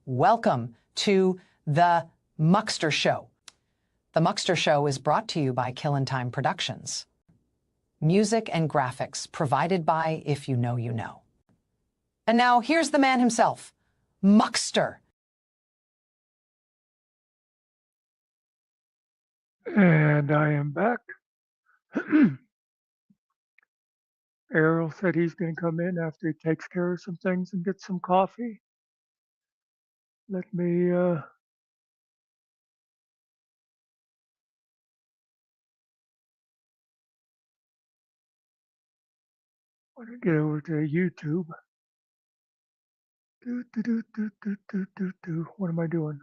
Welcome to the Muckster Show. The Muckster Show is brought to you by Kill and Time Productions. Music and graphics provided by If You Know, You Know. And now here's the man himself, Muckster. And I am back. Errol said he's going to come in after he takes care of some things and get some coffee. Let me want to get over to YouTube. What am I doing?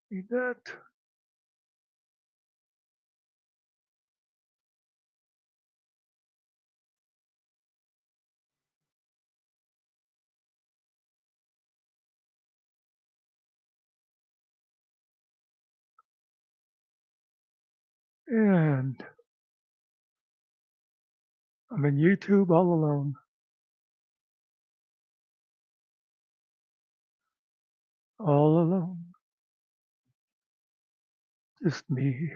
Need that. And I'm in YouTube all alone. All alone. Just me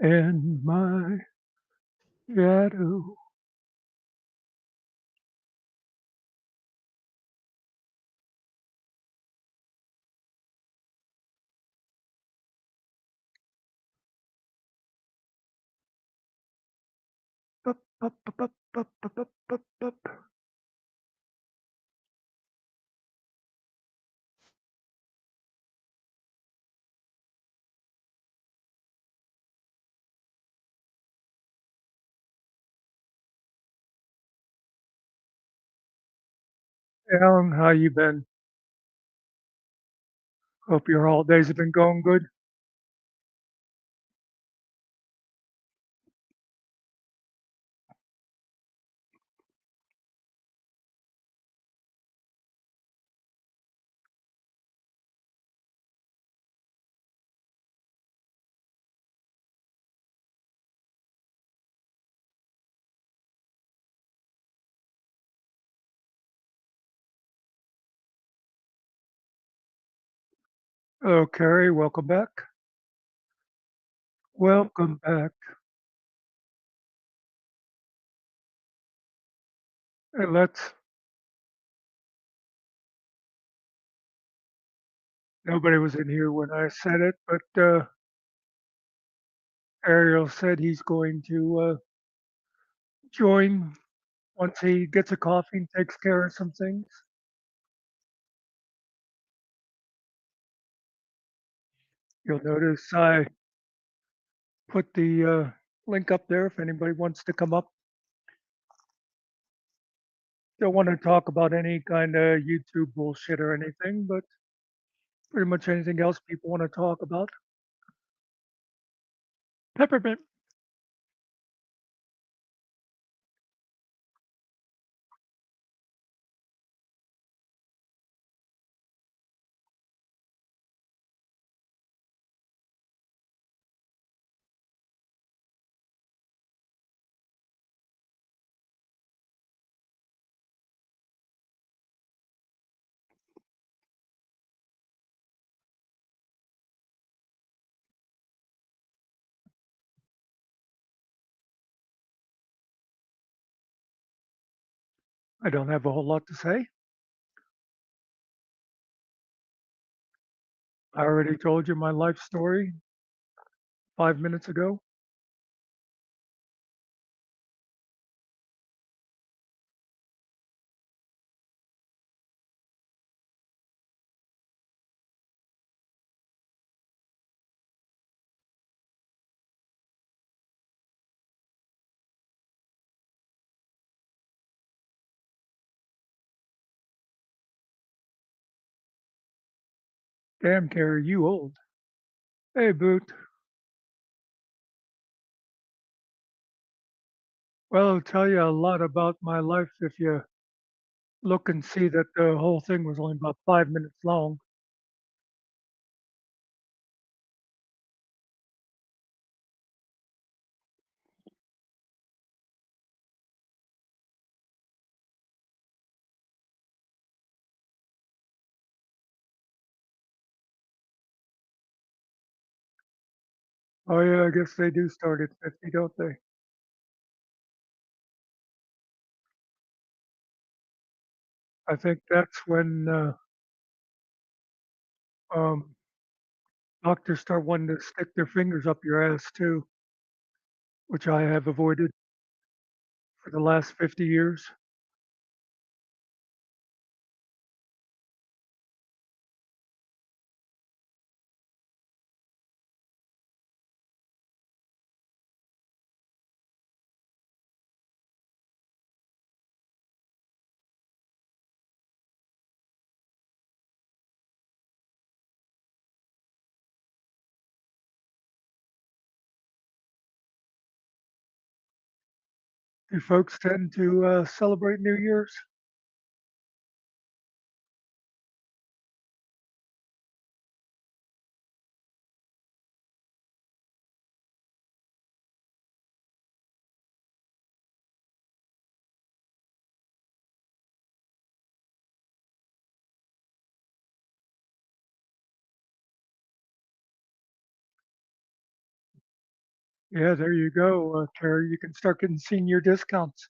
and my shadow. Up, up, up, up, up, up, up, up, up. Alan, how you been? Hope your holidays have been going good. Hello, Carrie. Welcome back. Welcome back. Hey, nobody was in here when I said it, but Ariel said he's going to join once he gets a coffee and takes care of some things. You'll notice I put the link up there if anybody wants to come up. Don't want to talk about any kind of YouTube bullshit or anything, but pretty much anything else people want to talk about. Peppermint. I don't have a whole lot to say. I already told you my life story 5 minutes ago. Damn, Carrie, you old. Hey, Boot. Well, I'll tell you a lot about my life if you look and see that the whole thing was only about 5 minutes long. Oh yeah, I guess they do start at 50, don't they? I think that's when um, doctors start wanting to stick their fingers up your ass too, which I have avoided for the last 50 years. Do folks tend to celebrate New Year's? Yeah, there you go, Terry. You can start getting senior discounts.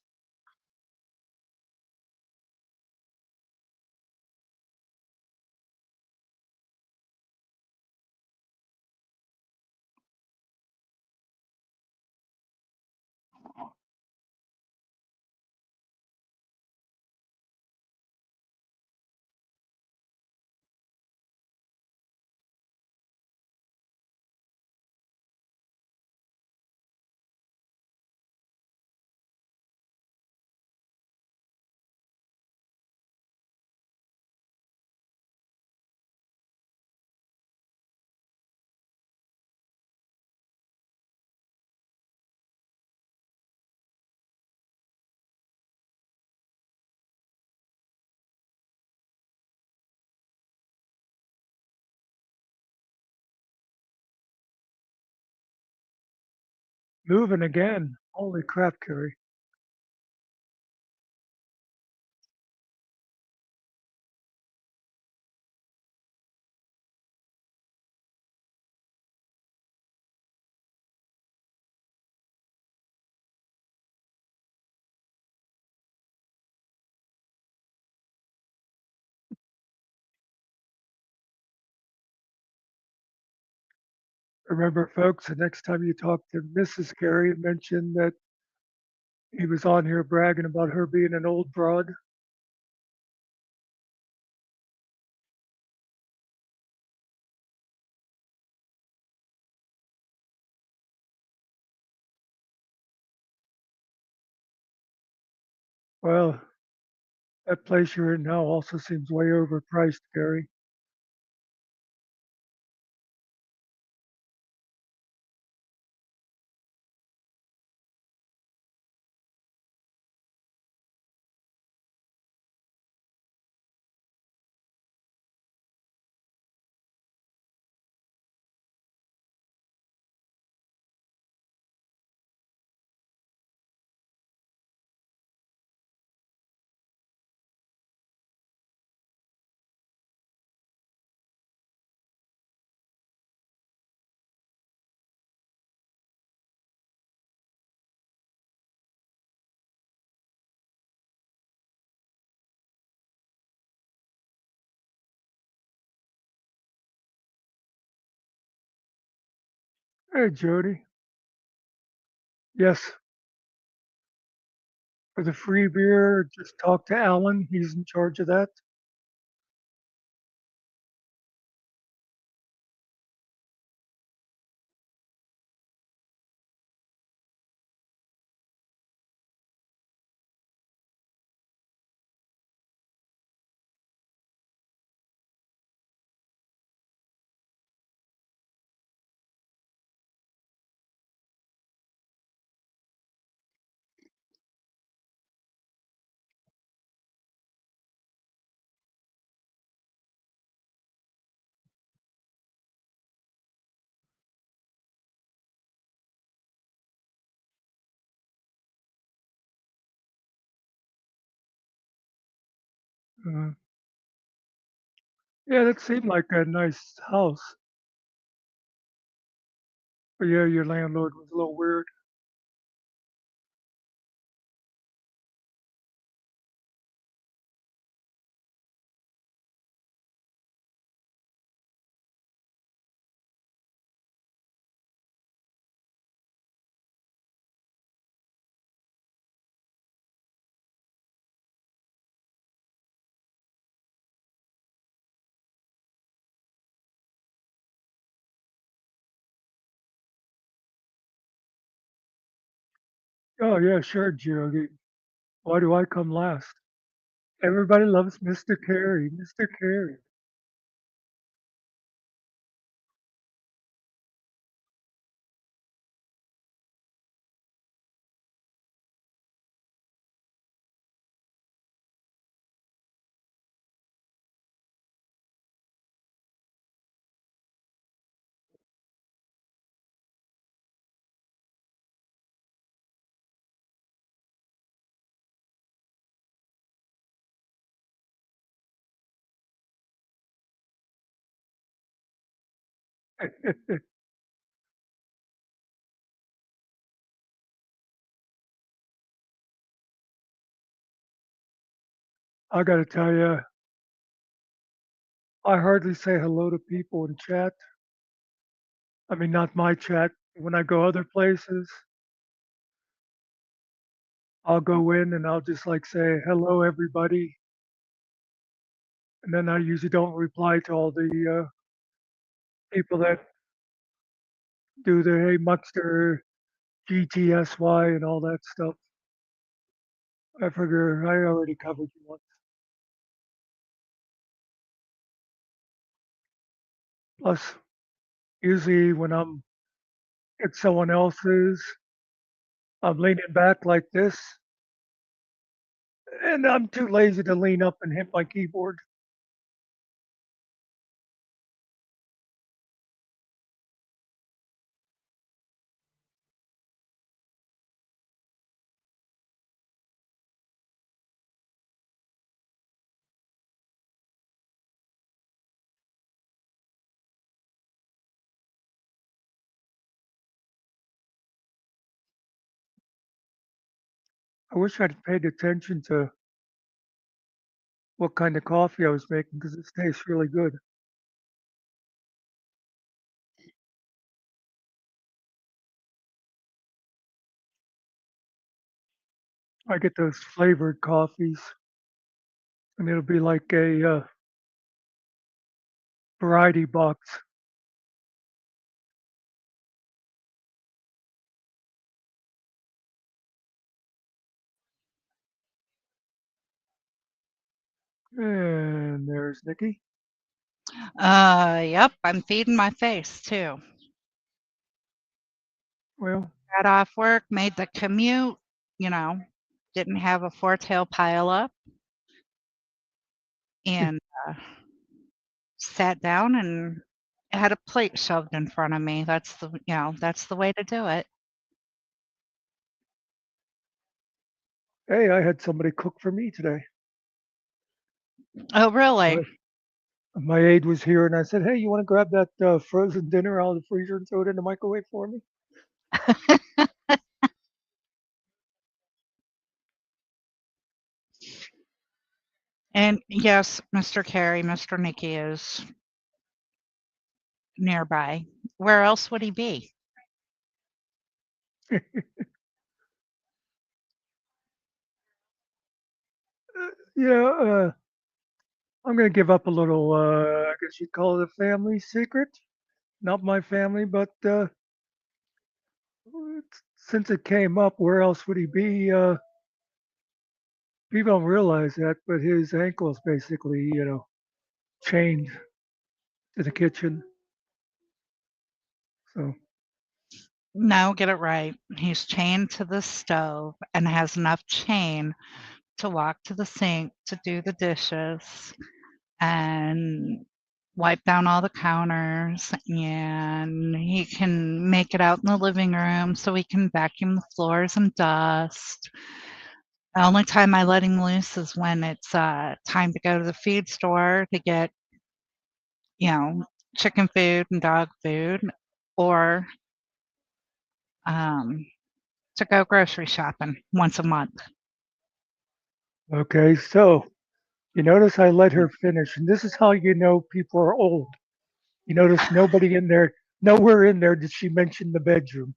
Moving again. Holy crap, Terry. Remember, folks, the next time you talk to Mrs. Carey, mention that he was on here bragging about her being an old broad. Well, that place you're in now also seems way overpriced, Gary. Hey, Jody. Yes, for the free beer, just talk to Alan. He's in charge of that. Uh, yeah, that seemed like a nice house. But yeah, your landlord was a little weird. Oh yeah, sure, Gio. Why do I come last? Everybody loves Mr. Carey, Mr. Carey. I gotta tell you, I hardly say hello to people in chat. I mean, not my chat. When I go other places, I'll go in and I'll just like say hello, everybody, and then I usually don't reply to all the people that do the hey Muckster, GTSY, and all that stuff. I figure I already covered you once. Plus, usually when I'm at someone else's, I'm leaning back like this, and I'm too lazy to lean up and hit my keyboard. I wish I'd paid attention to what kind of coffee I was making because it tastes really good. I get those flavored coffees, and it'll be like a variety box. And there's Nikki. Yep, I'm feeding my face too. Well, Got off work, made the commute, you know, didn't have a four-tail pile up, and sat down and had a plate shoved in front of me. That's the way to do it. hey, I had somebody cook for me today. Oh, really? My aide was here, and I said, "Hey, you want to grab that frozen dinner out of the freezer and throw it in the microwave for me?" And yes, Mr. Carey, Mr. Nicky is nearby. Where else would he be? Yeah, I'm gonna give up a little. I guess you'd call it a family secret. Not my family, but since it came up, where else would he be? People don't realize that, but his ankle is basically, chained to the kitchen. So No, get it right. He's chained to the stove and has enough chain to walk to the sink to do the dishes and wipe down all the counters, and he can make it out in the living room so he can vacuum the floors and dust. The only time I let him loose is when it's time to go to the feed store to get, you know, chicken food and dog food, or to go grocery shopping once a month. Okay, so you notice I let her finish, and this is how you know people are old. You notice nowhere in there did she mention the bedroom.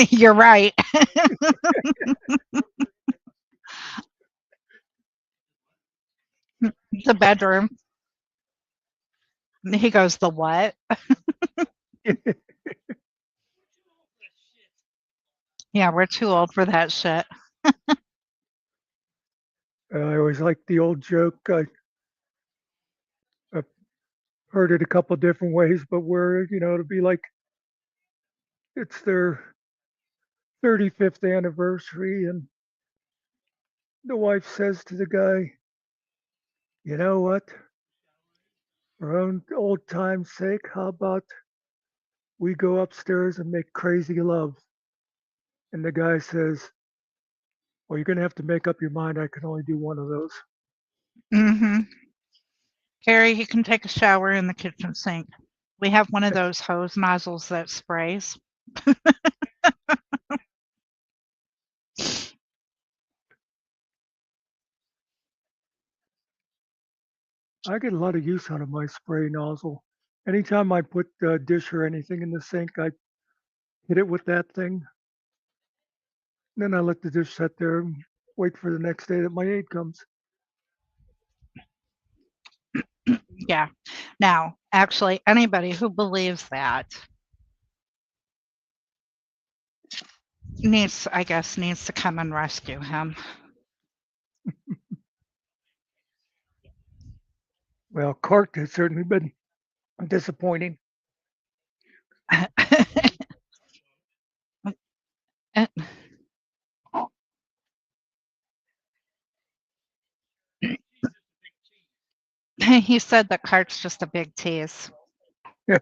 You're right. The bedroom. He goes, the what? Yeah, we're too old for that shit. I always like the old joke. I've heard it a couple different ways, but where, it'll be like it's their 35th anniversary, and the wife says to the guy, you know what? For old time's sake, how about we go upstairs and make crazy love? And the guy says, well, you're going to have to make up your mind. I can only do one of those. Mm-hmm. Carrie, you can take a shower in the kitchen sink. We have one of those hose nozzles that sprays. I get a lot of use out of my spray nozzle. Anytime I put a dish or anything in the sink, I hit it with that thing. Then I let the dish sit there and wait for the next day that my aide comes. Yeah. Now, actually, anybody who believes that needs to come and rescue him. Well, Cart has certainly been disappointing. He said that Cart's just a big tease. So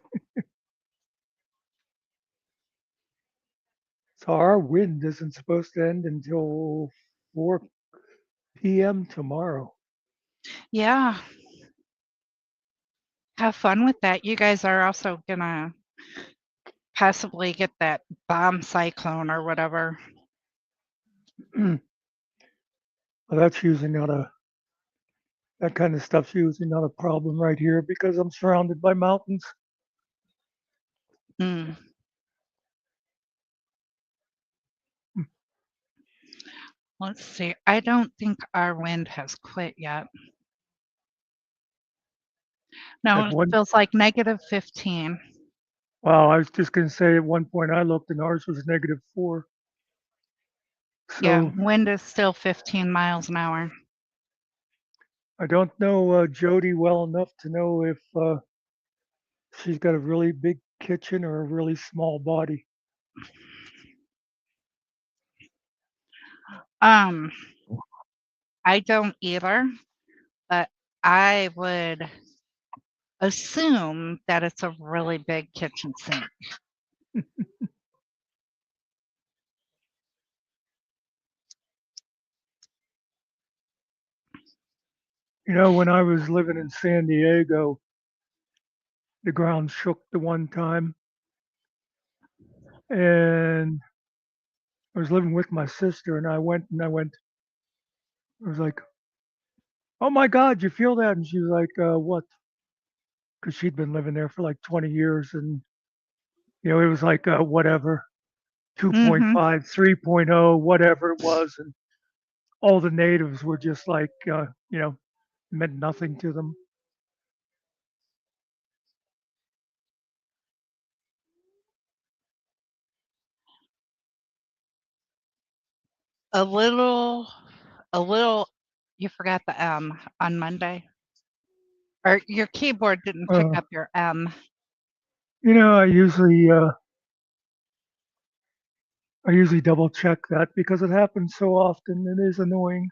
our wind isn't supposed to end until 4 p.m. tomorrow. Yeah. Have fun with that. You guys are also gonna possibly get that bomb cyclone or whatever. Well, that's usually not that kind of stuff's usually not a problem right here because I'm surrounded by mountains. Mm. Let's see. I don't think our wind has quit yet. No, At it one, feels like -15. wow, I was just going to say at one point I looked and ours was -4. Yeah, So wind is still 15 miles an hour. I don't know Jody well enough to know if she's got a really big kitchen or a really small body. I don't either, but I would assume that it's a really big kitchen sink. When I was living in San Diego, the ground shook the one time, and I was living with my sister, and I was like, "Oh my God, you feel that?" And she was like, "What?" Because she'd been living there for like 20 years, and it was like whatever, Mm-hmm. 2.5, 3.0, whatever it was, and all the natives were just like, meant nothing to them. A little, you forgot the M on Monday. Or your keyboard didn't pick Uh, up your M. I usually double check that because it happens so often. It is annoying.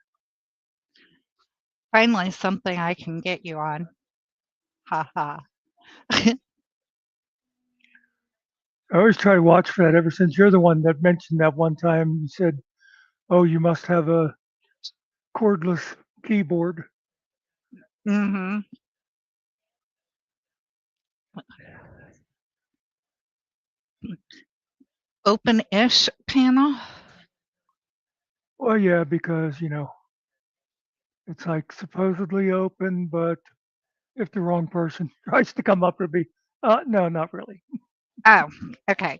Finally, something I can get you on. Ha ha. I always try to watch for that ever since you're the one that mentioned that one time. You said, "Oh, you must have a cordless keyboard." Mm-hmm. Openish panel? Well, yeah, because, it's like supposedly open, but if the wrong person tries to come up, it'll be, no, not really. Oh, okay.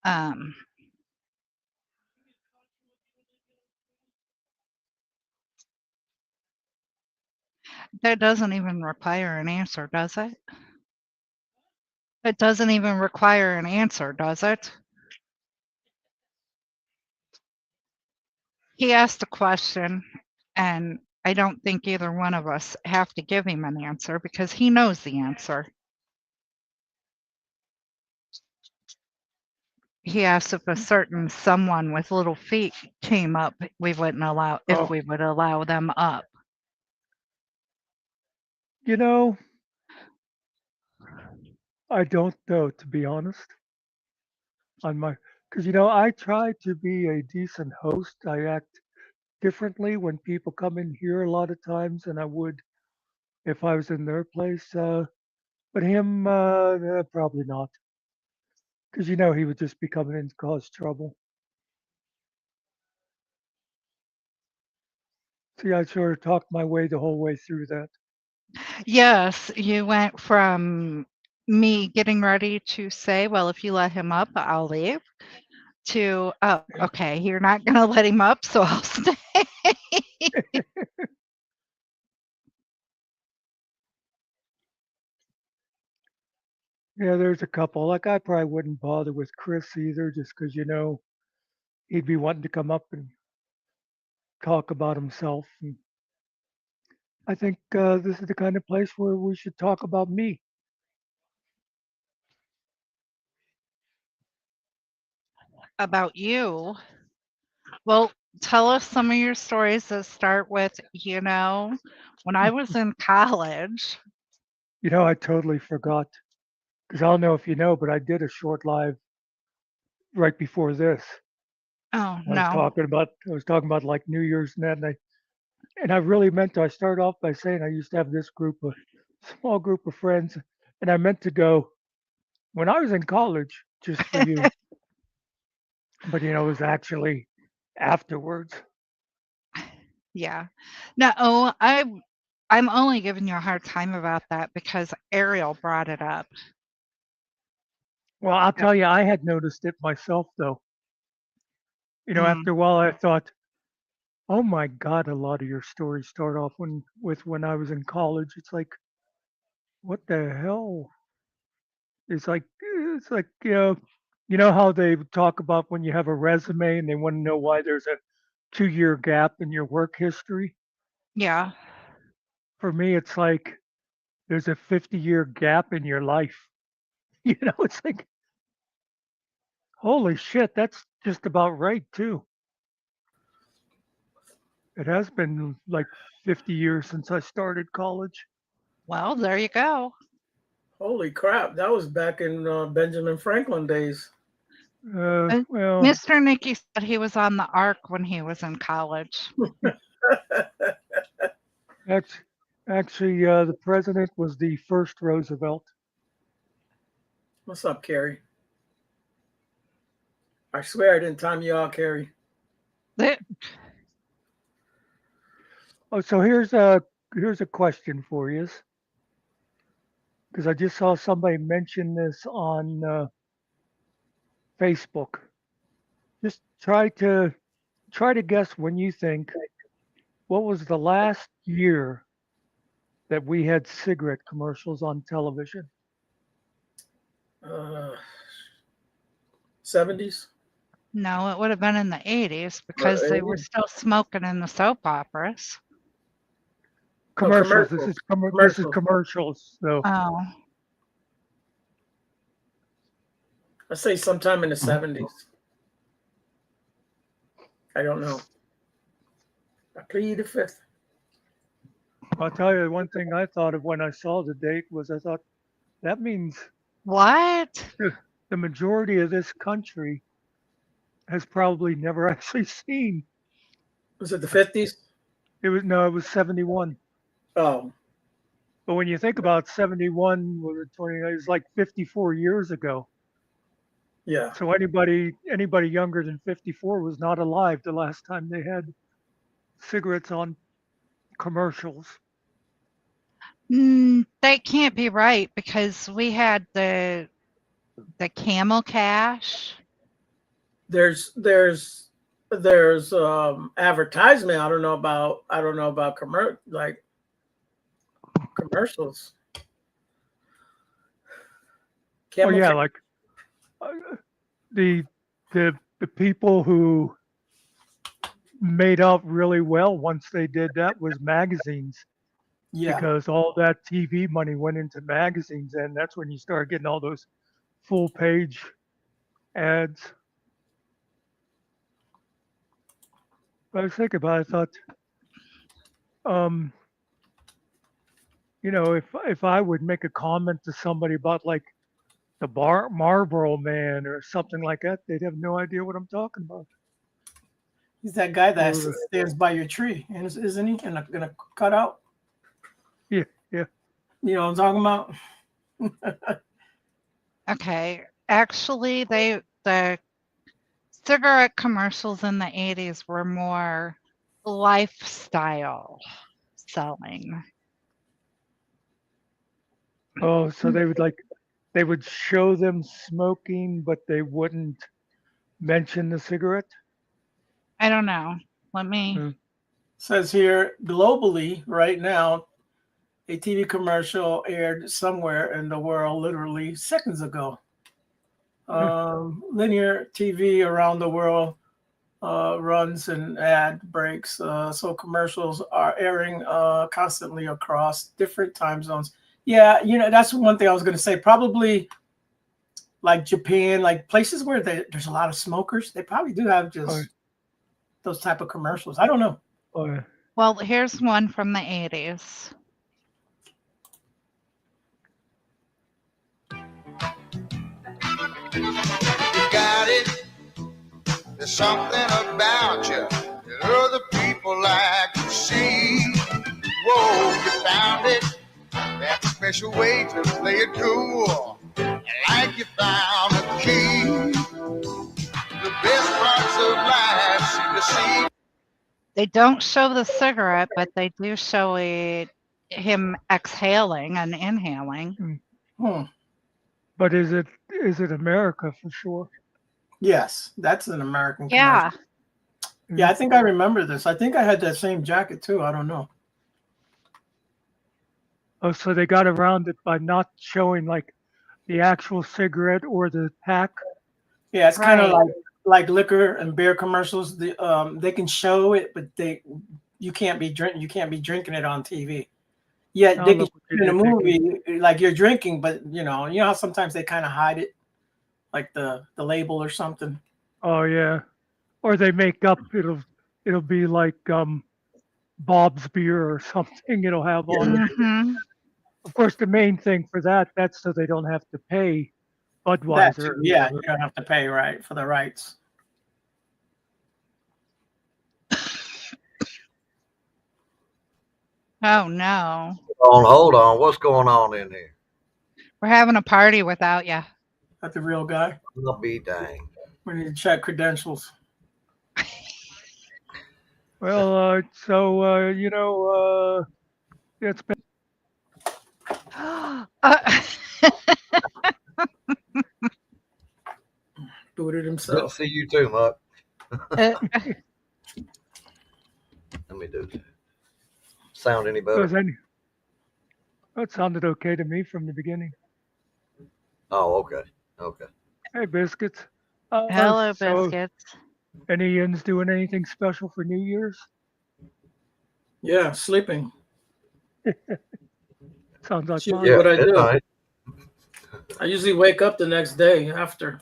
Um, that doesn't even require an answer, does it? It doesn't even require an answer, does it? He asked a question, and I don't think either one of us have to give him an answer because he knows the answer. He asked if a certain someone with little feet came up, we wouldn't allow, if Oh, we would allow them up. I don't know, to be honest, because, I try to be a decent host. I act differently when people come in here a lot of times than I would if I was in their place. But him, probably not, because, he would just be coming in to cause trouble. See, I sort of talked my way the whole way through that. Yes, you went from me getting ready to say, well, if you let him up, I'll leave, to, oh, Yeah. okay, you're not going to let him up, so I'll stay. Yeah, there's a couple. Like, I probably wouldn't bother with Chris either, just because, he'd be wanting to come up and talk about himself. And I think this is the kind of place where we should talk about me. About you. Well, tell us some of your stories that start with, when I was in college. I totally forgot, because I don't know if you know, but I did a short live right before this. Oh, I was no. talking about like New Year's and that, and I really meant to. I started off by saying I used to have this small group of friends, and I meant to go when I was in college, just for you. But it was actually afterwards. Yeah. No, I'm only giving you a hard time about that because Ariel brought it up. Well, I'll tell you, I had noticed it myself, though. Mm, After a while, I thought, oh my God, a lot of your stories start off when I was in college. It's like, what the hell? It's like how they talk about when you have a resume and they want to know why there's a 2-year gap in your work history. yeah. For me, it's like there's a 50-year gap in your life. It's like, holy shit, that's just about right too. It has been like 50 years since I started college. Well, there you go. Holy crap! That was back in Benjamin Franklin days. Well, Mr. Nicky said he was on the Ark when he was in college. actually, the president was the first Roosevelt. What's up, Carrie? I swear I didn't time you out, Carrie. Oh, so here's a question for you, because I just saw somebody mention this on Facebook. Just try to guess when you think what was the last year that we had cigarette commercials on television. 70s. No, it would have been in the 80s because they were still smoking in the soap operas. Commercials. Commercials. This is commercials. So Oh, I say sometime in the 70s. I don't know. I plead the fifth. I'll tell you one thing I thought of when I saw the date was I thought that means what? the majority of this country has probably never actually seen. Was it the 50s? It was 71. Oh, But when you think about 71, was it 20? It was like 54 years ago. Yeah. So anybody younger than 54 was not alive the last time they had cigarettes on commercials. That can't be right because we had the Camel Cash. There's advertisement. I don't know about commercials. Well, yeah, like the people who made out really well once they did that was magazines. Yeah. Because all that TV money went into magazines, and that's when you start getting all those full page ads. But I was thinking about it, I thought, you know, if I would make a comment to somebody about like the Marlboro Man or something like that, they'd have no idea what I'm talking about. He's that guy that stands by your tree, and isn't he? In a cutout. Yeah, yeah. You know what I'm talking about? Okay, actually, the cigarette commercials in the 80s were more lifestyle selling. Oh, so they would show them smoking, but they wouldn't mention the cigarette? I don't know. Let me. Says here globally right now, a TV commercial aired somewhere in the world literally seconds ago. Linear TV around the world runs and ad breaks. So commercials are airing constantly across different time zones. Yeah, you know, that's one thing I was going to say. Probably like Japan, like places where there's a lot of smokers, they probably do have just those type of commercials. I don't know. Well, here's one from the 80s. You got it. There's something about you that other people like to see. Whoa, you found it. That special way to play it cool. Like you found a key. The best parts of life seem to see. They don't show the cigarette, but they do show him exhaling and inhaling. But is it America for sure? Yes, that's an American commercial. Yeah. Yeah, I think I remember this. I think I had that same jacket too. I don't know. Oh, so they got around it by not showing like the actual cigarette or the pack? Yeah, it's kind of like liquor and beer commercials. They can show it, but you can't be drinking it on TV. Yeah, they can show it in a movie like you're drinking, but you know how sometimes they kind of hide it, like the label or something. Oh yeah, or they make up it'll be like Bob's beer or something. It'll have on it. Of course, the main thing for that's so they don't have to pay Budweiser. Yeah, you don't have to pay for the rights. Oh no. Hold on. What's going on in here? We're having a party without you. That's the real guy. I'll be dang. We need to check credentials. Well, so you know, it's been. Booted himself. See you too, Muck. Let me do that. Sound any better? That sounded okay to me from the beginning. Oh, okay. Okay. Hey, Biscuits. Hello, Biscuits. Any Ians doing anything special for New Year's? Yeah, sleeping. Sounds like usually what I do. I usually wake up the next day after.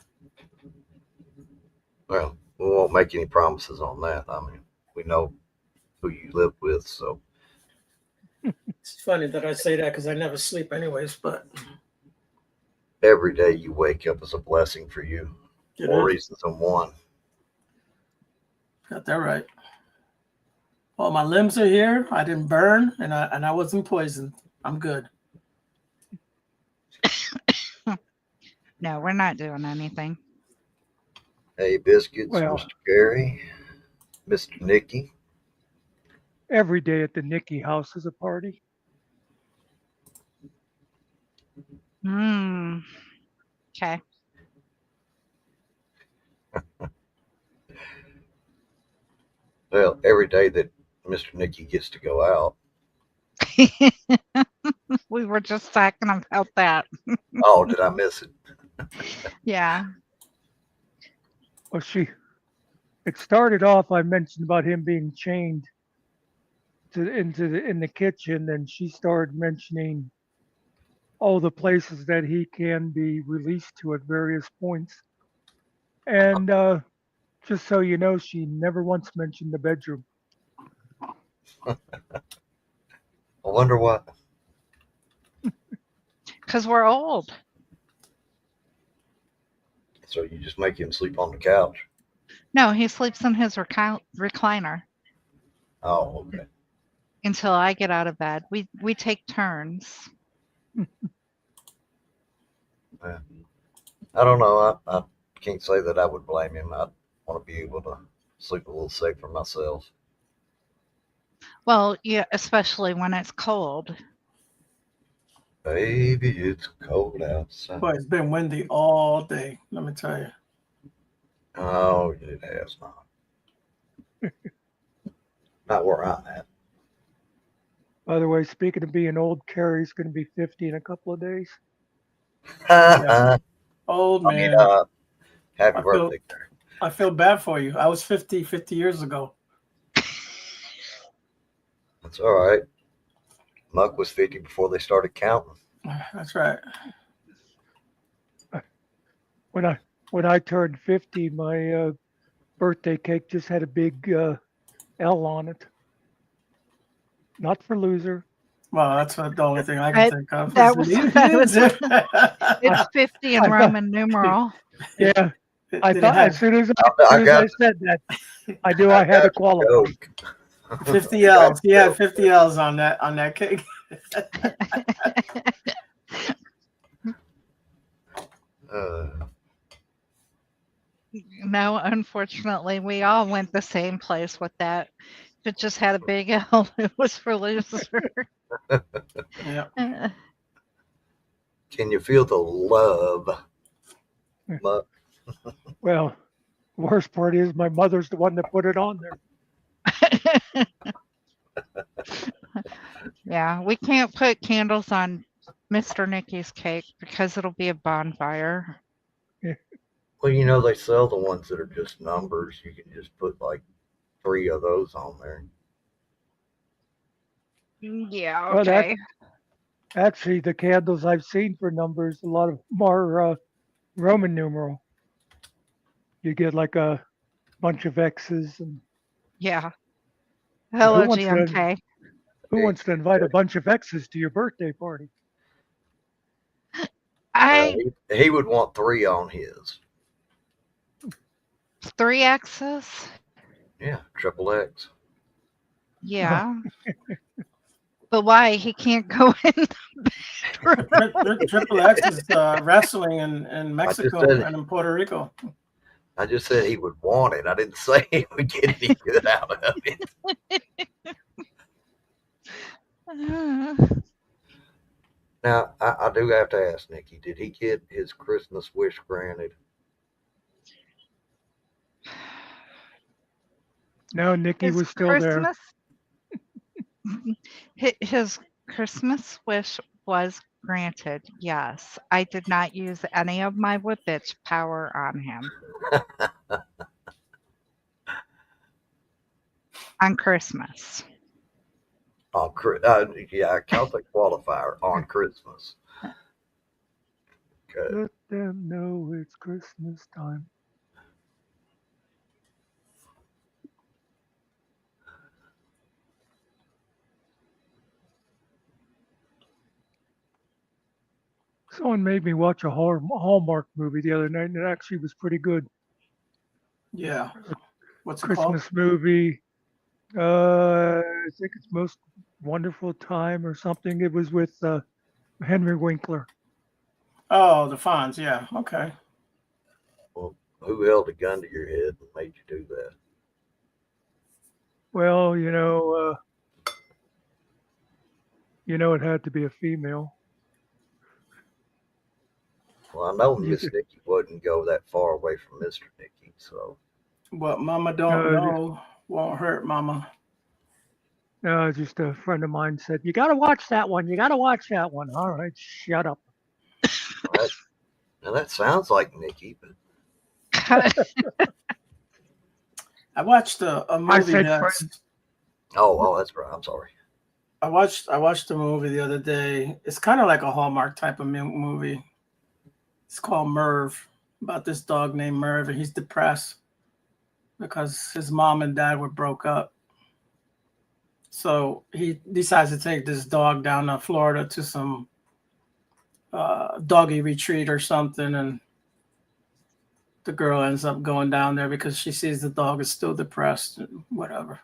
Well, we won't make any promises on that. I mean, we know who you live with, so. It's funny that I say that because I never sleep anyways, but. Every day you wake up is a blessing for you. More reasons than one. Got that right. Well, my limbs are here. I didn't burn, and I wasn't poisoned. I'm good. No, we're not doing anything. Hey, Biscuits, Well, Mr. Gary, Mr. Nicky. every day at the Nicky house is a party. Okay. Well, every day that Mr. Nicky gets to go out. We were just talking about that. Oh, did I miss it? Yeah. Well, it started off, I mentioned about him being chained in the kitchen, and she started mentioning all the places that he can be released to at various points. And just so you know, she never once mentioned the bedroom. I wonder why. Because we're old. So you just make him sleep on the couch. No, he sleeps in his recliner Oh, okay. until I get out of bed. We take turns. Yeah. I don't know. I can't say that I would blame him. I want to be able to sleep a little safer myself. Well, yeah, especially when it's cold. Baby, it's cold outside. Boy, it's been windy all day. Let me tell you. Oh, it has not. Not where I'm at. By the way, speaking of being old, Carrie's going to be 50 in a couple of days. Yeah. Old I mean, man. happy I birthday, Gary. I feel bad for you. I was 50 years ago. That's all right. Muck was 50 before they started counting. That's right. When I turned 50, my birthday cake just had a big L on it. Not for loser. Well, that's the only thing I can think of. That was it's 50 in Roman numeral. Yeah, I thought as soon as I said that, I knew I had to qualify. 50 L's. He had 50 L's on that cake. No, unfortunately, we all went the same place with that. If it just had a big L, it was for loser. Yeah. Can you feel the love, Muck? Well, the worst part is my mother's the one that put it on there. Yeah, we can't put candles on Mr. Nicky's cake because it'll be a bonfire. Well, you know, they sell the ones that are just numbers. You can just put like 3 of those on there. Yeah, Well, okay. Actually, the candles I've seen for numbers, a lot of them are Roman numeral. You get like a bunch of X's and Yeah. Hello, wants to- GMK. who wants to invite a bunch of X's to your birthday party? He would want 3 on his. 3 X's? Yeah, triple X. Yeah. But why? He can't go in the bedroom. Triple X is wrestling in Mexico and in Puerto Rico. I just said he would want it. I didn't say he would get any good out of it. Now, I do have to ask Nicky, did he get his Christmas wish granted? No, Nicky was still there. His Christmas wish was granted, yes. I did not use any of my whippage power on him. On Christmas. Yeah, I count the qualifier on Christmas. Okay. Let them know it's Christmas time. Someone made me watch a Hallmark movie the other night, and it actually was pretty good. Yeah. What's it Christmas called? movie. I think it's Most Wonderful Time or something. It was with Henry Winkler. Oh, the Fonz. Yeah. Okay. Well, who held a gun to your head and made you do that? Well, it had to be a female. Well, I know You Miss could- Nikki wouldn't go that far away from Mr. Nikki, so What Mama don't know won't hurt Mama. just a friend of mine said, "You got to watch that one. You got to watch that one." All right, shut up. well, now that sounds like Nikki, but I watched a I movie said that's. friend. oh, that's right. I'm sorry. I watched a movie the other day. It's kind of like a Hallmark type of movie. It's called Merv, about this dog named Merv, and he's depressed because his mom and dad were broke up. So he decides to take this dog down to Florida to some doggy retreat or something, and the girl ends up going down there because she sees the dog is still depressed and whatever.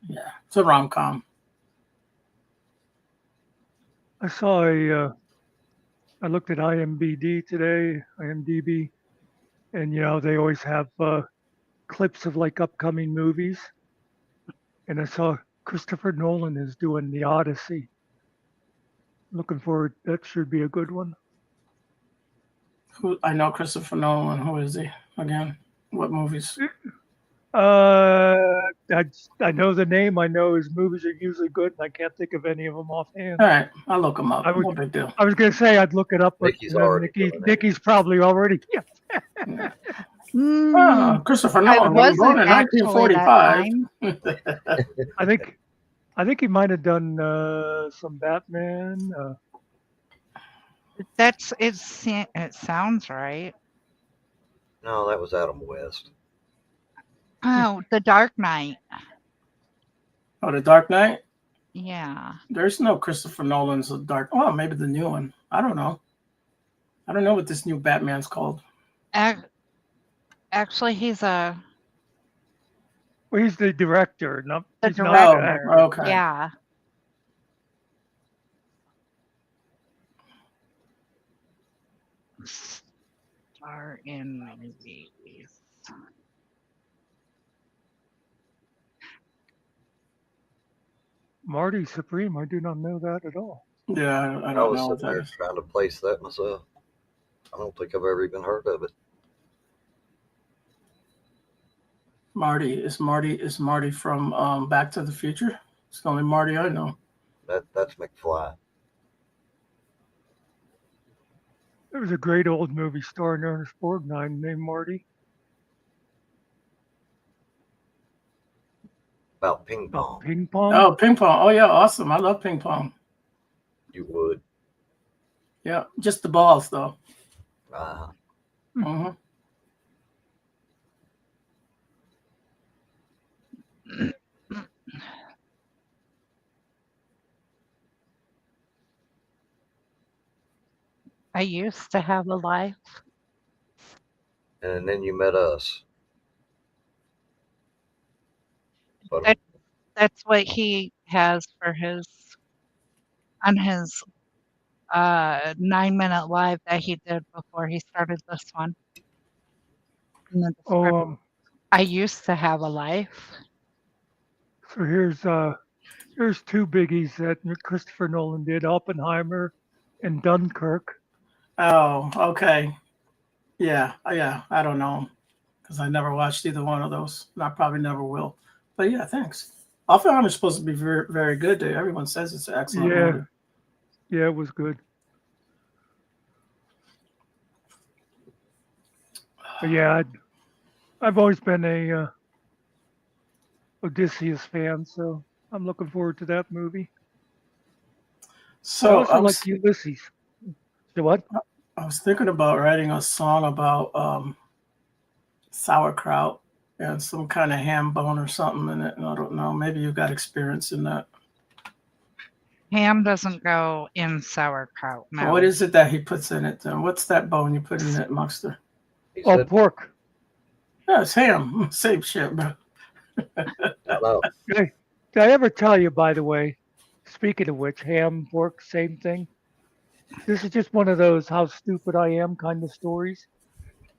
Yeah, it's a rom-com. I saw I looked at IMDb today, IMDb, and they always have clips of like upcoming movies. And I saw Christopher Nolan is doing The Odyssey. Looking forward. That should be a good one. Who I know Christopher Nolan. Who is he again? What movies? I know the name. I know his movies are usually good, and I can't think of any of them offhand. All right, I'll look him up. I would- No big deal. I was gonna say I'd look it up, but Nikki's already doing it. Nikki's probably already. Yeah. Oh, Christopher I Nolan was born in wasn't actually that 1945. time. I think he might have done some Batman. It sounds right. No, that was Adam West. Oh, The Dark Knight. Oh, The Dark Knight? Yeah. There's no Christopher Nolan's The Dark. Oh, maybe the new one. I don't know. I don't know what this new Batman's called. Actually, he's Well, he's the director. the He's not director. the actor. Oh, okay. Yeah. Star in movies. Marty Supreme. I do not know that at all. Yeah, I I don't was know what sitting that there is. trying to place that myself. I don't think I've ever even heard of it. Marty is Marty from Back to the Future? It's the only Marty I know. That's McFly. There was a great old movie starring Ernest Borgnine named Marty. About ping About pong. ping pong. Oh, ping pong. Oh yeah, awesome. I love ping pong. You would. Yeah, just the balls though. Uh, I used to have a life. and then you met us. But That's what he has for his on his 9-minute live that he did before he started this one. In the description. I used to have a life. So here's two biggies that Christopher Nolan did: Oppenheimer and Dunkirk. Oh, okay. Yeah. I don't know because I never watched either one of those, and I probably never will. But yeah, thanks. Oppenheimer's supposed to be very, very good. Everyone says it's an excellent movie. Yeah, it was good. But yeah, I've always been a Odysseus fan, so I'm looking forward to that movie. So I also like Ulysses. So what? I was thinking about writing a song about sauerkraut and some kind of ham bone or something in it. And I don't know. Maybe you got experience in that. Ham doesn't go in sauerkraut. No. What is it that he puts in it then? What's that bone you put in it, Muckster? he Oh, said, pork. Yeah, it's ham. Same shit, bro. no. Did I ever tell you, by the way, speaking of which, ham, pork, same thing? this is just one of those how stupid I am kind of stories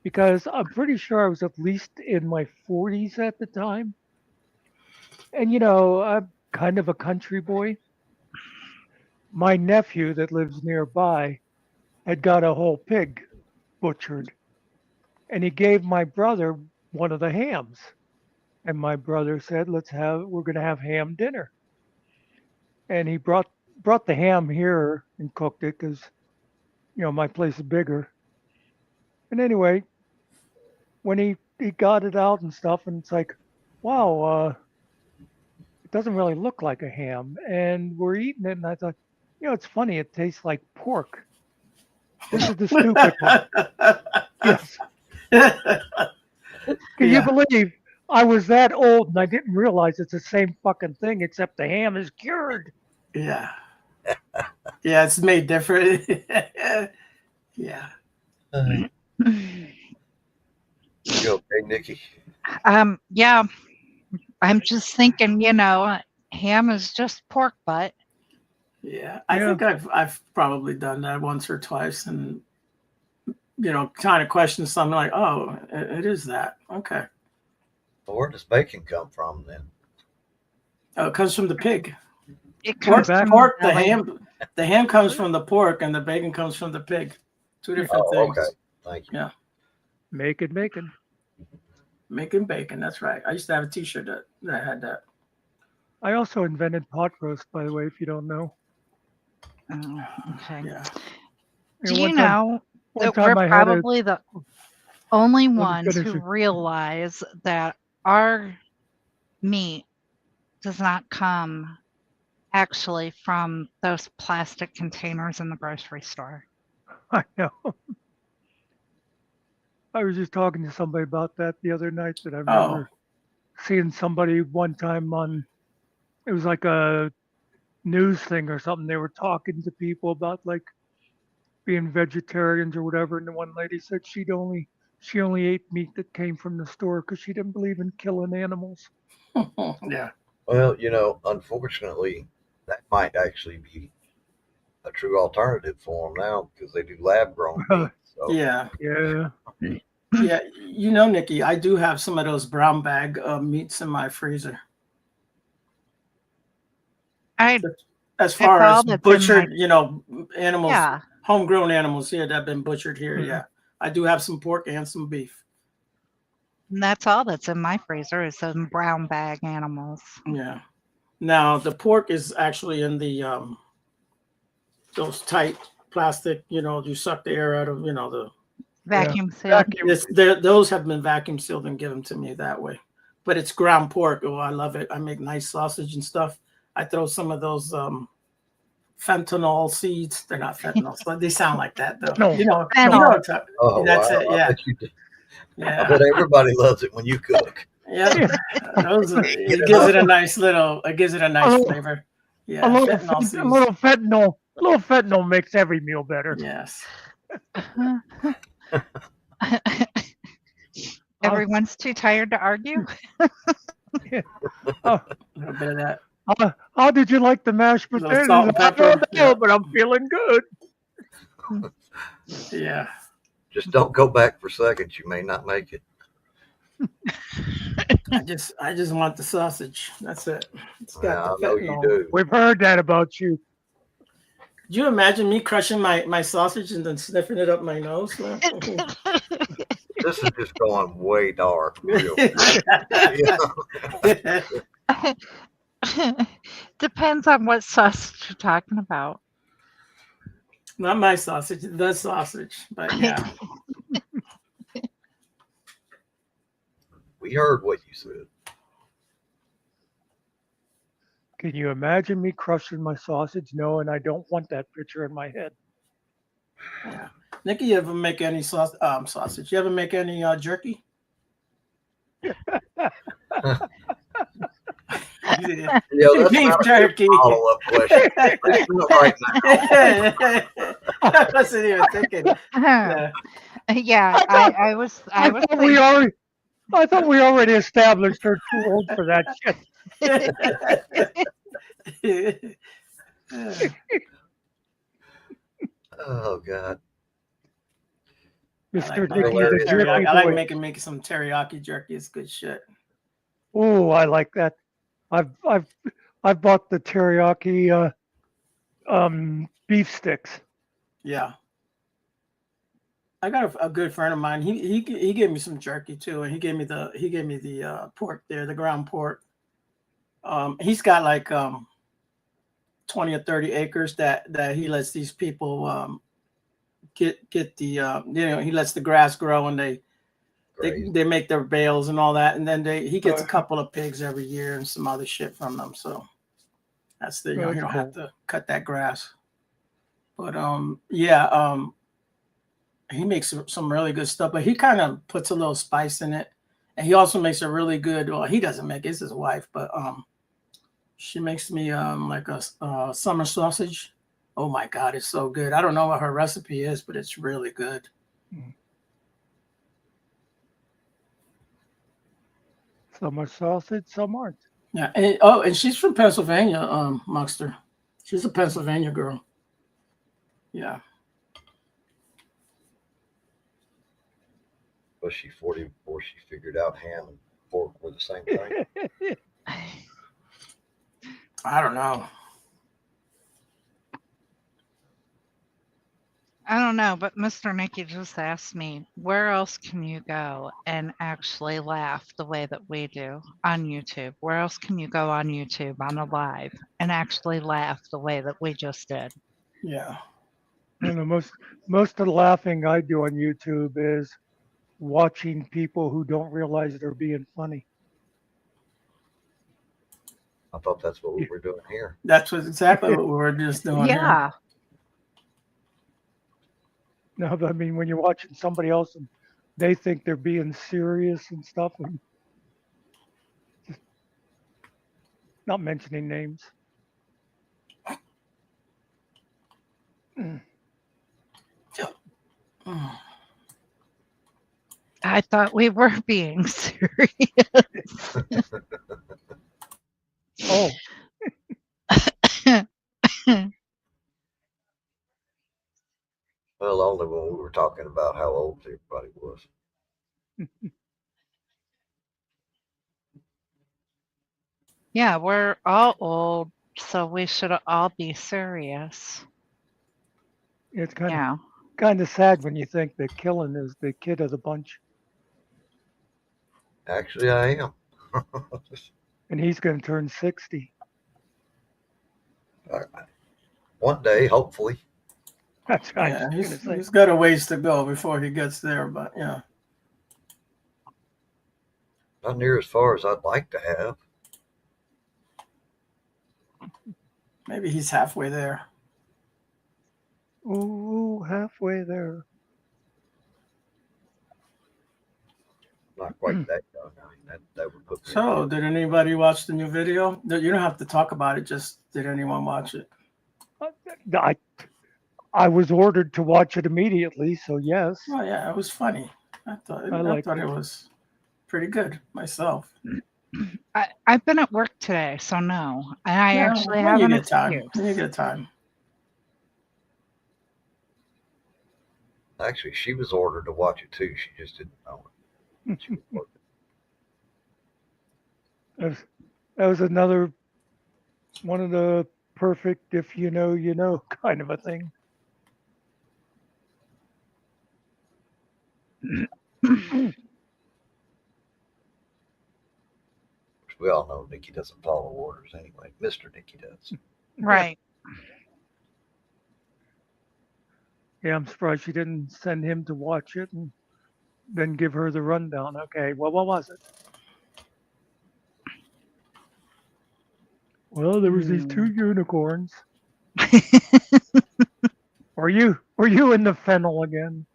because I'm pretty sure I was at least in my 40s at the time. And I'm kind of a country boy. My nephew that lives nearby had got a whole pig butchered, and he gave my brother one of the hams. And my brother said, we're going to have ham dinner." And he brought the ham here and cooked it because my place is bigger. And anyway, when he got it out and stuff, and it's like, wow, it doesn't really look like a ham. And we're eating it, and I thought, it's funny. It tastes like pork. This is the stupid part. Yes. Can you believe I was that old and I didn't realize it's the same fucking thing except the ham is cured? Yeah. Yeah, it's made different. Yeah. You okay, Nikki? Yeah, I'm just thinking, ham is just pork butt. Yeah. I think I've probably done that once or twice and kind of question something like, oh, it is that. Okay. Well, where does bacon come from then? Oh, it comes from the pig. It comes from Pork, the belly. the ham comes from the pork and the bacon comes from the pig. Two different things. Okay. Thank you. Yeah. Making. Making bacon. That's right. I used to have a T-shirt that had that. I also invented pot roast, by the way, if you don't know. Oh, okay. Yeah. Do you know that we're probably the only ones who realize that our meat does not come actually from those plastic containers in the grocery store? I know. I was just talking to somebody about that the other night that I remember seeing somebody one time it was like a news thing or something. They were talking to people about like being vegetarians or whatever. And the one lady said she only ate meat that came from the store because she didn't believe in killing animals. Yeah. Well, unfortunately, that might actually be a true alternative for them now because they do lab grown meat. So. Yeah. Yeah. Yeah. Nikki, I do have some of those brown bag meats in my freezer. As far as butchered, animals, homegrown animals here that have been butchered here. Mm-hmm. Yeah. I do have some pork and some beef. And that's all that's in my freezer is some brown bag animals. Yeah. Now the pork is actually in the those tight plastic, you suck the air out of, the vacuum sealed. Those have been vacuum sealed and given to me that way. But it's ground pork. Oh, I love it. I make nice sausage and stuff. I throw some of those fentanyl seeds. They're not fentanyl, but they sound like that though. No. That's it. Yeah. I bet everybody loves it when you cook. Yeah. It gives it a nice flavor. Yeah. A little fentanyl makes every meal better. Yes. Everyone's too tired to argue. A little bit of that. How did you like the mashed potatoes? I don't know, but I'm feeling good. Yeah. Just don't go back for seconds. You may not make it. I just want the sausage. That's it. It's got I know you do. We've heard that about you. Could you imagine me crushing my sausage and then sniffing it up my nose? This is just going way dark. Depends on what sausage you're talking about. Not my sausage, the sausage, but yeah. We heard what you said. Can you imagine me crushing my sausage knowing I don't want that picture in my head? Yeah. Nikki, you ever make any sausage? You ever make any jerky? Beef jerky. Follow-up question. Right now. I wasn't even thinking. Yeah, I was. I thought we already established her too old for that shit. God. Mr. I Nicky, like the Hilarious. jerky I like boy. making some teriyaki jerky. It's good shit. Oh, I like that. I've bought the teriyaki beef sticks. Yeah. I got a good friend of mine. He gave me some jerky too, and he gave me the pork there, the ground pork. He's got like 20 or 30 acres that he lets these people get the he lets the grass grow, and they make their bales and all that, and then he gets a couple of pigs every year and some other shit from them. So that's the That's you don't cool. have to cut that grass. But yeah, he makes some really good stuff, but he kind of puts a little spice in it, and he also makes a really good. Well, he doesn't make it; it's his wife, but she makes me like a summer sausage. Oh my god, it's so good! I don't know what her recipe is, but it's really good. Some are sausage, some aren't. Yeah, and and she's from Pennsylvania, Muckster. She's a Pennsylvania girl. Yeah. Was she 40 before she figured out ham and pork were the same thing? I don't know. I don't know, but Mr. Nicky just asked me, where else can you go and actually laugh the way that we do on YouTube? Where else can you go on YouTube on a live and actually laugh the way that we just did? Yeah. I don't know, most of the laughing I do on YouTube is watching people who don't realize they're being funny. I thought that's what we were doing here. That's exactly what we were just doing here. Yeah. No, but I mean, when you're watching somebody else and they think they're being serious and stuff, and just not mentioning names. I thought we were being serious. Oh, Well, only when we were talking about how old everybody was. Yeah, we're all old, so we should all be serious. it's Yeah. kind of sad when you think that Killen is the kid of the bunch, Actually, I am. and he's going to turn 60. One day, hopefully. That's what I Yeah, was going to say. he's got a ways to go before he gets there, but yeah. Not near as far as I'd like to have. Maybe he's halfway there. Ooh, halfway there. Not quite that young. I mean, that would put me. So, did anybody watch the new video? You don't have to talk about it. Just did anyone watch it? I was ordered to watch it immediately, so yes. Oh yeah, it was funny. I thought it was pretty good myself. I've been at work today, so no. And I actually when have you an get time. excuse. When you get time. Actually, she was ordered to watch it too. She just didn't know it. She was working. That was another one of the perfect if you know kind of a thing. We all know Nikki doesn't follow orders anyway. Mr. Nikki does. Right. Yeah, I'm surprised she didn't send him to watch it and then give her the rundown. Okay, well, what was it? Well, there was these 2 unicorns. Were you in the fennel again?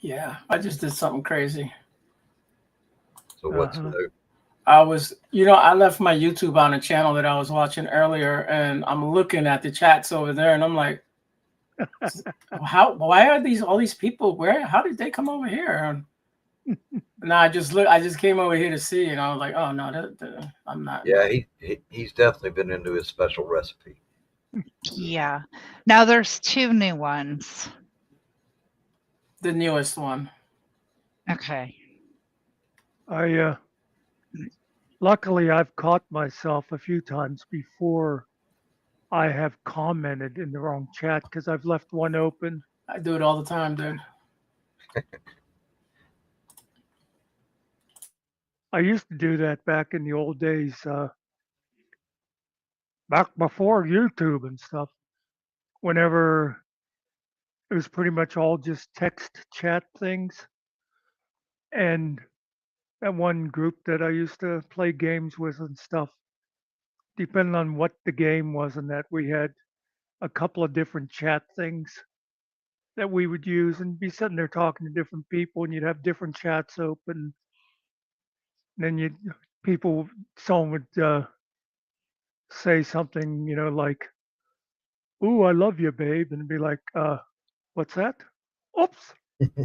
Yeah, I just did something crazy. So what's new? I left my YouTube on a channel that I was watching earlier, and I'm looking at the chats over there, and I'm like, why are all these people? How did they come over here? And I just came over here to see, and I was like, oh no, I'm not. Yeah, he's definitely been into his special recipe. Yeah. Now there's 2 new ones. The newest one. Okay. Luckily, I've caught myself a few times before I have commented in the wrong chat because I've left one open. I do it all the time, dude. I used to do that back in the old days, back before YouTube and stuff, whenever it was pretty much all just text chat things. And that one group that I used to play games with and stuff, depending on what the game was, and that we had a couple of different chat things that we would use and be sitting there talking to different people, and you'd have different chats open. And then someone would say something, like, "Ooh, I love you, babe," and be like, "What's that? Oops,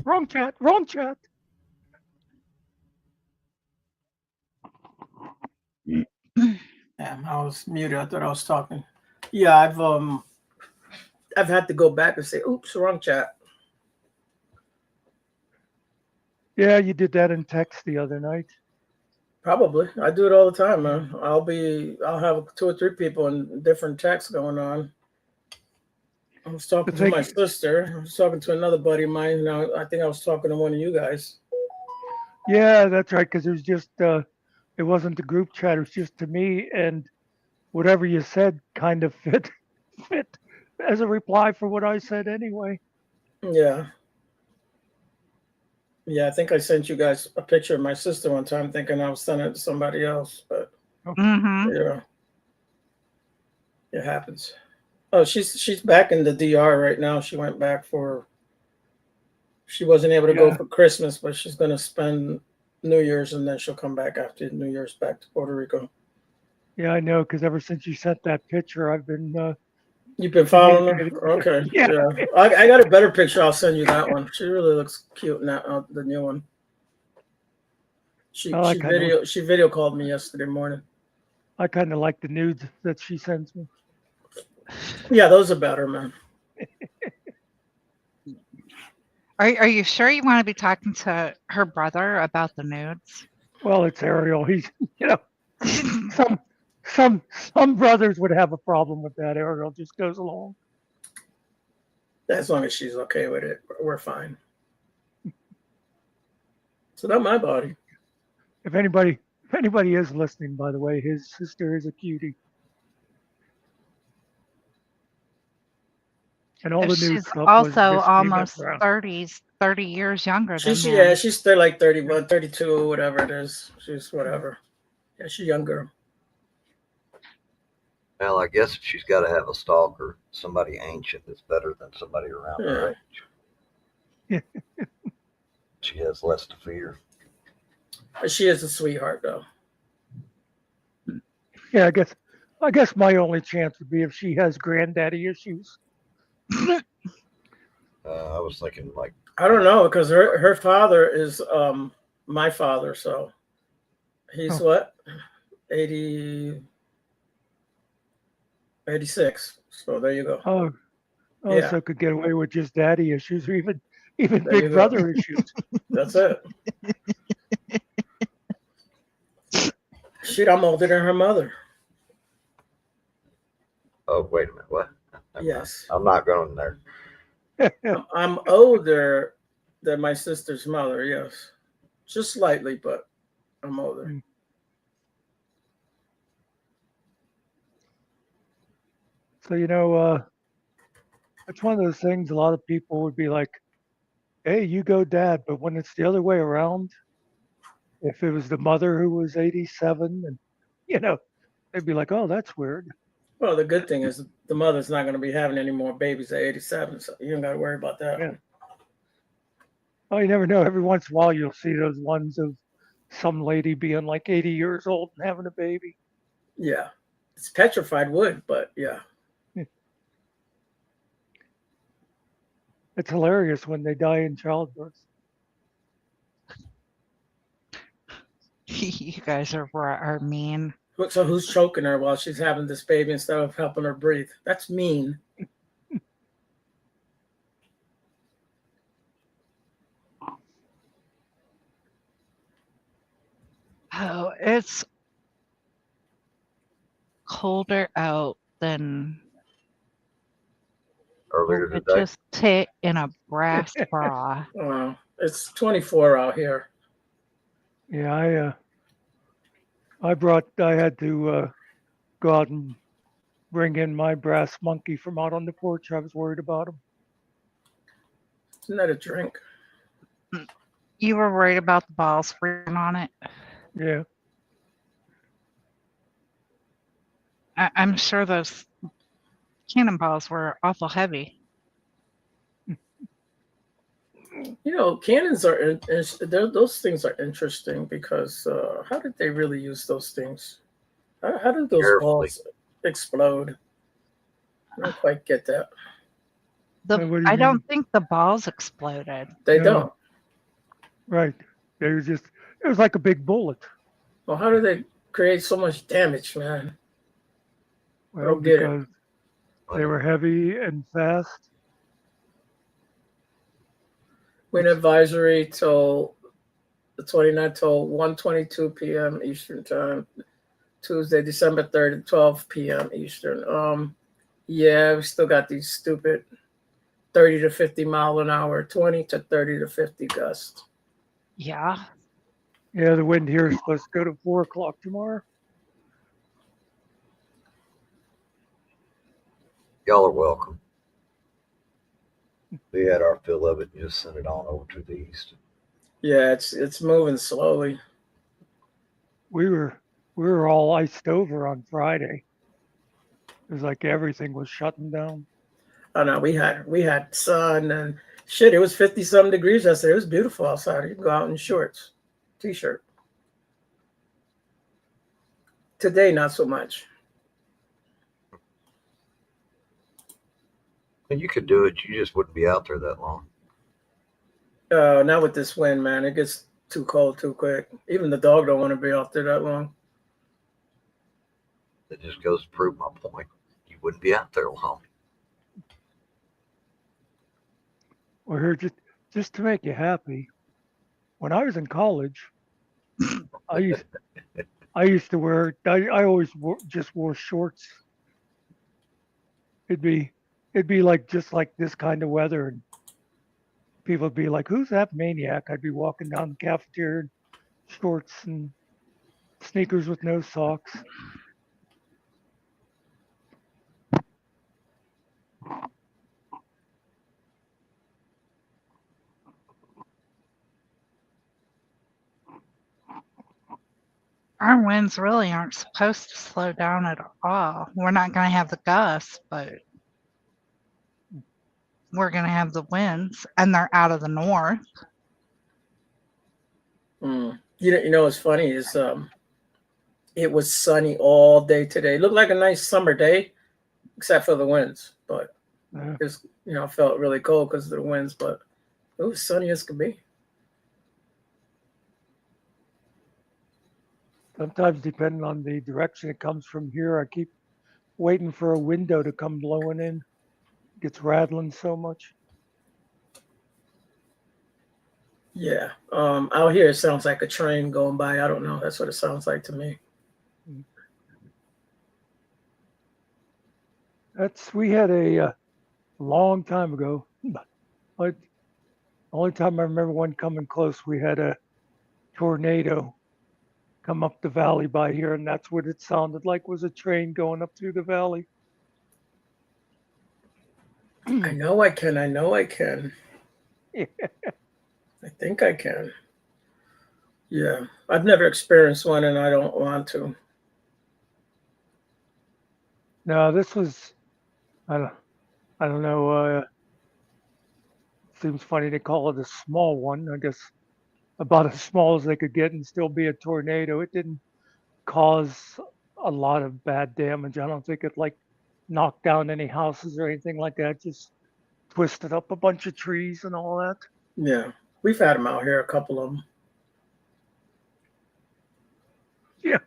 wrong chat, wrong chat." Damn, I was muted. I thought I was talking. Yeah, I've had to go back and say, "Oops, wrong chat." Yeah, you did that in text the other night. Probably. I do it all the time, man. I'll have 2 or 3 people in different texts going on. I was talking to my sister. I was talking to another buddy of mine. I think I was talking to one of you guys. Yeah, that's right. Because it was just, it wasn't the group chat. It was just to me, and whatever you said kind of fit as a reply for what I said anyway. Yeah. Yeah, I think I sent you guys a picture of my sister one time, thinking I was sending it to somebody else, but yeah, it happens. Oh, she's back in the DR right now. She went back she wasn't able to go for Christmas, but she's going to spend New Year's, and then she'll come back after New Year's back to Puerto Rico. Yeah, I know, because ever since you sent that picture, I've been. You've been following her? Okay. Yeah. I got a better picture. I'll send you that one. She really looks cute in that, the new one. She video called me yesterday morning. I kind of like the nudes that she sends me. Yeah, those are better, man. Are you sure you want to be talking to her brother about the nudes? Well, it's Ariel. He's, some brothers would have a problem with that. Ariel just goes along. As long as she's okay with it, we're fine. So not my body. If anybody is listening, by the way, his sister is a cutie. And all the new stuff also was almost 30 years younger than him. Yeah, she's still like 31, 32, whatever it is. She's whatever. Yeah, she's younger. Well, I guess she's got to have a stalker. Somebody ancient is better than somebody around her age. She has less to fear. She is a sweetheart, though. Yeah, I guess my only chance would be if she has granddaddy issues. I was thinking like, I don't know, because her father is my father, so he's what, 86. So there you go. Oh, yeah. So could get away with just daddy issues, or even big brother issues. That's it. Shit, I'm older than her mother. Oh, wait a minute, what? Yes. I'm not going there. I'm older than my sister's mother, yes. Just slightly, but I'm older. So, it's one of those things a lot of people would be like, hey, you go dad. But when it's the other way around, if it was the mother who was 87, and, they'd be like, oh, that's weird. Well, the good thing is the mother's not going to be having any more babies at 87, so you don't got to worry about that. Yeah. Oh, you never know. Every once in a while, you'll see those ones of some lady being like 80 years old and having a baby. Yeah. It's petrified wood, but yeah. It's hilarious when they die in childbirth. You guys are mean. So who's choking her while she's having this baby instead of helping her breathe? That's mean. Oh, it's colder out than Earlier it today. just tit in a brass bra. It's 24 out here. Yeah, I had to go out and bring in my brass monkey from out on the porch. I was worried about him. Isn't that a drink? You were worried about the balls freezing on it? Yeah. I'm sure those cannonballs were awful heavy. You know, cannons are those things are interesting because how did they really use those things? How did those Carefully. balls explode? I don't quite get that. What do you I mean? don't think the balls exploded. They No. don't. Right. They were just, it was like a big bullet. Well, how do they create so much damage, man? I Well, don't get it. because they were heavy and fast. Wind advisory till the 29th till 1:22 p.m. Eastern time. Tuesday, December 3rd at 12 p.m. Eastern. Yeah, we still got these stupid 30 to 50 mile an hour, 20 to 30 to 50 gusts. Yeah. Yeah, the wind here is supposed to go to 4 o'clock tomorrow. Y'all are welcome. We had our fill of it and just sent it on over to the east. Yeah, it's moving slowly. We were all iced over on Friday. It was like everything was shutting down. Oh no, we had sun and shit. It was 50-something degrees yesterday. It was beautiful outside. You can go out in shorts, t-shirt. Today, not so much. And you could do it. You just wouldn't be out there that long. Not with this wind, man. It gets too cold too quick. Even the dog don't want to be out there that long. That just goes to prove my point. You wouldn't be out there long. Well, here, just to make you happy, when I was in college, I used to wear. I always just wore shorts. It'd be like just like this kind of weather, and people would be like, "Who's that maniac?" I'd be walking down the cafeteria in shorts and sneakers with no socks. Our winds really aren't supposed to slow down at all. We're not going to have the gusts, but we're going to have the winds, and they're out of the north. You know what's funny is it was sunny all day today. It looked like a nice summer day, except for the winds. But it's felt really cold because of the winds. But it was sunny as could be. Sometimes, depending on the direction it comes from here, I keep waiting for a window to come blowing in. It gets rattling so much. Yeah. Out here it sounds like a train going by. I don't know. That's what it sounds like to me. We had a long time ago. But only time I remember one coming close, we had a tornado come up the valley by here, and that's what it sounded like, was a train going up through the valley. I know I can. Yeah. I think I can. Yeah. I've never experienced one and I don't want to. No, this was, I don't know. Seems funny to call it a small one. I guess about as small as they could get and still be a tornado. It didn't cause a lot of bad damage. I don't think it like knocked down any houses or anything like that. Just twisted up a bunch of trees and all that. Yeah. We've had them out here, a couple of them. Yeah.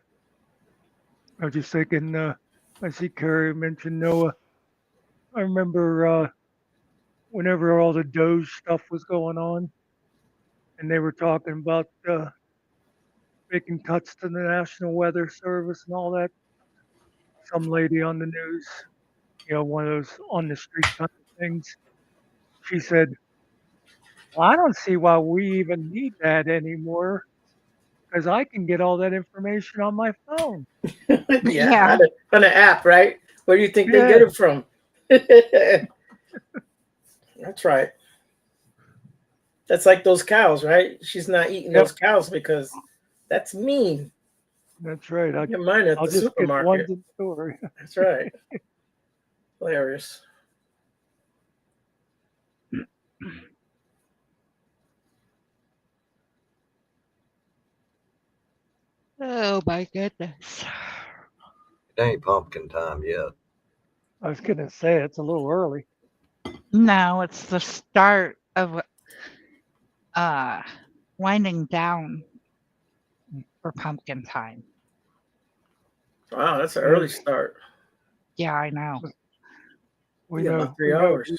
I was just thinking, I see Carrie mentioned Noah. I remember whenever all the Doge stuff was going on, and they were talking about making cuts to the National Weather Service and all that. Some lady on the news, one of those on the street kind of things, she said, well, I don't see why we even need that anymore because I can get all that information on my phone. Yeah, on an app, right? Where do you think they Yeah. get it from? That's right. That's like those cows, right? She's not eating those cows because that's mean. That's right. Get mine at I'll the just supermarket. get ones in store. That's right. Hilarious. Oh my goodness. It ain't pumpkin time yet. I was going to say it's a little early. No, it's the start of winding down for pumpkin time. Wow, that's an early start. Yeah, I know. We know about 3 hours.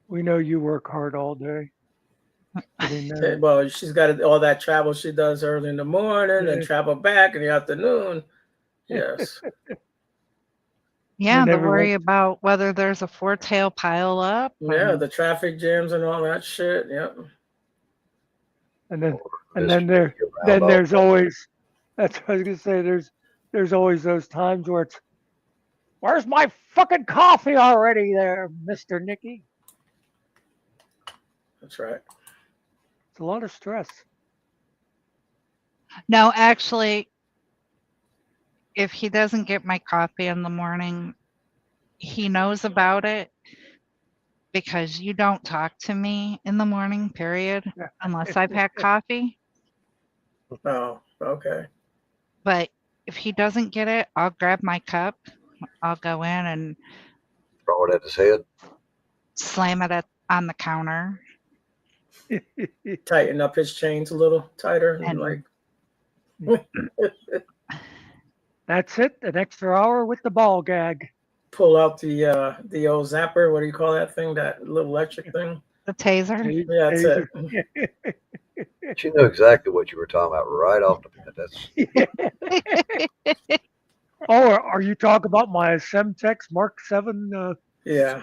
We know you work hard all day. Well, she's got all that travel she does early in the morning and travel back in the afternoon. Yes. Yeah, to worry about whether there's a four-tail pile up. Yeah, the traffic jams and all that shit. Yep. And then there's always, that's what I was gonna say. There's always those times where it's, where's my fucking coffee already, there, Mr. Nicky? That's right. It's a lot of stress. No, actually, if he doesn't get my coffee in the morning, he knows about it because you don't talk to me in the morning, period, unless I've had coffee. Oh, okay. But if he doesn't get it, I'll grab my cup. I'll go in and throw it at his head. Slam it on the counter. Tighten up his chains a little tighter. And like that's it. An extra hour with the ball gag. Pull out the old zapper. What do you call that thing? That little electric thing? The taser. Yeah, that's it. She knew exactly what you were talking about right off the bat. That's Oh, are you talking about my Semtex Mark 7? Yeah.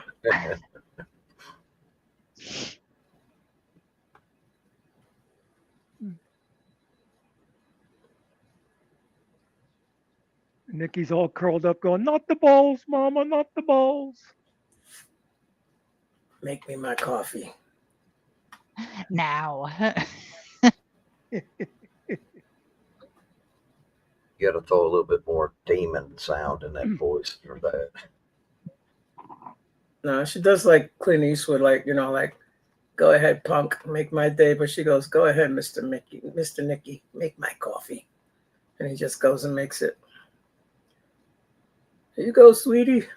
Nikki's all curled up going, not the balls, Mama, not the balls. Make me my coffee. Now. You got to throw a little bit more demon sound in that voice for that. No, she does like Clint Eastwood, like, like, go ahead, punk, make my day. But she goes, go ahead, Mr. Nicky, make my coffee. And he just goes and makes it. Here you go, sweetie.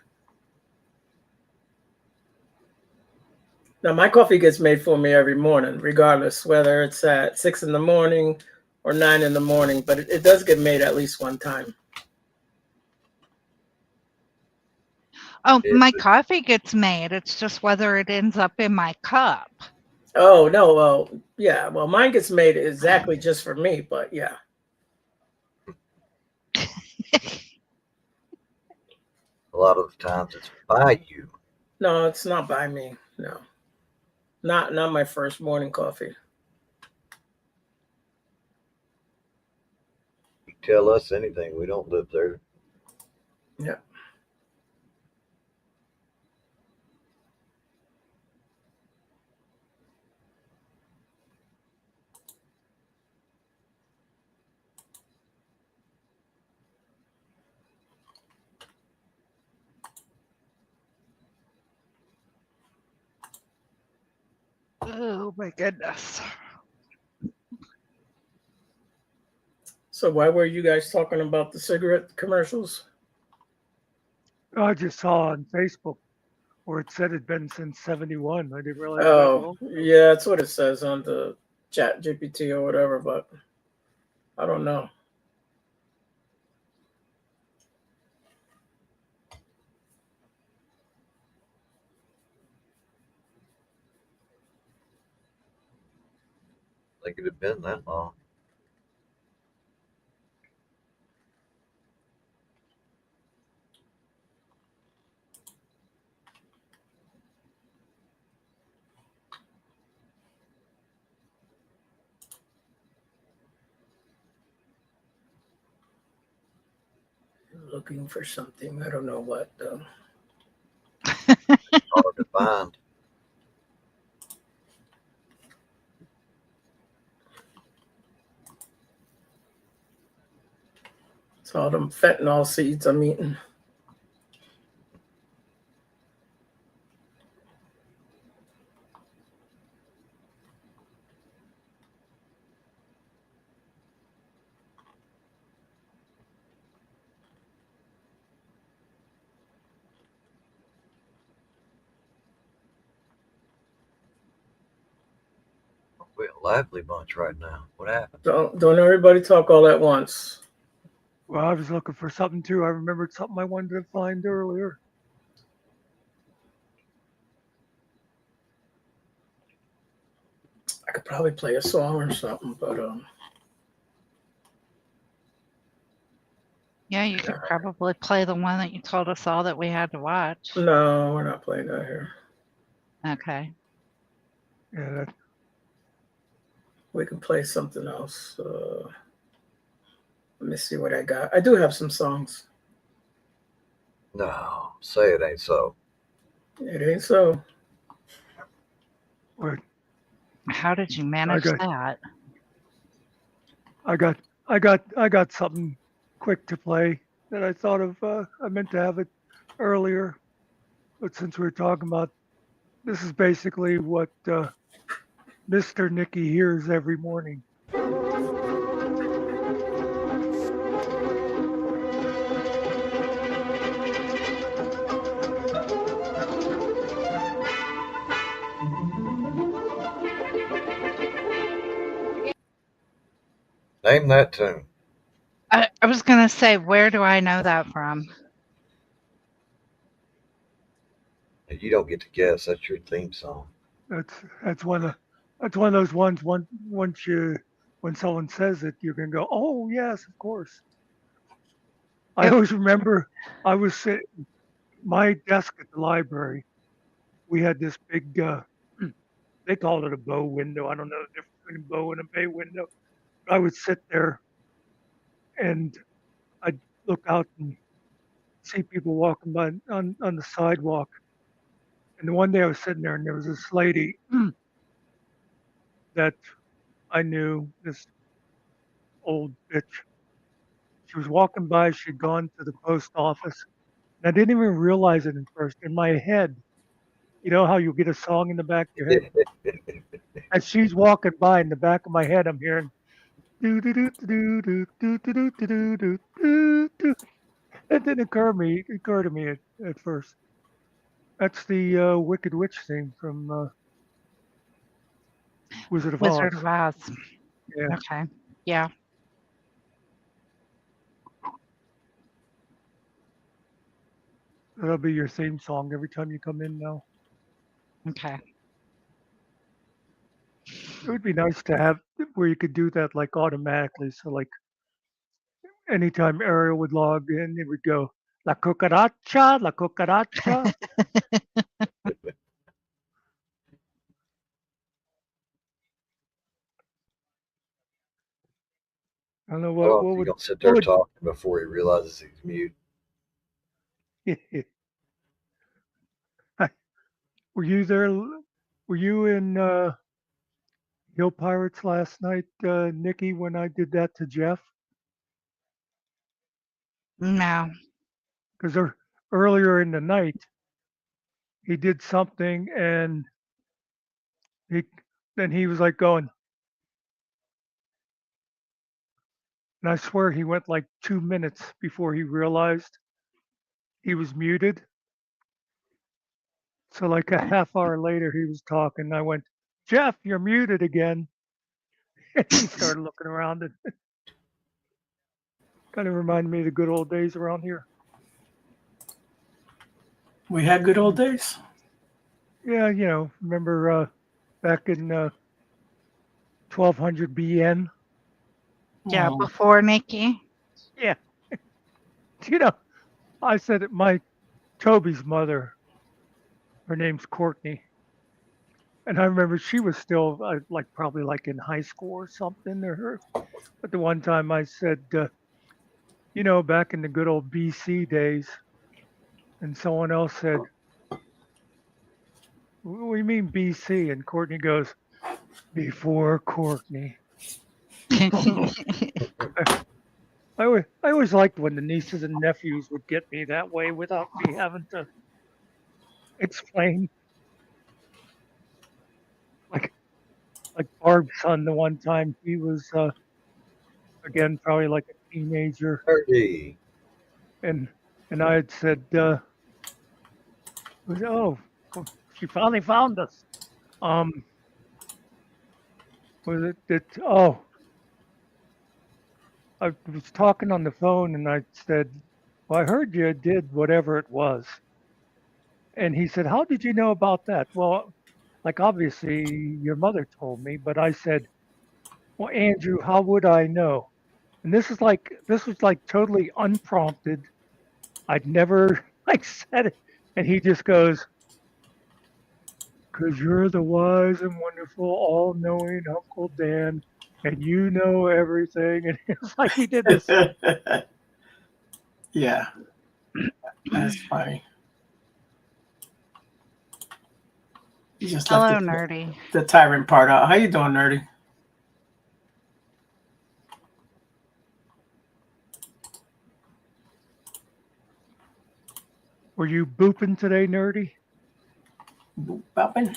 Now, my coffee gets made for me every morning, regardless whether it's at 6 in the morning or 9 in the morning, but it does get made at least one time. Oh, my coffee gets made. It's just whether it ends up in my cup. Oh, no. Well, yeah. Well, mine gets made exactly just for me, but yeah. A lot of the times it's by you. No, it's not by me. No. Not my first morning coffee. You tell us anything. We don't live there. Yeah. Oh my goodness. So why were you guys talking about the cigarette commercials? I just saw on Facebook where it said it'd been since 71. I didn't realize. Oh, yeah, that's what it says on the Chat GPT or whatever, but I don't know. think it had been that long. Looking for something. I don't know what though. Hard to find. It's all them fentanyl seeds I'm eating. We're a lively bunch right now. What happened? Don't everybody talk all at once. Well, I was looking for something too. I remembered something I wanted to find earlier. I could probably play a song or something, but Yeah, you could probably play the one that you told us all that we had to watch. no, we're not playing that here. Okay. Yeah, We can play something else. Let me see what I got. I do have some songs. No, say it ain't so. It ain't so. but How did you manage that? I got something quick to play that I thought of. I meant to have it earlier, but since we were talking about, this is basically what Mr. Nicky hears every morning. Name that tune. I was going to say, where do I know that from? You don't get to guess. That's your theme song. That's one of those ones. When someone says it, you can go, oh yes, of course. I always remember I was sitting my desk at the library. We had this big. They called it a bow window. I don't know the difference between a bow and a bay window. I would sit there and I'd look out and see people walking by on the sidewalk. And one day I was sitting there and there was this lady that I knew, this old bitch. She was walking by, she'd gone to the post office. And I didn't even realize it at first. In my head, you know how you get a song in the back of your head? As she's walking by in the back of my head, I'm hearing do do do do do do do do do do do do. It didn't occur to me at first. That's the Wicked Witch theme from Wizard of Oz. Wizard of Oz. Yeah. Okay. Yeah. That'll be your theme song every time you come in now. Okay. It would be nice to have where you could do that like automatically. So like anytime Ariel would log in, it would go La cucaracha, la cucaracha. I don't know How long what is he would gonna sit there talking before he realizes he's mute? Were you there? Were you in Hill Pirates last night, Nikki, when I did that to Jeff? No. Because earlier in the night, he did something and then he was like going, and I swear he went like 2 minutes before he realized he was muted. So like a half hour later, he was talking. I went, Jeff, you're muted again. And he started looking around and kind of reminded me of the good old days around here. We had good old days. Yeah, remember back in 1200 BN. Yeah, Oh. before Nikki. Yeah. You know, I said it, Toby's mother, her name's Courtney. And I remember she was still probably like in high school or something. But the one time I said, back in the good old BC days, and someone else said, "What do you mean BC?" And Courtney goes, "Before Courtney." I always liked when the nieces and nephews would get me that way without me having to explain. Like Barb's son, the one time he was again probably like a teenager, 30. and I had said, "Oh, well, she finally found us." Was it that? Oh, I was talking on the phone, and I said, "Well, I heard you did whatever it was." And he said, "How did you know about that?" Well, like obviously your mother told me, but I said, "Well, Andrew, how would I know?" And this was like totally unprompted. I'd never like said it, and he just goes, "'Cause you're the wise and wonderful, all-knowing Uncle Dan, and you know everything." And it's like he did this. Yeah, that's funny. You just Hello, left Nerdy. the tyrant part out. How you doing, Nerdy? Were you booping today, Nerdy? Boop, bopping.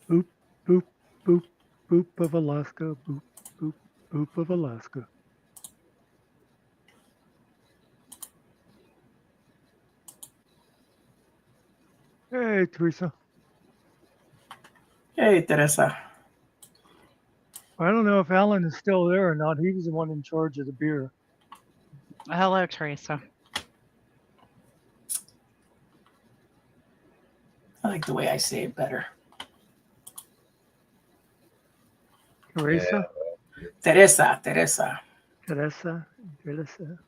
Boop, boop, boop, boop of Alaska, boop, boop, boop of Alaska. Hey, Teresa. Hey, Teresa. I don't know if Alan is still there or not. He was the one in charge of the beer. Hello, Teresa. I like the way I say it better. Teresa? Teresa, Teresa. Teresa? Teresa?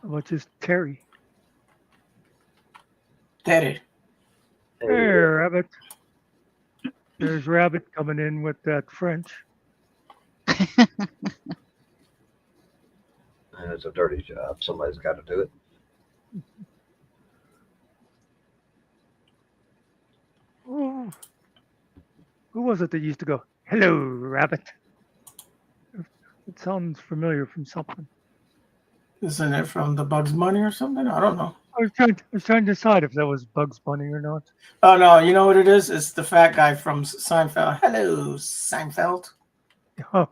How about just Terry? Terry. Hey, Rabbit. There's Rabbit coming in with that French. And it's a dirty job. Somebody's got to do it. Oh, who was it that used to go, "Hello, Rabbit"? It sounds familiar from something. Isn't it from the Bugs Bunny or something? I don't know. I was trying to decide if that was Bugs Bunny or not. Oh, no. You know what it is? It's the fat guy from Seinfeld. Hello, Seinfeld. Oh,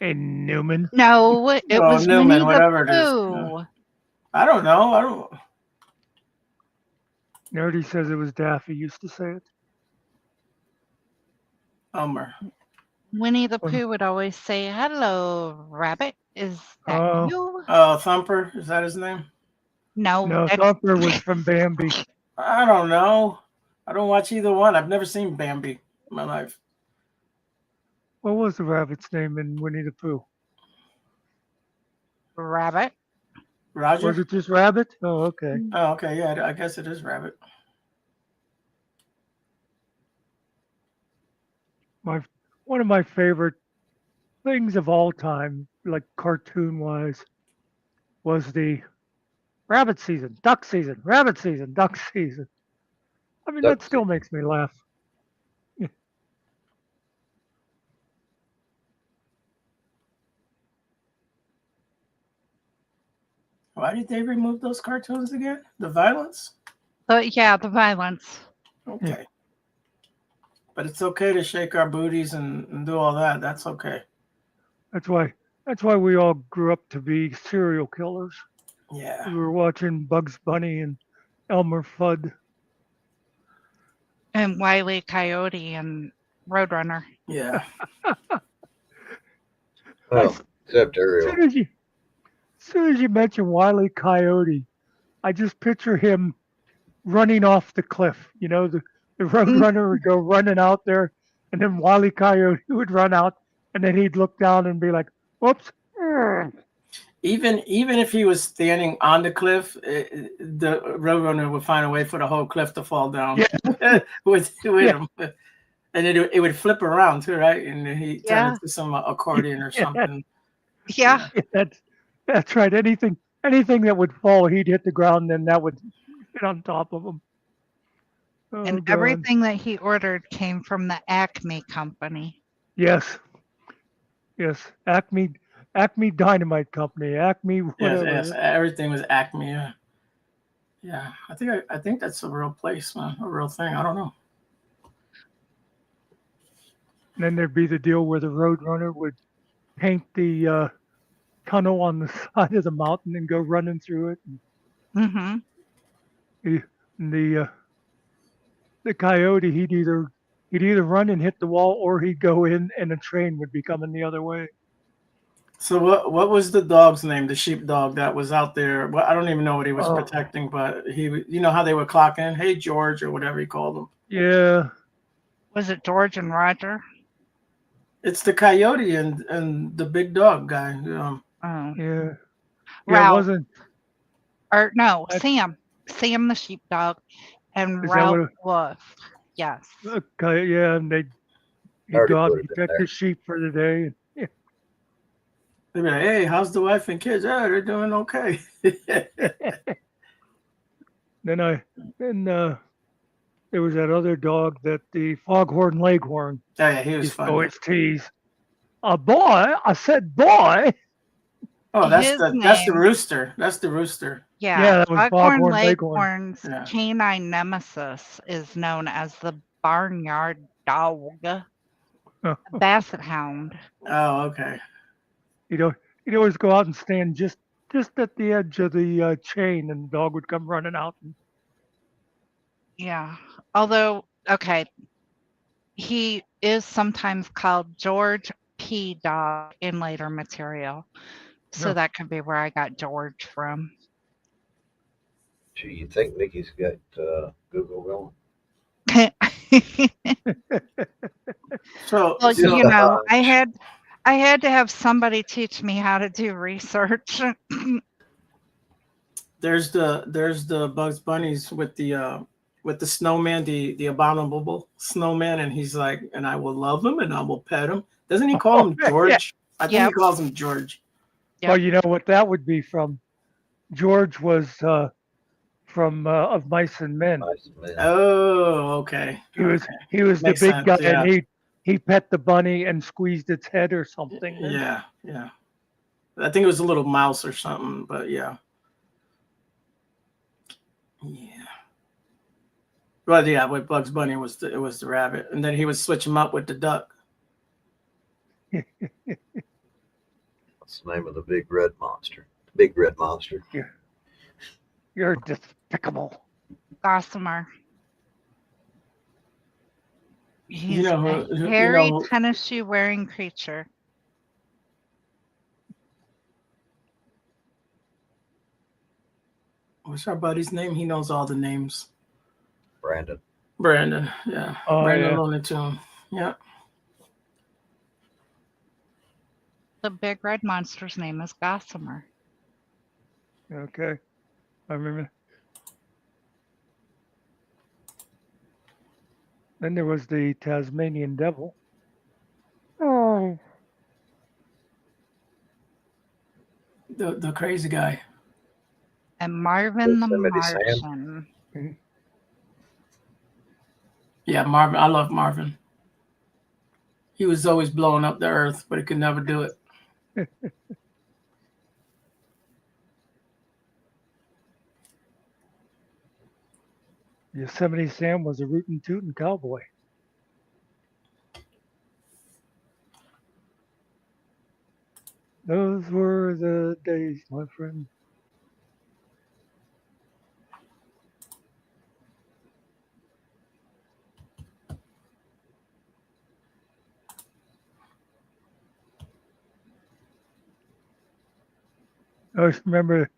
and Newman. No, it Oh, was Newman, Winnie the whatever it is. Pooh. I don't know. Nerdy says it was Daffy used to say it. Elmer. Winnie the Pooh would always say, "Hello, Rabbit. Is that Oh. you?" Thumper. Is that his name? No, No, that's Thumper was from Bambi. I don't know. I don't watch either one. I've never seen Bambi in my life. What was the rabbit's name in Winnie the Pooh? Rabbit. Roger? Was it just Rabbit? Oh, okay. Oh, okay. Yeah, I guess it is Rabbit. One of my favorite things of all time, like cartoon wise, was the rabbit season, duck season, rabbit season, duck season. I mean, Duck that still makes me laugh. Why did they remove those cartoons again? The violence? Yeah, the violence. Okay. But it's okay to shake our booties and do all that. That's okay. That's why we all grew up to be serial killers. Yeah. We were watching Bugs Bunny and Elmer Fudd. And Wile E. Coyote and Roadrunner. Yeah. Well, except As Ariel. soon as you mention Wile E. Coyote, I just picture him running off the cliff. You know, the Roadrunner would go running out there, and then Wile E. Coyote would run out, and then he'd look down and be like, "Whoops." Even if he was standing on the cliff, the Roadrunner would find a way for the whole cliff to fall down with Yeah. him, and it would flip around too, right? And then he turned Yeah. into some accordion or something. Yeah. Yeah, that's right. Anything that would fall, he'd hit the ground, and that would hit on top of him. Oh, And God. everything that he ordered came from the Acme company. Yes. Acme Dynamite Company. Acme whatever. Yes, everything was Acme. Yeah. I think that's a real place, man, a real thing. I don't know. And then there'd be the deal where the Roadrunner would paint the tunnel on the side of the mountain and go running through it. Mm-hmm. And the Coyote, he'd either run and hit the wall, or he'd go in and a train would be coming the other way. So what was the dog's name? The sheepdog that was out there? Well, I don't even know what he was protecting, but you know how they would clock in, "Hey George," or whatever he called him. Yeah. Was it George and Roger? It's the Coyote and the big dog guy. Oh. Yeah. Yeah, Ralph. it wasn't. Or no, Sam the sheepdog, and Is that Ralph what Wolf. Yes. Okay, yeah, and he'd Already go out put and it in protect there. the sheep for the day. Yeah. They'd be like, "Hey, how's the wife and kids?" "Oh, they're doing okay." Then there was that other dog, that the Foghorn Leghorn. Oh, yeah, he was Used to funny. always tease. A boy? I said boy. Oh, that's His the name- rooster. That's the rooster. Yeah, that was Foghorn Foghorn Leghorn. Leghorn's Yeah. canine nemesis is known as the barnyard dog, the basset hound. Oh, okay. He'd always go out and stand just at the edge of the chain, and the dog would come running out. Yeah. Although, okay, he is sometimes called George P. Dog in later material. So Yeah. that could be where I got George from. Gee, you think Nikki's got Google going? So, Well, Yeah. you know, I had to have somebody teach me how to do research. there's the Bugs Bunnies with the snowman, the abominable snowman, and he's like, "And I will love him and I will pet him." Doesn't he call him Yeah. George? I think Yep. he calls him George. Yep. Well, you know what that would be from? George was from Of Mice and Men. Nice man. Oh, okay. He was the Makes big sense, guy, yeah. and he pet the bunny and squeezed its head or something. and- Yeah. I think it was a little mouse or something, but yeah. Yeah. Well, yeah, with Bugs Bunny it was the rabbit, and then he would switch him up with the duck. What's the name of the big red monster? Big red monster. You're despicable. Gossamer. He's know a who- you hairy know- tennis shoe wearing creature. What's our buddy's name? He knows all the names. Brandon. Brandon, yeah. Oh, Brandon yeah. Looney Tune. Yeah. The big red monster's name is Gossamer. Okay, I remember. Then there was the Tasmanian Devil. Oh, The crazy guy. And Marvin the Yosemite Sam. Martian. Yeah, Marvin. I love Marvin. He was always blowing up the earth, but he could never do it. Yosemite Sam was a rootin' tootin' cowboy. Those were the days, my friend. I just remember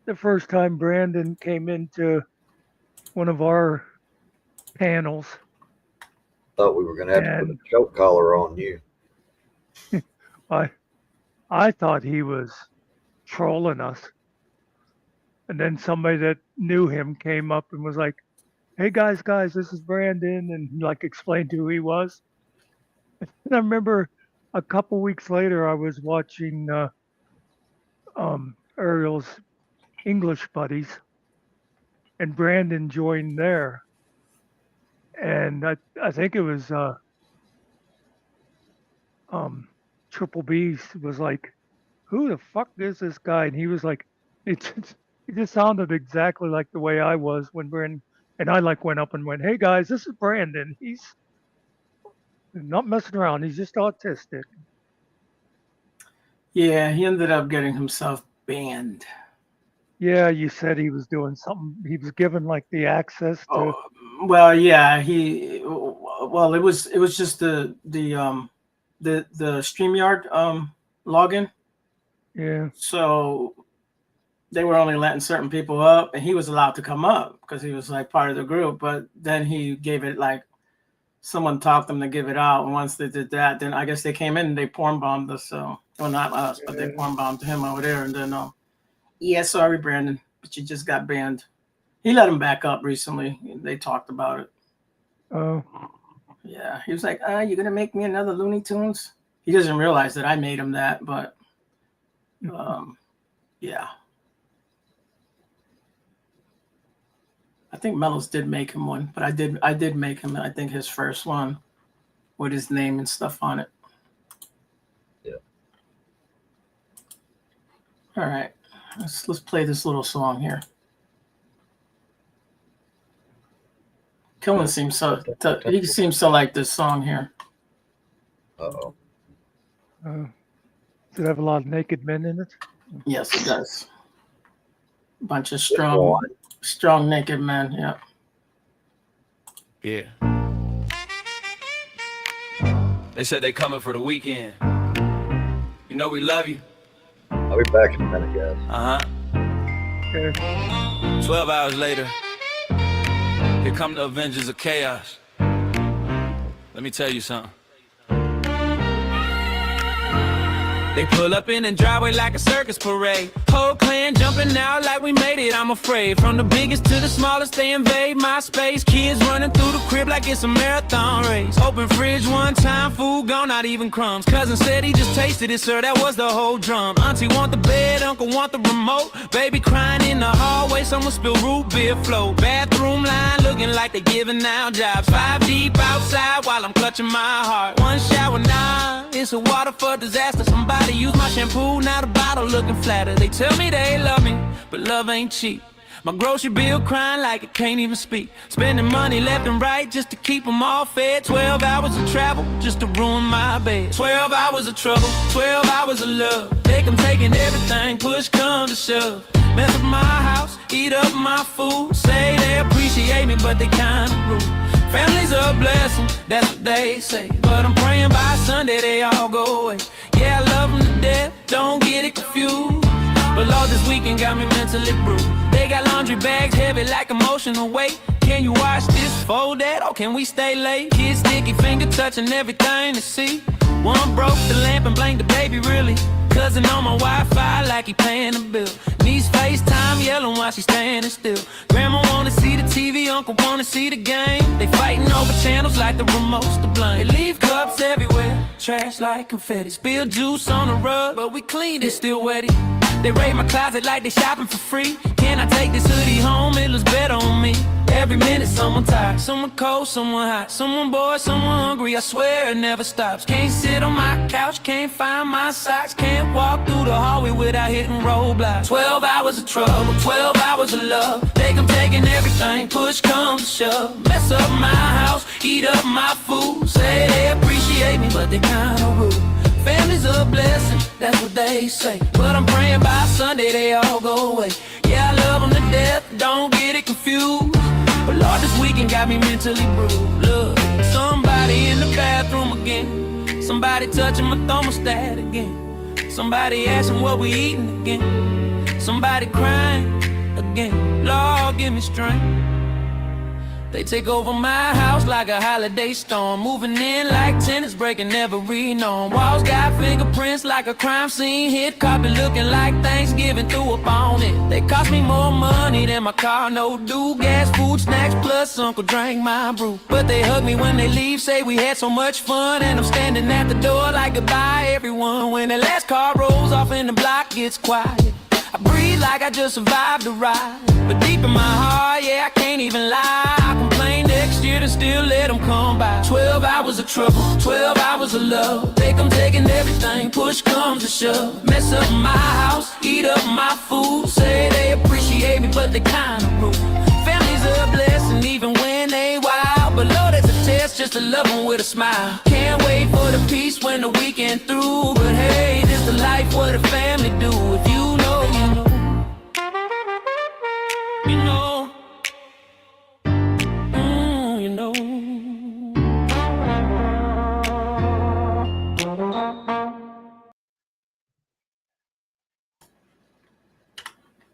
the first time Brandon came into one of our panels. Thought we were going to have to put a choke collar on you. I thought he was trolling us. And then somebody that knew him came up and was like, "Hey guys, this is Brandon," and like explained who he was. And I remember a couple weeks later, I was watching Ariel's English buddies, and Brandon joined there. And I think it was Triple B was like, "Who the fuck is this guy?" And he was like, it just sounded exactly like the way I was when Brandon, and I like went up and went, "Hey guys, this is Brandon. He's not messing around. He's just autistic." Yeah, he ended up getting himself banned. Yeah, you said he was doing something. He was given like the access to. Oh, well, yeah, it was just the StreamYard login. Yeah. So they were only letting certain people up, and he was allowed to come up because he was like part of the group. But then he gave it like someone taught them to give it out, and once they did that, then I guess they came in and they porn bombed us. So, well, not us, but they porn bombed him over there, and then yeah, sorry, Brandon, but you just got banned. He let him back up recently. They talked about it. Oh. Yeah, he was like, "You're gonna make me another Looney Tunes?" He doesn't realize that I made him that, but yeah. I think Mellows did make him one, but I did make him, I think, his first one with his name and stuff on it. Yeah. All right. Let's play this little song here. Killen seems so like this song here. Uh-oh. Does it have a lot of naked men in it? Yes, it does. A bunch of strong naked men. Yeah. Yeah. They said they coming for the weekend. You know we love you. I'll be back in a minute, guys. Okay. 12 hours later, here come the Avengers of Chaos. Let me tell you something. They pull up in the driveway like a circus parade. Whole clan jumping out like we made it, I'm afraid. From the biggest to the smallest, they invade my space. Kids running through the crib like it's a marathon race. Open fridge one time, food gone, not even crumbs. Cousin said he just tasted it, sir, that was the whole drum. Auntie want the bed, uncle want the remote. Baby crying in the hallway, someone spilled root beer float. Bathroom line looking like they giving out jobs. 5 deep outside while I'm clutching my heart. One shower, nah, it's a water for disaster. Somebody use my shampoo, now the bottle looking flatter. They tell me they love me, but love ain't cheap. My grocery bill crying like it can't even speak. Spending money left and right just to keep them all fed. 12 hours of travel just to ruin my bed. 12 hours of trouble, 12 hours of love. Take them taking everything, push come to shove. Mess up my house, eat up my food. Say they appreciate me, but they kinda rude. Family's a blessing, that's what they say. But I'm praying by Sunday they all go away. Yeah, I love them to death, don't get it confused. But Lord, this weekend got me mentally bruised. They got laundry bags heavy like emotional weight. Can you wash this, fold that, or can we stay late? Kids sticky finger touching everything to see. One broke the lamp and blamed the baby really. Cousin on my Wi-Fi like he paying the bill. Niece FaceTime yelling while she standing still. Grandma wanna see the TV, uncle wanna see the game. They fighting over channels like the remote's to blame. They leave cups everywhere, trash like confetti. Spill juice on the rug, but we cleaned it, still wetty. They raid my closet like they shopping for free. Can I take this hoodie home? It looks better on me. Every minute someone tired, someone cold, someone hot, someone bored, someone hungry. I swear it never stops. Can't sit on my couch, can't find my socks, can't walk through the hallway without hitting roadblocks. 12 hours of trouble, 12 hours of love. Take them taking everything, push comes to shove. Mess up my house, eat up my food. Say they appreciate me, but they kinda rude. Family's a blessing, that's what they say. But I'm praying by Sunday they all go away. Yeah, I love them to death, don't get it confused. But Lord, this weekend got me mentally bruised. Look, somebody in the bathroom again. Somebody touching my thermostat again. Somebody asking what we eating again. Somebody crying again. Lord, give me strength. They take over my house like a holiday storm, moving in like tenants breaking every norm. Walls got fingerprints like a crime scene hit, carpet looking like Thanksgiving threw up on it. They cost me more money than my car, no due. Gas, food, snacks, plus uncle drank my brew. But they hug me when they leave, say we had so much fun, and I'm standing at the door like goodbye everyone. When the last car rolls off and the block gets quiet, I breathe like I just survived the ride. But deep in my heart, yeah, I can't even lie. I complain next year to still let them come by. 12 hours of trouble, 12 hours of love. Take them taking everything, push comes to shove. Mess up my house, eat up my food. Say they appreciate me, but they kinda rude. Family's a blessing even when they wild, but Lord, it's a test just to love them with a smile. Can't wait for the peace when the weekend through. But hey, this the life, what a family do. If you know, you know. You know, you know.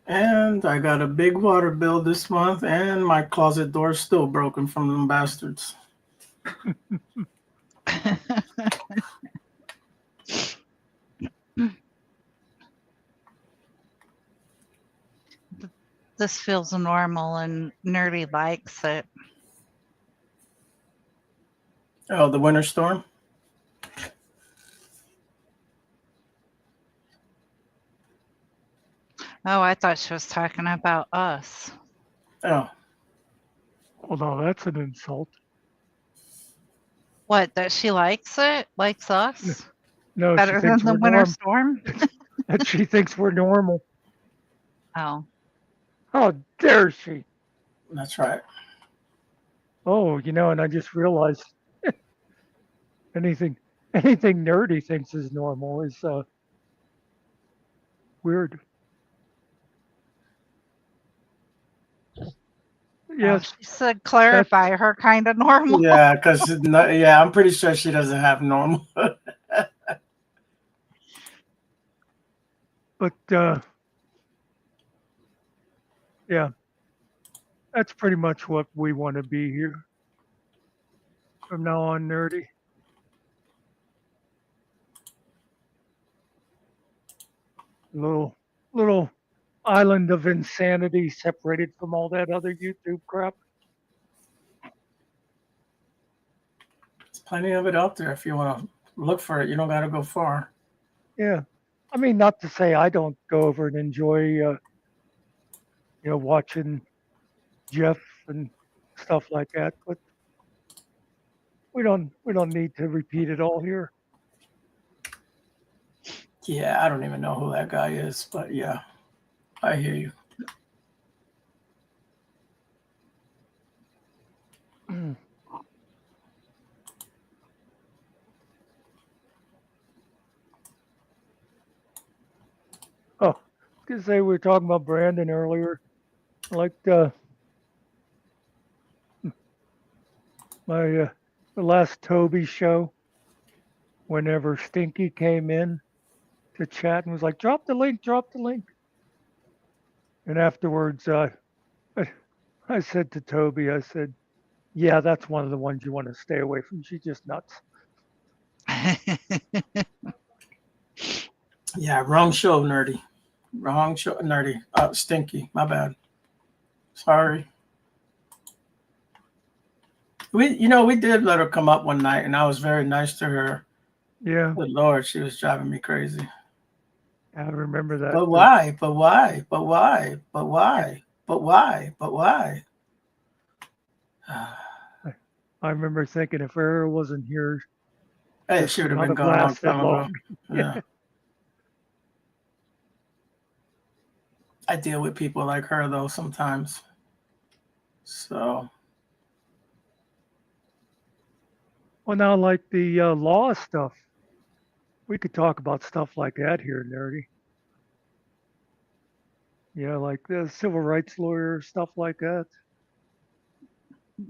And I got a big water bill this month, and my closet door's still broken from them bastards. This feels normal and Nerdy likes it. Oh, the winter storm? Oh, I thought she was talking about us. Oh, Well, no, that's an insult. What, that she likes it? Likes us? No, Better she than thinks the we're winter storm? that she thinks we're normal. Oh. How dare she? that's right. Oh, and I just realized anything Nerdy thinks is normal is weird. Yes, She said clarify her kind of normal. Yeah, because yeah, I'm pretty sure she doesn't have normal. but yeah, that's pretty much what we want to be here from now on, Nerdy. Little island of insanity separated from all that other YouTube crap. There's plenty of it out there if you want to look for it. You don't got to go far. Yeah, I mean, not to say I don't go over and enjoy, watching Jeff and stuff like that, but we don't need to repeat it all here. Yeah, I don't even know who that guy is, but yeah, I hear you. Oh, I was gonna say we were talking about Brandon earlier. I liked my the last Toby show. Whenever Stinky came in to chat and was like, "Drop the link, drop the link," and afterwards, I said to Toby, I said, "Yeah, that's one of the ones you want to stay away from. She's just nuts." Yeah, wrong show, Nerdy. Wrong show, Nerdy. Stinky. My bad. Sorry. We did let her come up one night, and I was very nice to her. Yeah. Good Lord, she was driving me crazy. I remember that. But why? But why? But why? But why? But why? But why? I remember thinking if Era wasn't here, Hey, she would have been gone a long time ago. Yeah. I deal with people like her though sometimes. So. Well, now like the law stuff, we could talk about stuff like that here, Nerdy. Yeah, like the civil rights lawyer, stuff like that.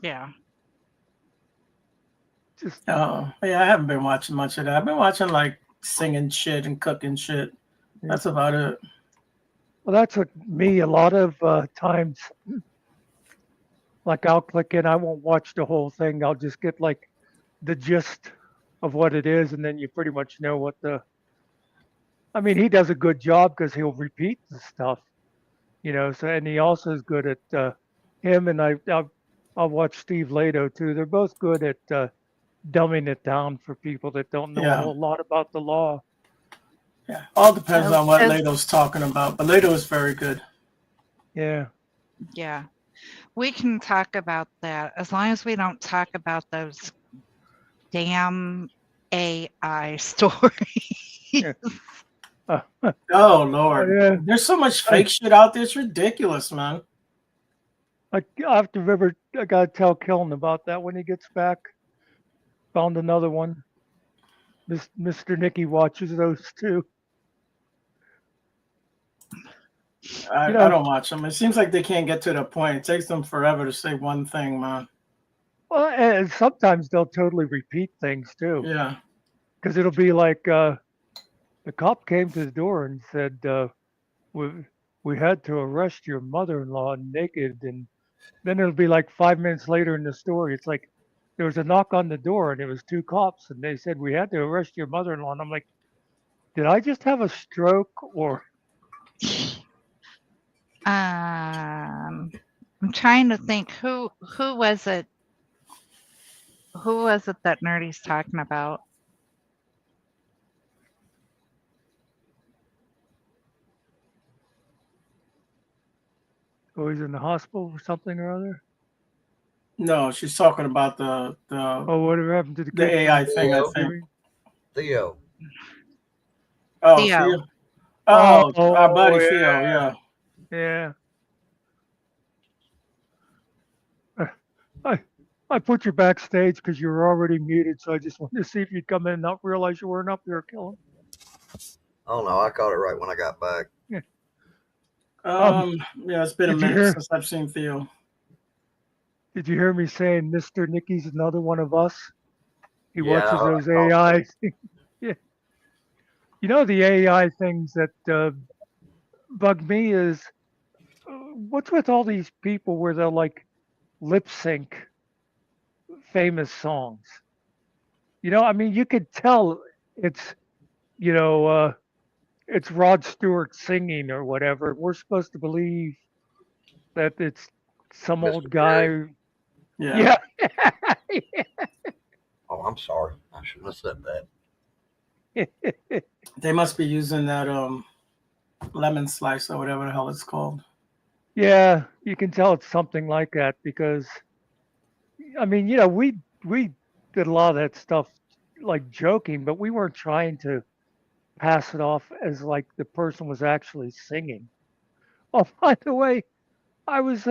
Yeah. Just yeah, I haven't been watching much of that. I've been watching like singing shit and cooking shit. That's about it. Well, that's what me, a lot of times, like I'll click in, I won't watch the whole thing. I'll just get like the gist of what it is, and then you pretty much know what the. I mean, he does a good job because he'll repeat the stuff, you know. So, and he also is good at him, and I'll watch Steve Lato too. They're both good at dumbing it down for people that don't know a Yeah. whole lot about the law. Yeah. All depends Well, on what as- Lato's talking about, but Lato is very good. Yeah. Yeah. We can talk about that as long as we don't talk about those damn AI stories. Yeah. Oh Lord, yeah. there's so much fake shit out there. It's ridiculous, man. I have to remember. I gotta tell Kellen about that when he gets back. Found another one. Mr. Nicky watches those too. I You know, don't watch them. It seems like they can't get to the point. It takes them forever to say one thing, man. well, and sometimes they'll totally repeat things too. Yeah. Because it'll be like the cop came to the door and said, we had to arrest your mother-in-law naked," and then it'll be like 5 minutes later in the story. It's like there was a knock on the door and it was two cops and they said, "We had to arrest your mother-in-law," and I'm like, did I just have a stroke or? I'm trying to think who was it? Who was it that Nerdy's talking about? Oh, he's in the hospital or something or other? No, she's talking about the Oh, whatever happened to the kid? AI thing, I Theo. think. Theo. Oh, Theo. Theo. Oh, Oh, our buddy yeah. Theo, yeah. Yeah. I put you backstage because you were already muted, so I just wanted to see if you'd come in and not realize you weren't up there, Kellen. Oh no, I caught it right when I got back. Yeah. Yeah, it's been a Did you minute hear- since I've seen Theo. Did you hear me saying Mr. Nicky's another one of us? He Yeah, watches I those caught AI. Yeah. You know, the AI things that bug me is what's with all these people where they'll like lip sync famous songs? You know, I mean, you could tell it's, you know, it's Rod Stewart singing or whatever. We're supposed to believe that it's some Mr. old guy. Jerry. Yeah. Yeah. Oh, I'm sorry. I shouldn't have said that. They must be using that lemon slice or whatever the hell it's called. Yeah, you can tell it's something like that because, I mean, you know, we did a lot of that stuff like joking, but we weren't trying to pass it off as like the person was actually singing. Oh, by the way, I was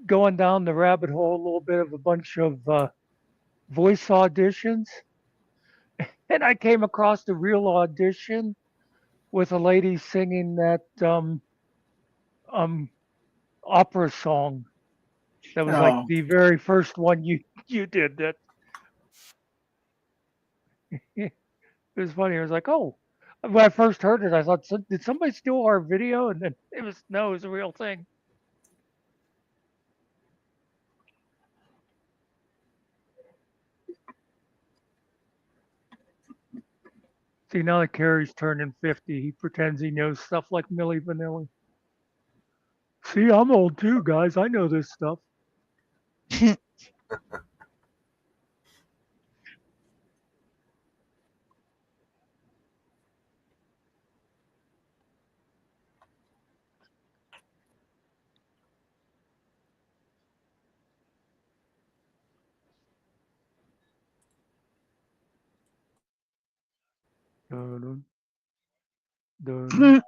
going down the rabbit hole a little bit of a bunch of voice auditions, and I came across the real audition with a lady singing that um opera song that was like Oh, the very first one you did. That it was funny. I was like, oh, when I first heard it, I thought, did somebody steal our video? And then it was no, it was a real thing. See, now that Carrie's turning 50, he pretends he knows stuff like Milli Vanilli. See, I'm old too, guys. I know this stuff. Dun, dun, dun.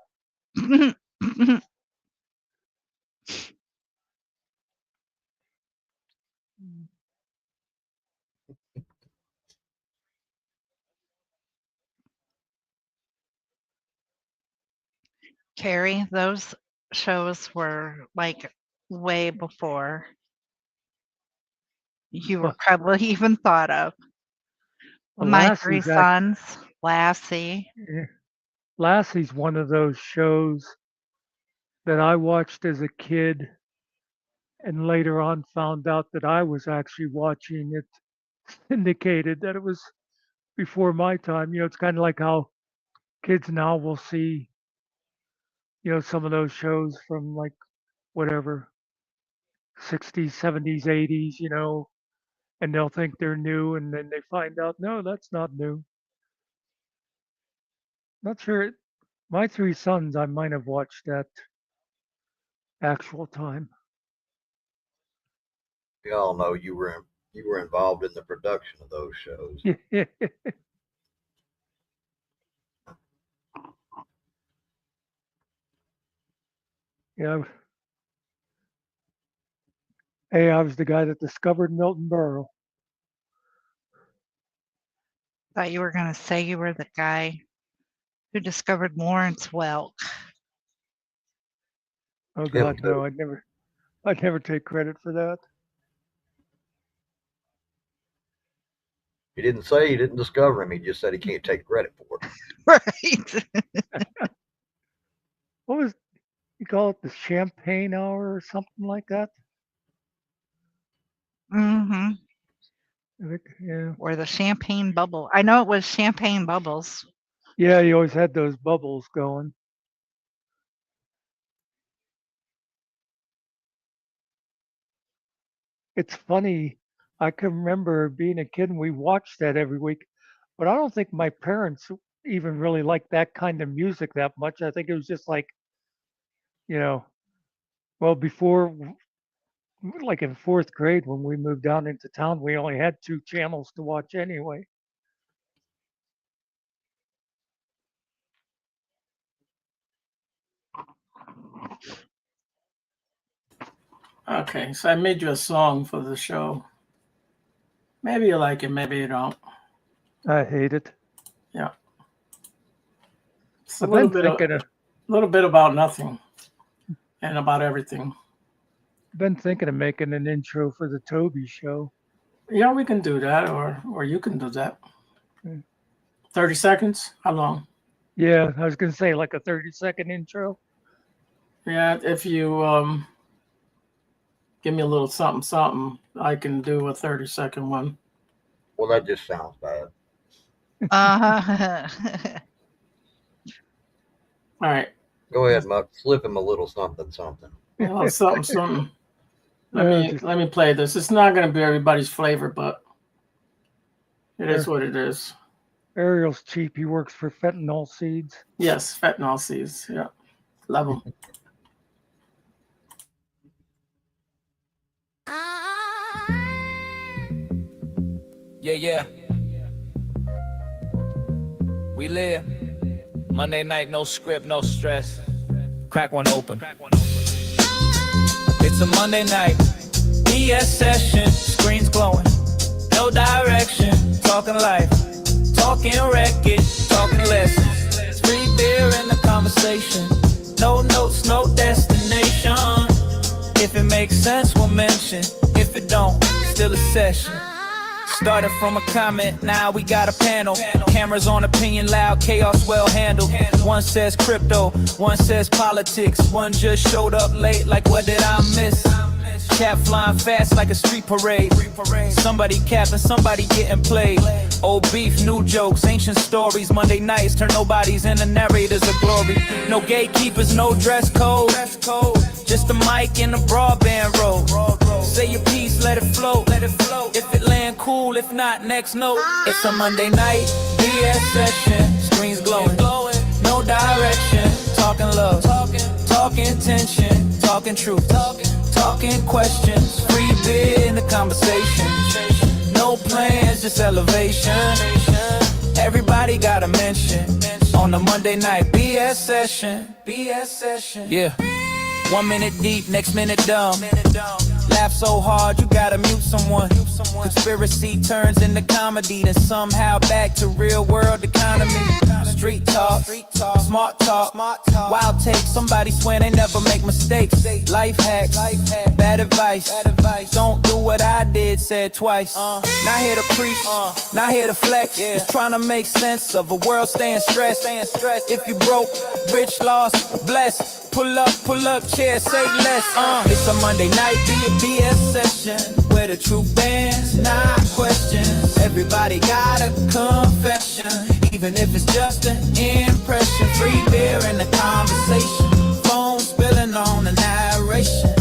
Carrie, those shows were like way before you were Well, probably even thought of. My Three Lassie's actually, Sons, Lassie. Lassie's one of those shows that I watched as a kid and later on found out that I was actually watching it syndicated, that it was before my time. It's kind of like how kids now will see, some of those shows from like whatever, 60s, 70s, 80s, and they'll think they're new and then they find out, no, that's not new. Not sure. My three sons, I might have watched that actual time. We all know you were involved in the production of those shows. Yeah. Hey, I was the guy that discovered Milton Berle. Thought you were going to say you were the guy who discovered Lawrence Welk. Oh God, no! I'd never take credit for that. He didn't say he didn't discover him. He just said he can't take credit for it. Right. What was you call it? The Champagne Hour or something like that? Mm-hmm. Yeah. Or the champagne bubble. I know it was champagne bubbles. Yeah, you always had those bubbles going. It's funny. I can remember being a kid and we watched that every week, but I don't think my parents even really liked that kind of music that much. I think it was just like, well, before, like in fourth grade when we moved down into town, we only had 2 channels to watch anyway. Okay, so I made you a song for the show. Maybe you like it, maybe you don't. I hate it. Yeah. It's a little bit about nothing and about everything. I've been thinking of making an intro for the Toby show. Yeah, we can do that, or you can do that. 30 seconds? How long? Yeah, I was gonna say like a 30-second intro. Yeah, if you give me a little something, I can do a 30-second one. Well, that just sounds bad. All right. Go ahead, Muck. Slip him a little something. Well, something. Let me play this. It's not going to be everybody's flavor, but it is what it is. Ariel's cheap. He works for fentanyl seeds. Yes, fentanyl seeds. Yeah, love them. Yeah. We live. Monday night, no script, no stress. Crack one open. It's a Monday night. ES session. Screens glowing. No direction. Talking life. Talking wreckage. Talking lessons. Free beer in the conversation. No notes, no destination. If it makes sense, we'll mention. If it don't, still a session. Started from a comment, now we got a panel. Cameras on, opinion loud, chaos well handled. One says crypto, one says politics. One just showed up late, like what did I miss? Cat flying fast like a street parade. Somebody capping, somebody getting played. Old beef, new jokes, ancient stories. Monday nights turn nobodies into narrators of glory. No gatekeepers, no dress code. Just a mic and a broadband road. Say your piece, let it float. If it land cool, if not, next note. It's a Monday night, BS session. Screens glowing, no direction. Talking love, talking tension, talking truth, talking questions. Free beer in the conversation. No plans, just elevation. Everybody got a mention on the Monday night BS session. Yeah. 1 minute deep, next minute dumb. Laugh so hard you gotta mute someone. Conspiracy turns into comedy, then somehow back to real world economy. street talk, smart talk, wild take. Somebody swear they never make mistakes. Life hacks, bad advice. Don't do what I did, said twice. Not here to preach, not here to flex. Just trying to make sense of a world staying stressed. If you broke, rich, lost, blessed. Pull up, chair, say less. It's a Monday night, be a BS session where the truth bands, not questions. Everybody got a confession, even if it's just an impression. Free beer in the conversation, phone spilling on the narration.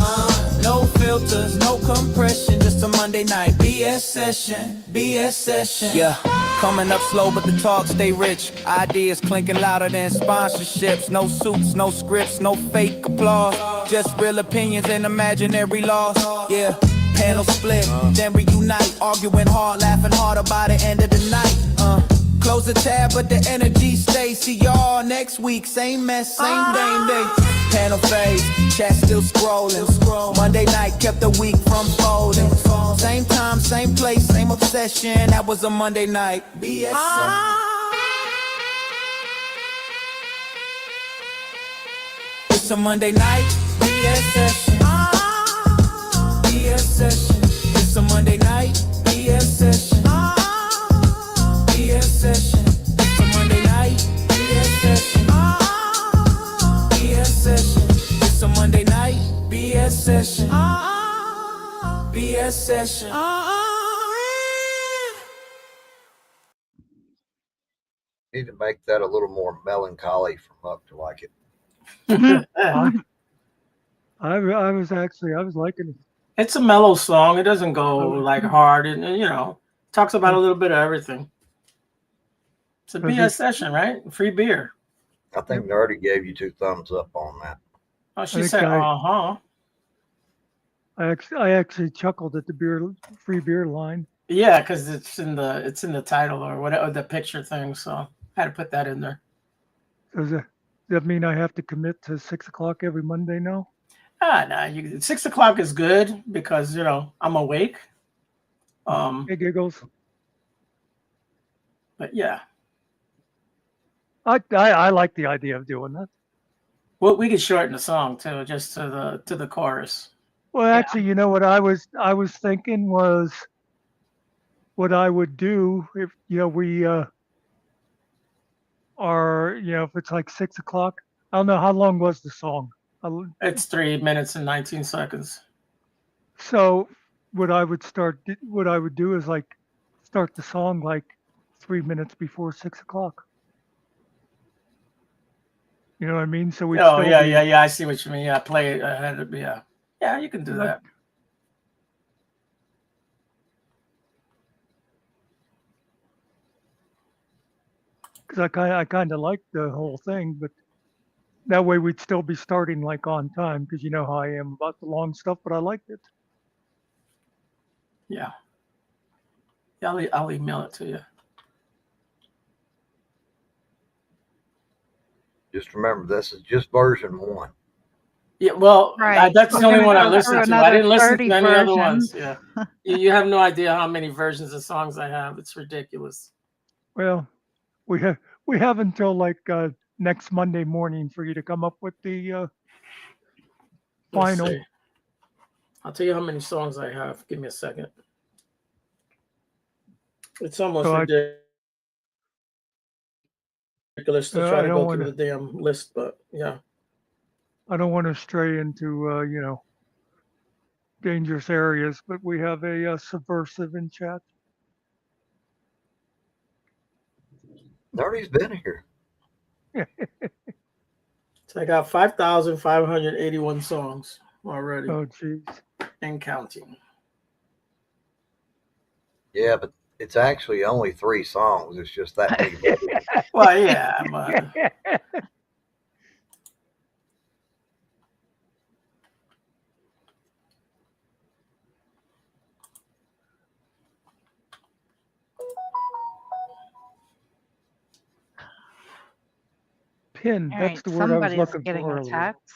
No filters, no compression, just a Monday night BS session, BS session. Yeah, coming up slow, but the talk stay rich. Ideas clinking louder than sponsorships. No suits, no scripts, no fake applause. Just real opinions and imaginary laws. Yeah, panel split, then reunite. Arguing hard, laughing harder by the end of the night. Close the tab, but the energy stays. See y'all next week, same mess, same game day. Panel phase, chat still scrolling. Monday night kept the week from folding. Same time, same place, same obsession. That was a Monday night. BS. It's a Monday night. BS session. BS session. It's a Monday night. BS session. BS session. It's a Monday night. BS session. BS session. It's a Monday night. BS session. BS session. Need to make that a little more melancholy for Muck to like it. I was liking it. It's a mellow song. It doesn't go like hard, and you know, talks about a little bit of everything. It's a BS session, right? Free beer. I think Nerdy gave you 2 thumbs up on that. Oh, she said, I actually chuckled at the free beer line. Yeah, because it's in the title or whatever, the picture thing. So I had to put that in there. So does that mean I have to commit to 6 o'clock every Monday now? No, 6 o'clock is good because I'm awake. Hey, giggles. But yeah. I like the idea of doing that. Well, we could shorten the song too, just to the chorus. Well, actually, you know what I was thinking was what I would do if we are if it's like 6 o'clock. I don't know how long was the song. It's 3 minutes and 19 seconds. So what I would do is like start the song like 3 minutes before 6 o'clock. You know what I mean? So we. Oh yeah. I see what you mean. Yeah, play it ahead of yeah. You can do that. Because I kind of like the whole thing, but that way we'd still be starting like on time. Because you know how I am about the long stuff, but I liked it. Yeah. I'll email it to you. Just remember, this is just version 1. Yeah, well, Right. that's the only one I listened to. I didn't listen to 30 any other versions. ones. Yeah, you have no idea how many versions of songs I have. It's ridiculous. Well, we have until like next Monday morning for you to come up with the Let's final. see. I'll tell you how many songs I have. Give me a second. It's almost ridiculous to try to go through the damn list, but yeah. I don't want to stray into dangerous areas, but we have a subversive in chat. Nerdy's been here. So I got 5,581 songs already. Oh, jeez. And counting. Yeah, but it's actually only 3 songs. It's just that many. Well, yeah, but Pin. All That's right, the word I was somebody's looking getting for a earlier. text.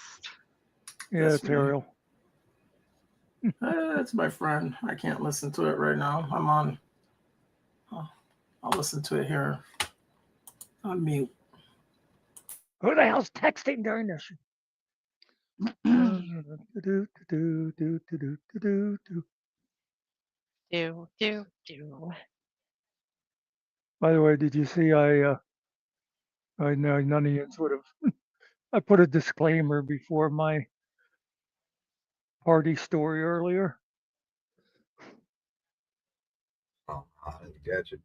Yeah, That's it's me. Ariel. That's my friend. I can't listen to it right now. I'm on. I'll listen to it here on mute. Who the hell's texting during this? Do. By the way, did you see I know none of you sort of I put a disclaimer before my party story earlier. Oh, I didn't catch it.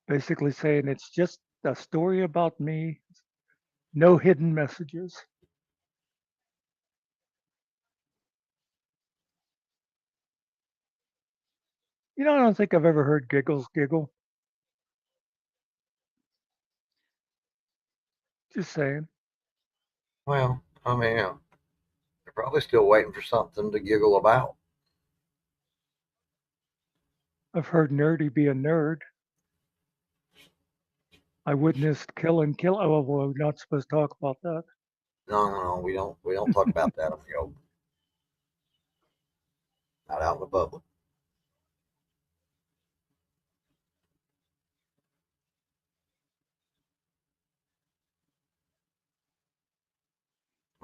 Basically saying it's just a story about me, no hidden messages. You know, I don't think I've ever heard Giggles giggle. Just saying. Well, I mean, they're probably still waiting for something to giggle about. I've heard nerdy be a nerd. I witnessed kill. Oh, well, we're not supposed to talk about that. No, we don't talk about that on the open. Not out in the public.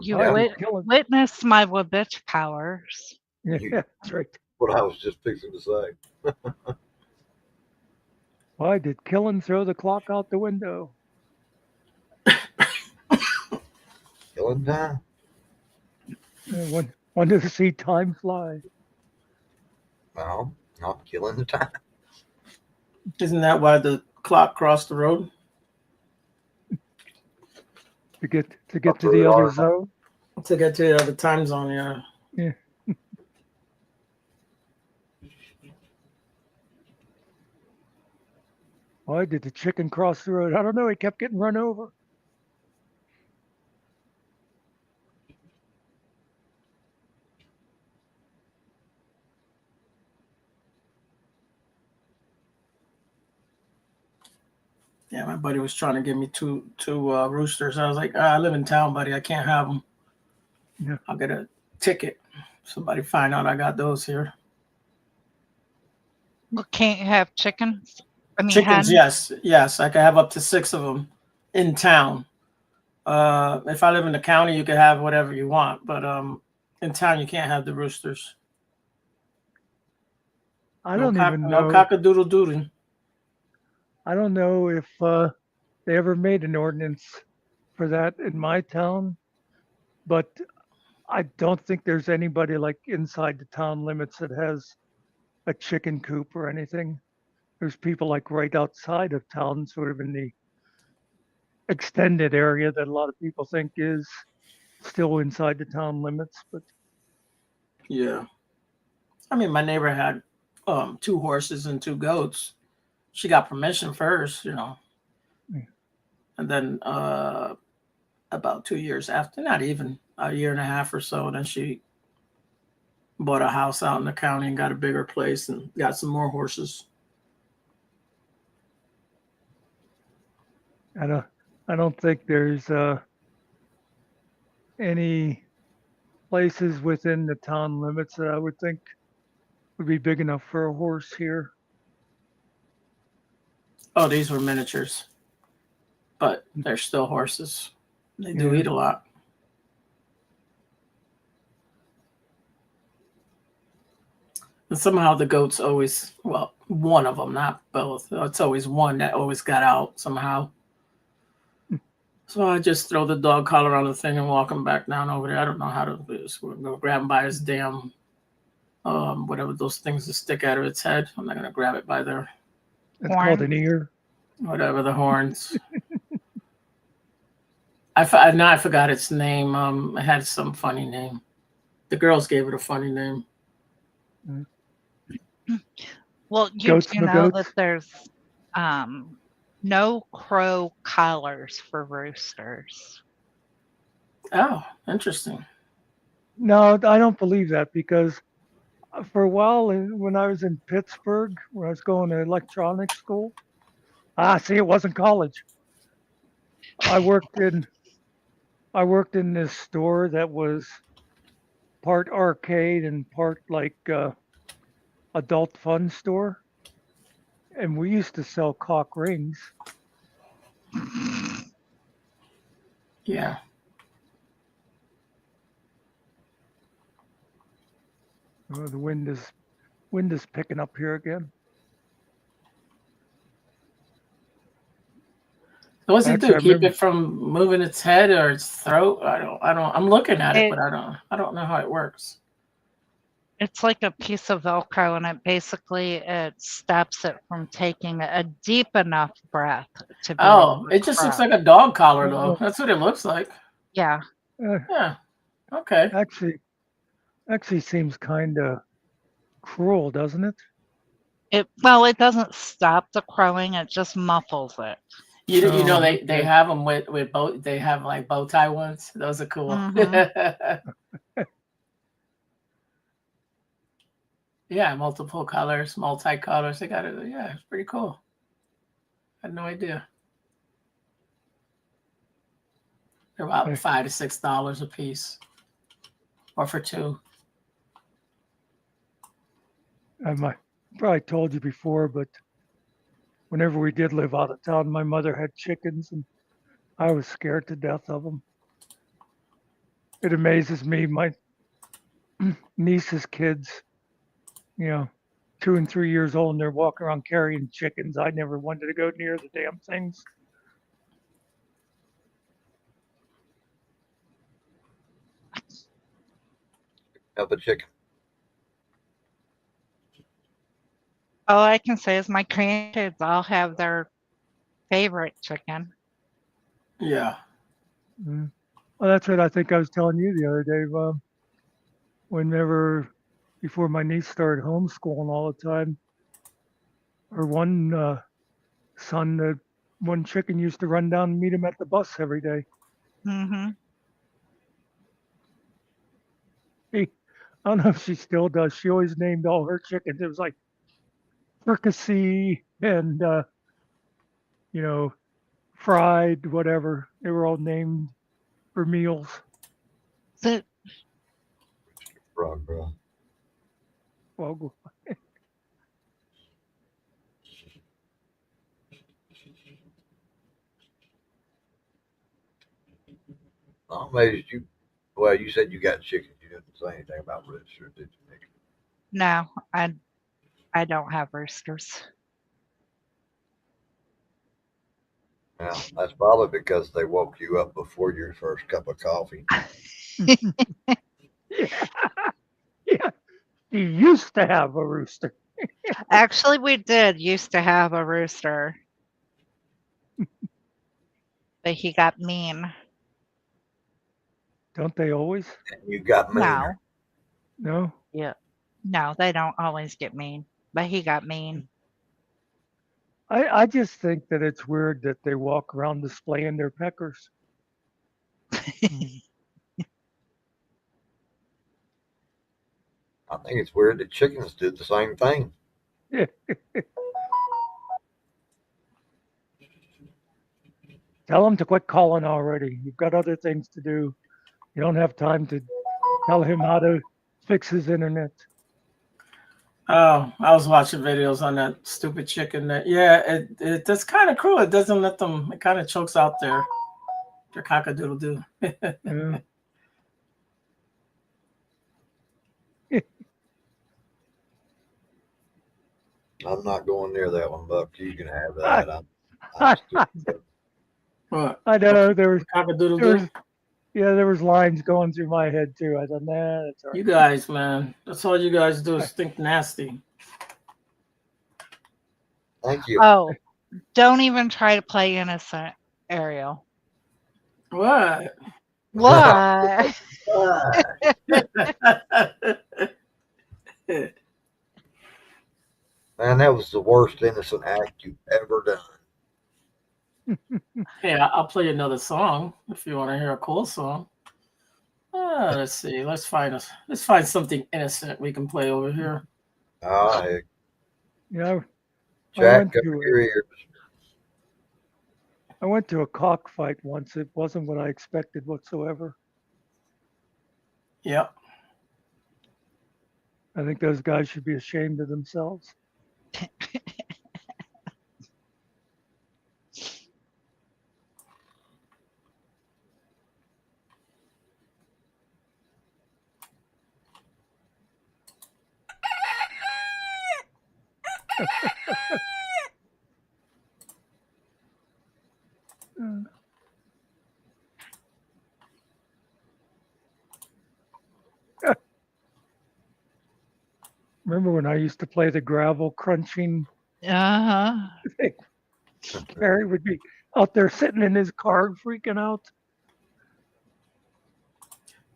You I Yeah. did killing. witness my witch powers. Yeah, that's right. What I was just fixing to say. Why did Killen throw the clock out the window? Killing time. Wanted to see time fly. No, not killing the time. Isn't that why the clock crossed the road? To get to the other zone. To get to the other time zone, yeah. Yeah. Why did the chicken cross the road? I don't know. He kept getting run over. Yeah, my buddy was trying to give me two roosters. I was like, I live in town, buddy. I can't have them. Yeah. I'll get a ticket. Somebody find out I got those here. Well, can't you have chickens? I mean, Chickens, hens? yes. I can have up to 6 of them in town. If I live in the county, you can have whatever you want, but in town you can't have the roosters. I don't even know. No cock-a-doodle-doodle. I don't know if they ever made an ordinance for that in my town, but I don't think there's anybody like inside the town limits that has a chicken coop or anything. There's people like right outside of town, sort of in the extended area that a lot of people think is still inside the town limits. But Yeah. I mean, my neighbor had 2 horses and 2 goats. She got permission first, Yeah. and then about 2 years after, not even a year and a half or so, then she bought a house out in the county and got a bigger place and got some more horses. I don't think there's any places within the town limits that I would think would be big enough for a horse here. Oh, these were miniatures, but they're still horses. They do Yeah. eat a lot. And somehow the goats always, well, one of them, not both. It's always one that always got out somehow. So I just throw the dog collar on the thing and walk him back down over there. I don't know how to do this. We're gonna grab him by his damn, whatever those things that stick out of its head. I'm not gonna grab it by their, It's called an Horns. ear. whatever, the horns. I forgot its name. It had some funny name. The girls gave it a funny name. Well, you Goats do know that McGoats. there's no crow collars for roosters. Oh, interesting. No, I don't believe that because for a while when I was in Pittsburgh, when I was going to electronics school, see, it wasn't college. I worked in this store that was part arcade and part like adult fun store. And we used to sell cock rings. Yeah. Oh, the wind is picking up here again. So what's it Actually, do? I Keep remember it from moving its head or its throat? I'm looking at it, It but I don't know how it works. It's like a piece of Velcro, and it stops it from taking a deep enough breath to be able Oh, to it just looks crow. like a dog collar though. uh, That's what it looks like. Yeah. Yeah. Okay. actually seems kind of cruel, doesn't it? It doesn't stop the crowing, it just muffles it. You know Oh, they okay. have them with bow. They have like bow tie ones. Those are cool. Mhm. Yeah, multiple colors, multi-colors. They got it. Yeah, it's pretty cool. I had no idea. They're about I, $5 to $6 a piece, or for two. I might probably told you before, but whenever we did live out of town, my mother had chickens, and I was scared to death of them. It amazes me. My niece's kids, 2 and 3 years old, and they're walking around carrying chickens. I never wanted to go near the damn things. Have a chicken. All I can say is my grandkids all have their favorite chicken. Yeah. Mm. Well, that's what I think I was telling you the other day. Whenever, before my niece started homeschooling all the time, her one son, one chicken used to run down and meet him at the bus every day. Mhm. I don't know if she still does. She always named all her chickens. It was like fricassee and you know fried, whatever. They were all named for meals. So Frog, bro. Well, I'm amazed you. Well, you said you got chickens. You didn't say anything about roosters, did you, Nick? no, I don't have roosters. Yeah, that's probably because they woke you up before your first cup of coffee. yeah, yeah. She used to have a rooster. Actually, we did used to have a rooster, but he got mean. Don't they always? And you got meaner. No. No. Yeah. No, they don't always get mean, but he got mean. I just think that it's weird that they walk around displaying their peckers. Mm. I think it's weird that chickens did the same thing. Yeah. Tell him to quit calling already. You've got other things to do. You don't have time to tell him how to fix his internet. Oh, I was watching videos on that stupid chicken. That's kind of cruel. It doesn't let them. It kind of chokes out their cockadoodle doo. Yeah. I'm not going near that one, Buck. You can have I, that. I'm I, stupid. What? I know there was Cockadoodle there doo? was there was lines going through my head too. I thought, nah, that's all You right. guys, man. That's all you guys do is think nasty. Thank you. Oh, don't even try to play innocent, Ariel. What? What? Man, that was the worst innocent act you've ever done. Yeah, I'll play another song if you want to hear a cool song. Let's see. Let's find something innocent we can play over here. Ah, heck. Yeah, Jack, cover your ears. I went to a cockfight once. It wasn't what I expected whatsoever. Yep. I think those guys should be ashamed of themselves. Remember when I used to play the gravel crunching Uh-huh. thing? Gary would be out there sitting in his car freaking out.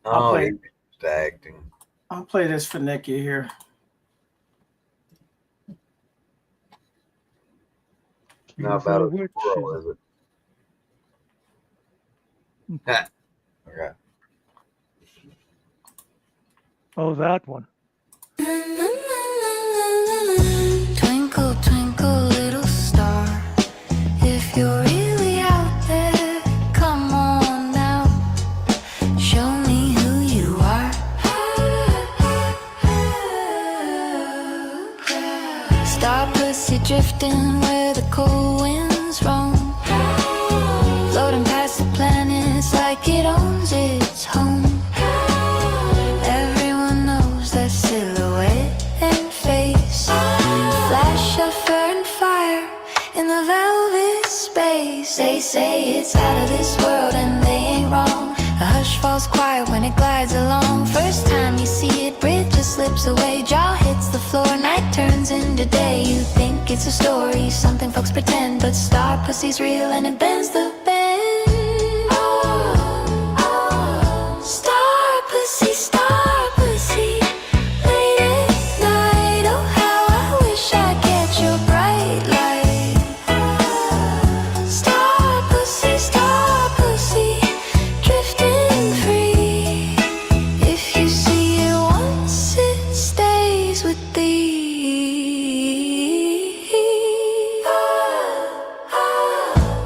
Oh, he was acting. I'll play this for Nikki here. Not about a squirrel, is it? Okay. Oh, that one. Twinkle, twinkle, little star, if you're really out there, come on now, show me who you are. Star pussy drifting where the cold winds roam, floating past the planets like it owns its home. Everyone knows that silhouette and face, flash of fur and fire in the velvet space. They say it's out of this world and they ain't wrong. A hush falls quiet when it glides along. First time you see it, bridge just slips away. Jaw hits the floor, night turns into day. You think it's a story, something folks pretend, but star pussy's real and it bends the bend. Star pussy, late at night. Oh, how I wish I'd catch your bright light. Star pussy, drifting free. If you see it once, it stays with thee.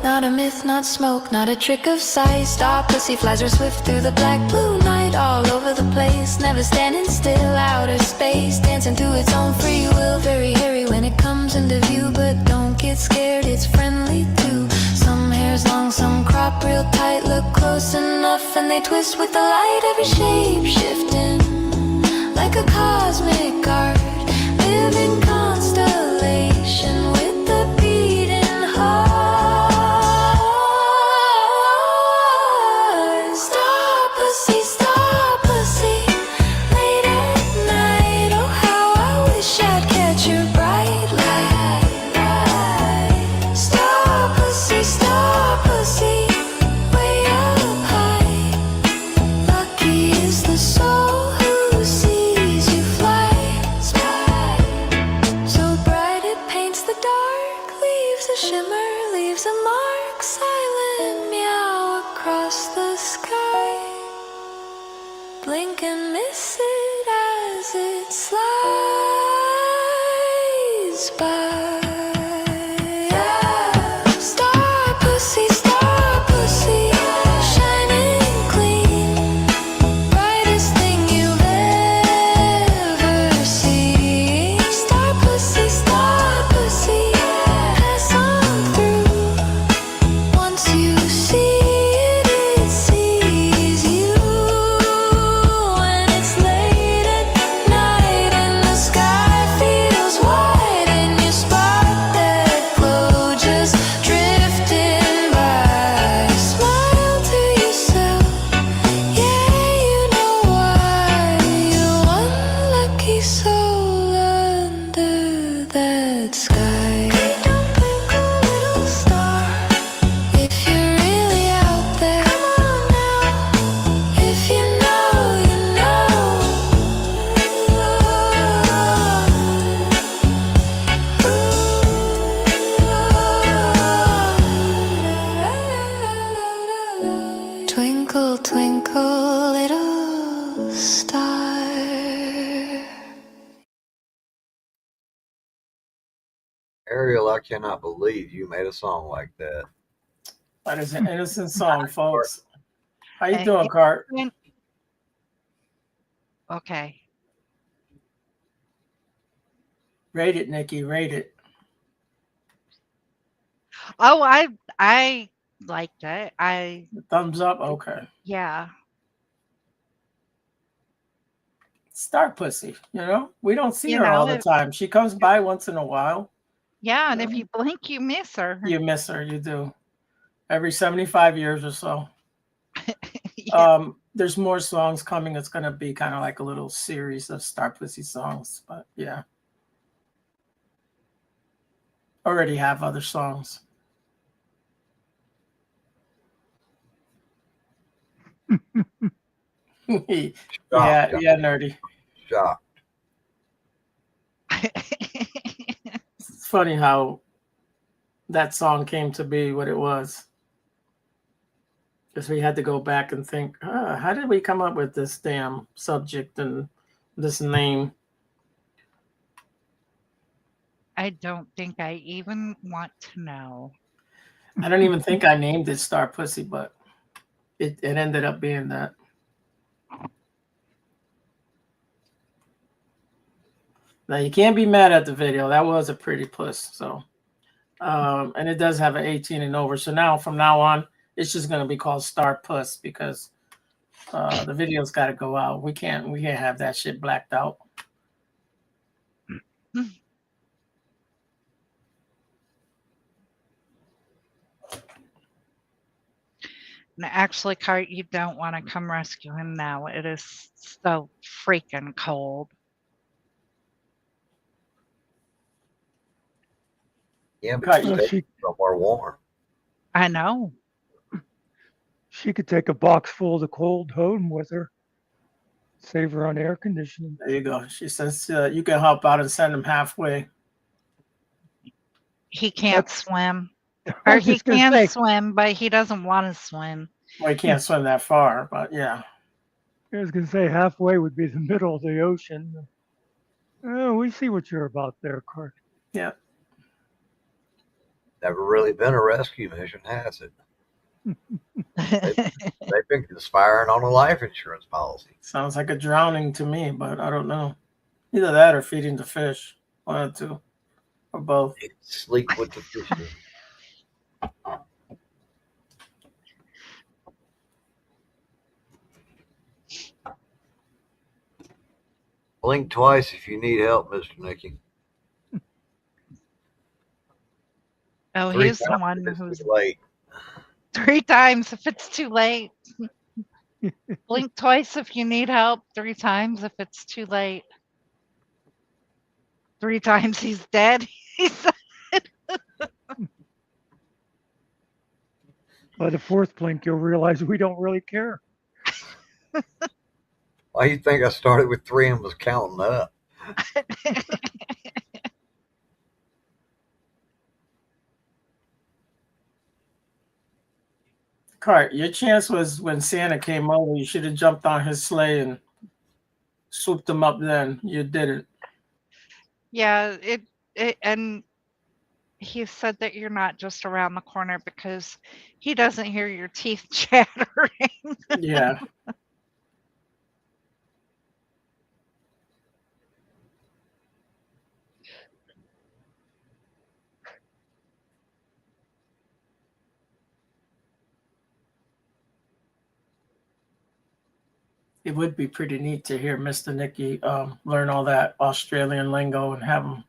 Not a myth, not smoke, not a trick of sight. Star pussy flies her swift through the black blue night, all over the place, never standing still. Outer space, dancing to its own free will. Very hairy when it comes into view, but don't get scared, it's friendly too. Some hair's long, some crop real tight. Look close enough and they twist with the light. Every shape shifting like a cosmic art, living constellation with the beating heart. Star pussy, late at night. Oh, how I wish I'd catch your bright light. Star pussy, way up high. Lucky is the soul who sees you fly. So bright it paints the dark, leaves a shimmer, leaves a mark. Silent meow across the sky. Blink and miss it as it slides by. Star pussy, shining clean, brightest thing you've ever seen. Star pussy, pass on through. Once you see it, it sees you. When it's late at night and the sky feels wide and you spark that glow just drifting by. Smile to yourself, yeah, you know why. You're one lucky soul under that sky. Twinkle, little star, if you're really out there, come on now. If you know, you know. Twinkle, twinkle, little star. Ariel, I cannot believe you made a song like that. That is an innocent song, folks. How you Hey, doing, Cart? Okay. Rate it, Nikki. Rate it. Oh, I liked it. Thumbs up. Okay. Yeah. Star Pussy, you know, we don't see You her all know, the time. She comes by once in a while. Yeah, and if you blink, you miss her. You miss her, you do. Every 75 years or so. Yeah. There's more songs coming. It's gonna be kind of like a little series of Star Pussy songs, but yeah. Already have other songs. Yeah, nerdy. Shocked. It's funny how that song came to be what it was. Because we had to go back and think, how did we come up with this damn subject and this name? I don't think I even want to know. I don't even think I named it Star Pussy, but it ended up being that. Now you can't be mad at the video. That was a pretty puss. So, and it does have an 18 and over. So now from now on, it's just going to be called Star Puss because the video's got to go out. We can't have that shit blacked out. Now, actually, Cart, you don't want to come rescue him now. It is so freaking cold. Yeah, but she's somewhere warm. I know. She could take a box full of the cold home with her. Save her on air conditioning. There you go. She says you can help out and send him halfway. He can't swim. Or he can swim, but he doesn't want to swim. Well, he can't swim that far, but yeah. I was going to say halfway would be the middle of the ocean. Oh, we see what you're about there, Cart. Yeah. Never really been a rescue mission, has it? They've been conspiring on a life insurance policy. Sounds like a drowning to me, but I don't know. Either that or feeding the fish. One or two. Or both. Sleep with the fish. Blink twice if you need help, Mr. Nicky. Oh, he's the one who's late. 3 times if it's too late. Blink twice if you need help. 3 times if it's too late. 3 times he's dead. He said. By the 4th blink, you'll realize we don't really care. Why you think I started with 3 and was counting up? Cart, your chance was when Santa came over. You should have jumped on his sleigh and swooped him up then. You didn't. Yeah, and he said that you're not just around the corner because he doesn't hear your teeth chattering. Yeah. It would be pretty neat to hear Mr. Nicky learn all that Australian lingo and have him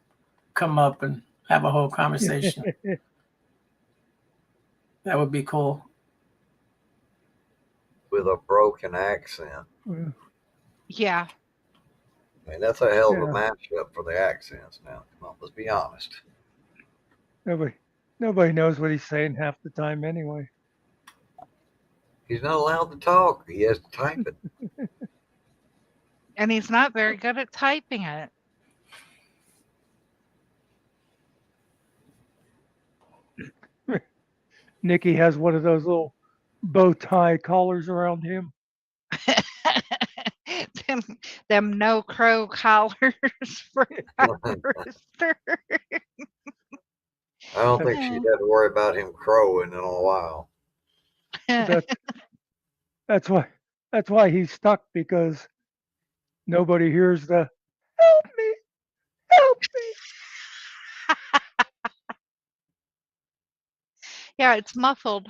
come up and have a whole conversation. That would be cool. With a broken accent. Yeah. I mean, that's a hell of a matchup for the accents now. Come on, let's be honest. Nobody knows what he's saying half the time anyway. He's not allowed to talk. He has to type it. And he's not very good at typing it. Nicky has one of those little bow tie collars around him. them no crow collars for rooster. I don't think she'd have to worry about him crowing in a while. That's why he's stuck, because nobody hears the help me, help me. Yeah, it's muffled.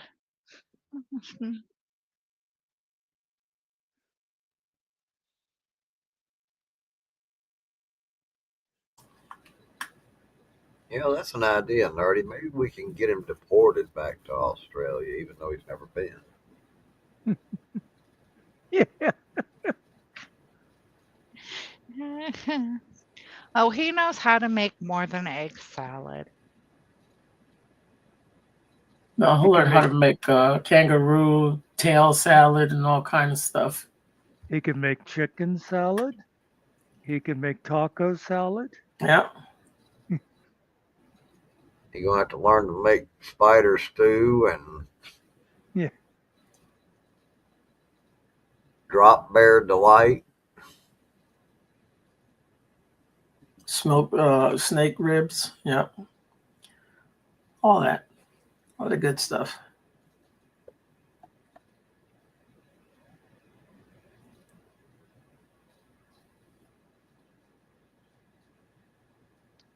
You know, that's an idea, Nerdy. Maybe we can get him deported back to Australia, even though he's never been. Yeah. Oh, he knows how to make more than egg salad. No, he'll He learn can how make to make kangaroo tail salad and all kind of stuff. he can make chicken salad. He can make taco salad. Yeah. You're gonna have to learn to make spider stew and Yeah. drop bear delight. Smoke snake ribs. Yeah. All that. All the good stuff.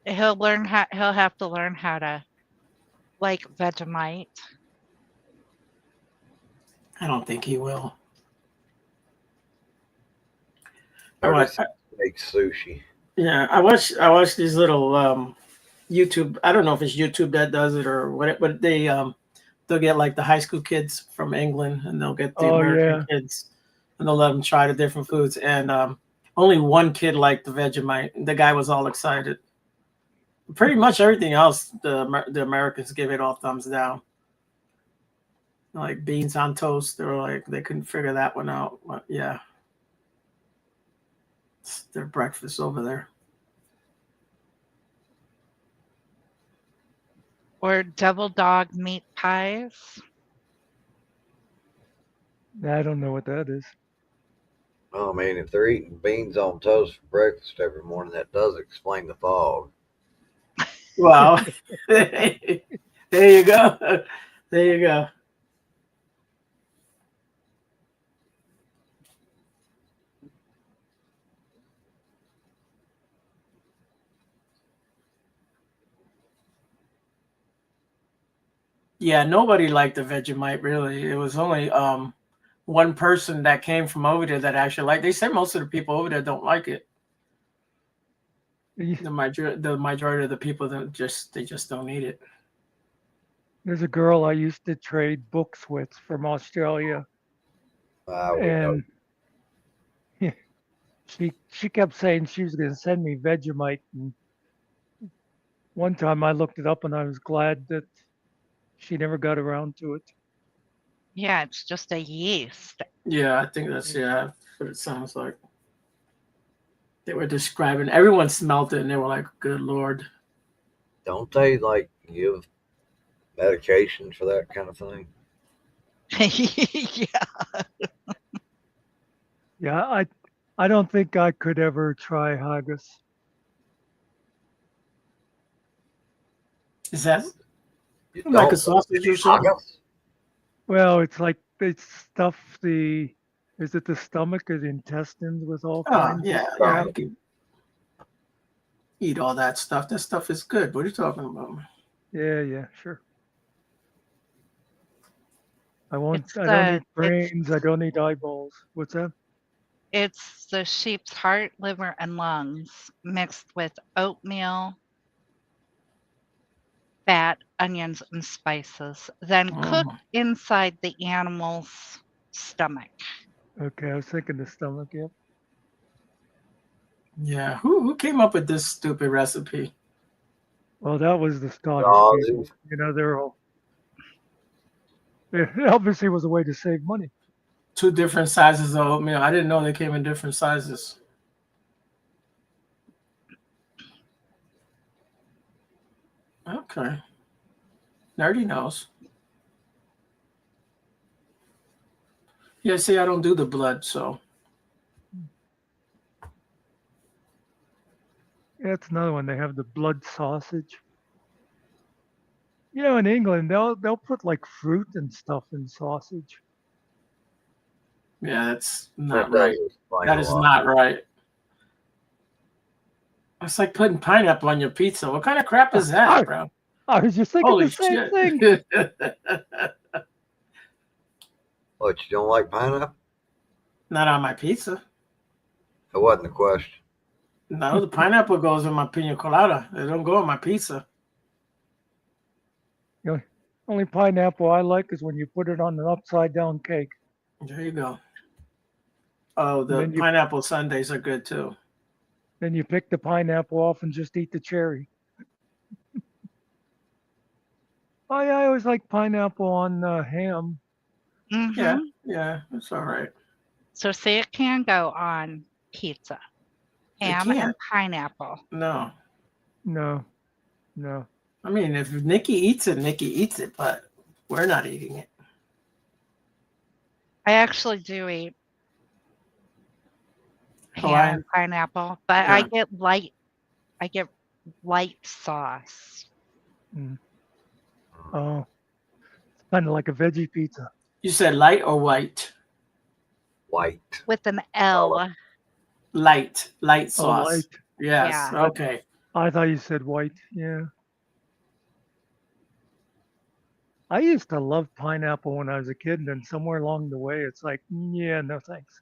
He'll have to learn how to like Vegemite. I don't think he will. Or just make sushi. Yeah, I watch these little YouTube. I don't know if it's YouTube that does it or what, but they'll get like the high school kids from England and they'll get the American kids and they'll let them try the different foods. And only one kid liked the Vegemite. The guy was all excited. Pretty much everything else, the Americans give it all thumbs down. Like beans on toast, they couldn't figure that one out. But yeah, it's their breakfast over there. Or double dog meat pies. I don't know what that is. Well, I mean, if they're eating beans on toast for breakfast every morning, that does explain the fog. Wow. There you go. There you go. Yeah, nobody liked the Vegemite, really. It was only one person that came from over there that actually liked. They said most of the people over there don't like it. The majority of the people they just don't eat it. There's a girl I used to trade books with from Australia, and she kept saying she was going to send me Vegemite. And one time I looked it up, and I was glad that she never got around to it. Yeah, it's just a yeast. Yeah, I think that's what it sounds like. They were describing. Everyone smelled it, and they were like, "Good Lord!" Don't they like give medication for that kind of thing? Yeah. Yeah, I don't think I could ever try haggis. Is that like a sausage or something? Well, it's like they stuff the. Is it the stomach or the intestines with all kinds? Yeah, of crap? you can eat all that stuff. That stuff is good. What are you talking about? Yeah, sure. I don't eat brains. I don't eat eyeballs. What's that? It's the sheep's heart, liver, and lungs mixed with oatmeal, fat, onions, and spices, then cooked inside the animal's stomach. Okay, I was thinking the stomach. Yep. Yeah, who came up with this stupid recipe? Well, that was the Scottish people. You know, they're all. It obviously was a way to save money. 2 different sizes of oatmeal. I didn't know they came in different sizes. Okay. Nerdy knows. Yeah, see, I don't do the blood, so. Yeah, it's another one. They have the blood sausage. You know, in England, they'll put like fruit and stuff in sausage. Yeah, that's not right. That is not right. It's like putting pineapple on your pizza. What kind of crap is that, bro? I was just thinking the same thing. What, you don't like pineapple? Not on my pizza. That wasn't the question. No, the pineapple goes in my pina colada. It don't go on my pizza. Only pineapple I like is when you put it on an upside down cake. There you go. Oh, And the pineapple sundaes are good too. then you pick the pineapple off and just eat the cherry. I always like pineapple on ham. Yeah, Mm-hmm. yeah, it's all right. So say it can go on pizza. It Ham and can't. pineapple. No. No, no. I mean, if Nikki eats it, Nikki eats it, but we're not eating it. I actually do eat ham Hawaiian. and pineapple, but Yeah. I get light sauce. Mm. Oh, it's kind of like a veggie pizza. You said light or white? White. With an L. Light Oh, sauce. light. Yes. Yeah. Okay. I thought you said white. Yeah. I used to love pineapple when I was a kid, and then somewhere along the way, it's like, yeah, no thanks.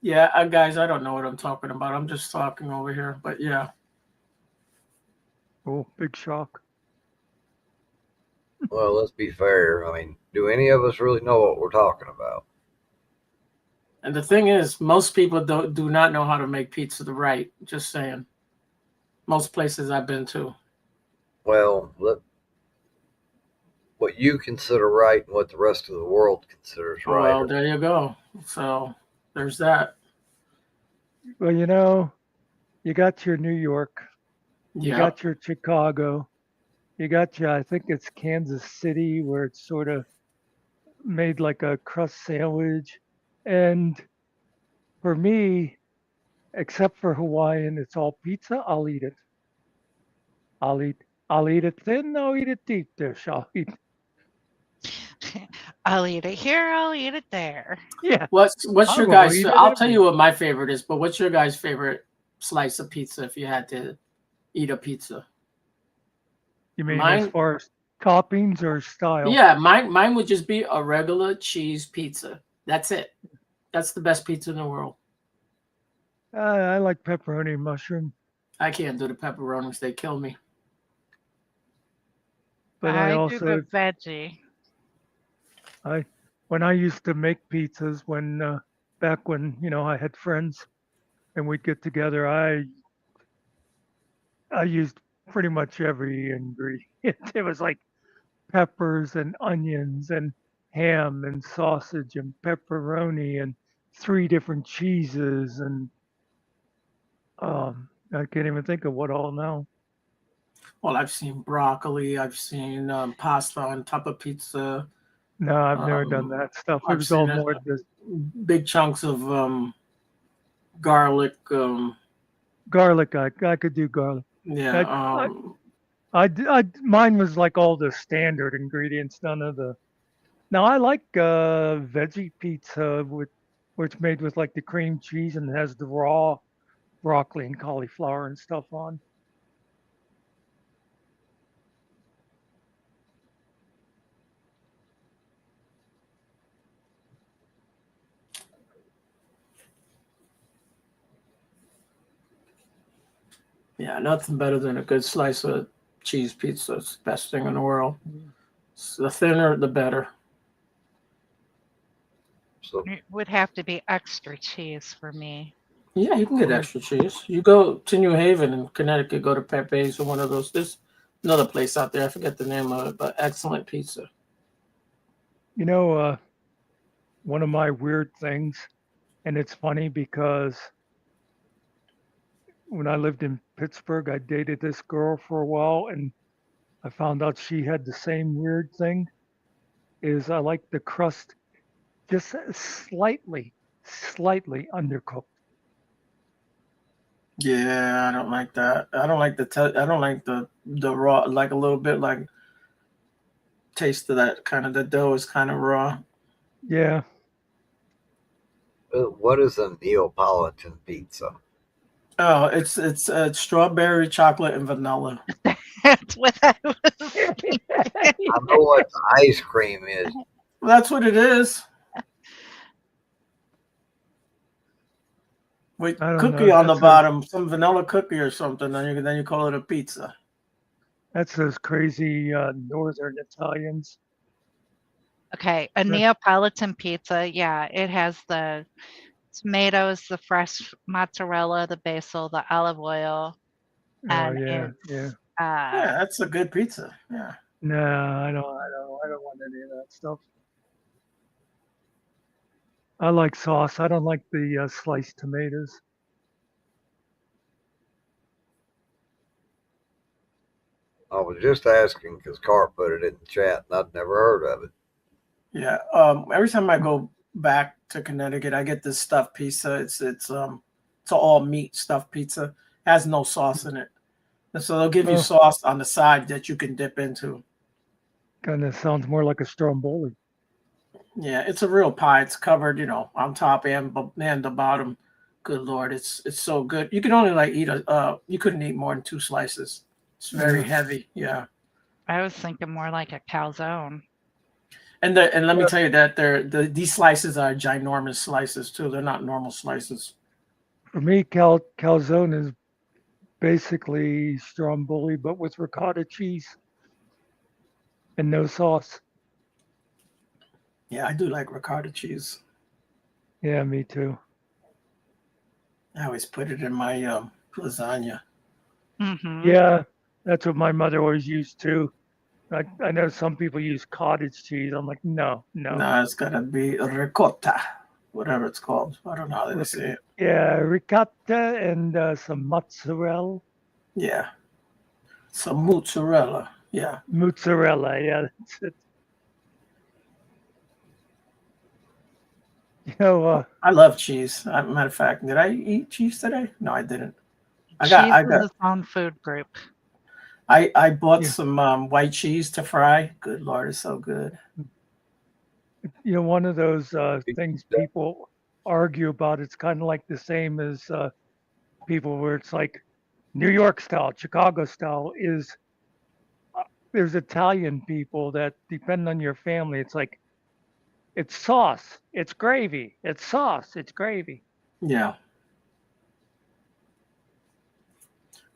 Yeah, guys, I don't know what I'm talking about. I'm just talking over here, but yeah. Oh, big shock. Well, let's be fair. I mean, do any of us really know what we're talking about? And the thing is, most people do not know how to make pizza the right. Just saying. Most places I've been to. Well, what you consider right and what the rest of the world considers right. Well, there you go. So there's that. Well, you got your New York, you Yeah. got your Chicago, you got your, I think it's Kansas City, where it's sort of made like a crust sandwich. And for me, except for Hawaiian, it's all pizza. I'll eat it. I'll eat it thin. I'll eat it deep dish. I'll eat it here, I'll eat it there. Yeah. What's I your will guys? eat it I'll tell you everywhere. what my favorite is. But what's your guys' favorite slice of pizza if you had to eat a pizza? You mean as Mine, far as toppings or style? yeah, mine would just be a regular cheese pizza. That's it. That's the best pizza in the world. I like pepperoni and mushroom, I can't do the pepperonis; they kill me. but I I do also the veggie. when I used to make pizzas back when I had friends and we'd get together, I used pretty much every ingredient. It was like peppers and onions and ham and sausage and pepperoni and 3 different cheeses and I can't even think of what all now. Well, I've seen broccoli. I've seen pasta on top of pizza. No, I've never done that stuff. It I've was all seen more just big chunks of garlic. garlic. I could do garlic. Yeah. Mine was like all the standard ingredients, none of the. Now I like veggie pizza which made with like the cream cheese and has the raw broccoli and cauliflower and stuff on. Yeah, nothing better than a good slice of cheese pizza. It's the best thing in the world. The thinner, the better. So It would have to be extra cheese for me. Yeah, you can get extra cheese. You go to New Haven in Connecticut, go to Pepe's or one of those. There's another place out there. I forget the name of it, but excellent pizza. One of my weird things, and it's funny because when I lived in Pittsburgh, I dated this girl for a while, and I found out she had the same weird thing. Is I like the crust just slightly undercooked. Yeah, I don't like that. I don't like I don't like the raw. Like a little bit like taste of that kind of. The dough is kind of raw. Yeah. what is a Neapolitan pizza? Oh, it's strawberry, chocolate, and vanilla. That's what I was I know what ice cream is. That's what it is. With I don't cookie know. on the That's bottom, some vanilla cookie or something. Then you call it a pizza. That's those crazy northern Italians. Okay, a Neapolitan pizza. Yeah, it has the tomatoes, the fresh mozzarella, the basil, the olive oil, Oh and yeah, it's yeah. Yeah, that's a good pizza. Yeah. No, I don't want any of that stuff. I like sauce. I don't like the sliced tomatoes. I was just asking because Carr put it in the chat and I'd never heard of it. Yeah. Every time I go back to Connecticut, I get this stuffed pizza. It's all meat stuffed pizza. Has no sauce in it. And so they'll give you Oh. sauce on the side that you can dip into. Kind of sounds more like a stromboli. Yeah, it's a real pie. It's covered, on top and the bottom. Good Lord, it's so good. You can only eat you couldn't eat more than 2 slices. It's very heavy. Yeah. I was thinking more like a calzone. And let me tell you that these slices are ginormous slices too. They're not normal slices. For me, calzone is basically stromboli, but with ricotta cheese and no sauce. Yeah, I do like ricotta cheese. Yeah, me too. I always put it in my lasagna. Mm-hmm. Yeah, that's what my mother always used too. I know some people use cottage cheese. I'm like, no. No, it's gotta be ricotta, whatever it's called. I don't know how they say it. Yeah, ricotta and some mozzarella. Yeah, some mozzarella. Yeah. Mozzarella, yeah, that's it. I love cheese. Matter of fact, did I eat cheese today? No, I didn't. Cheese is its own food group. I bought some white cheese to fry. Good Lord, it's so good. One of those things people argue about, it's kind of like the same as people where it's like New York style, Chicago style is there's Italian people that depend on your family. It's like, it's sauce, it's gravy, it's sauce, it's gravy. Yeah.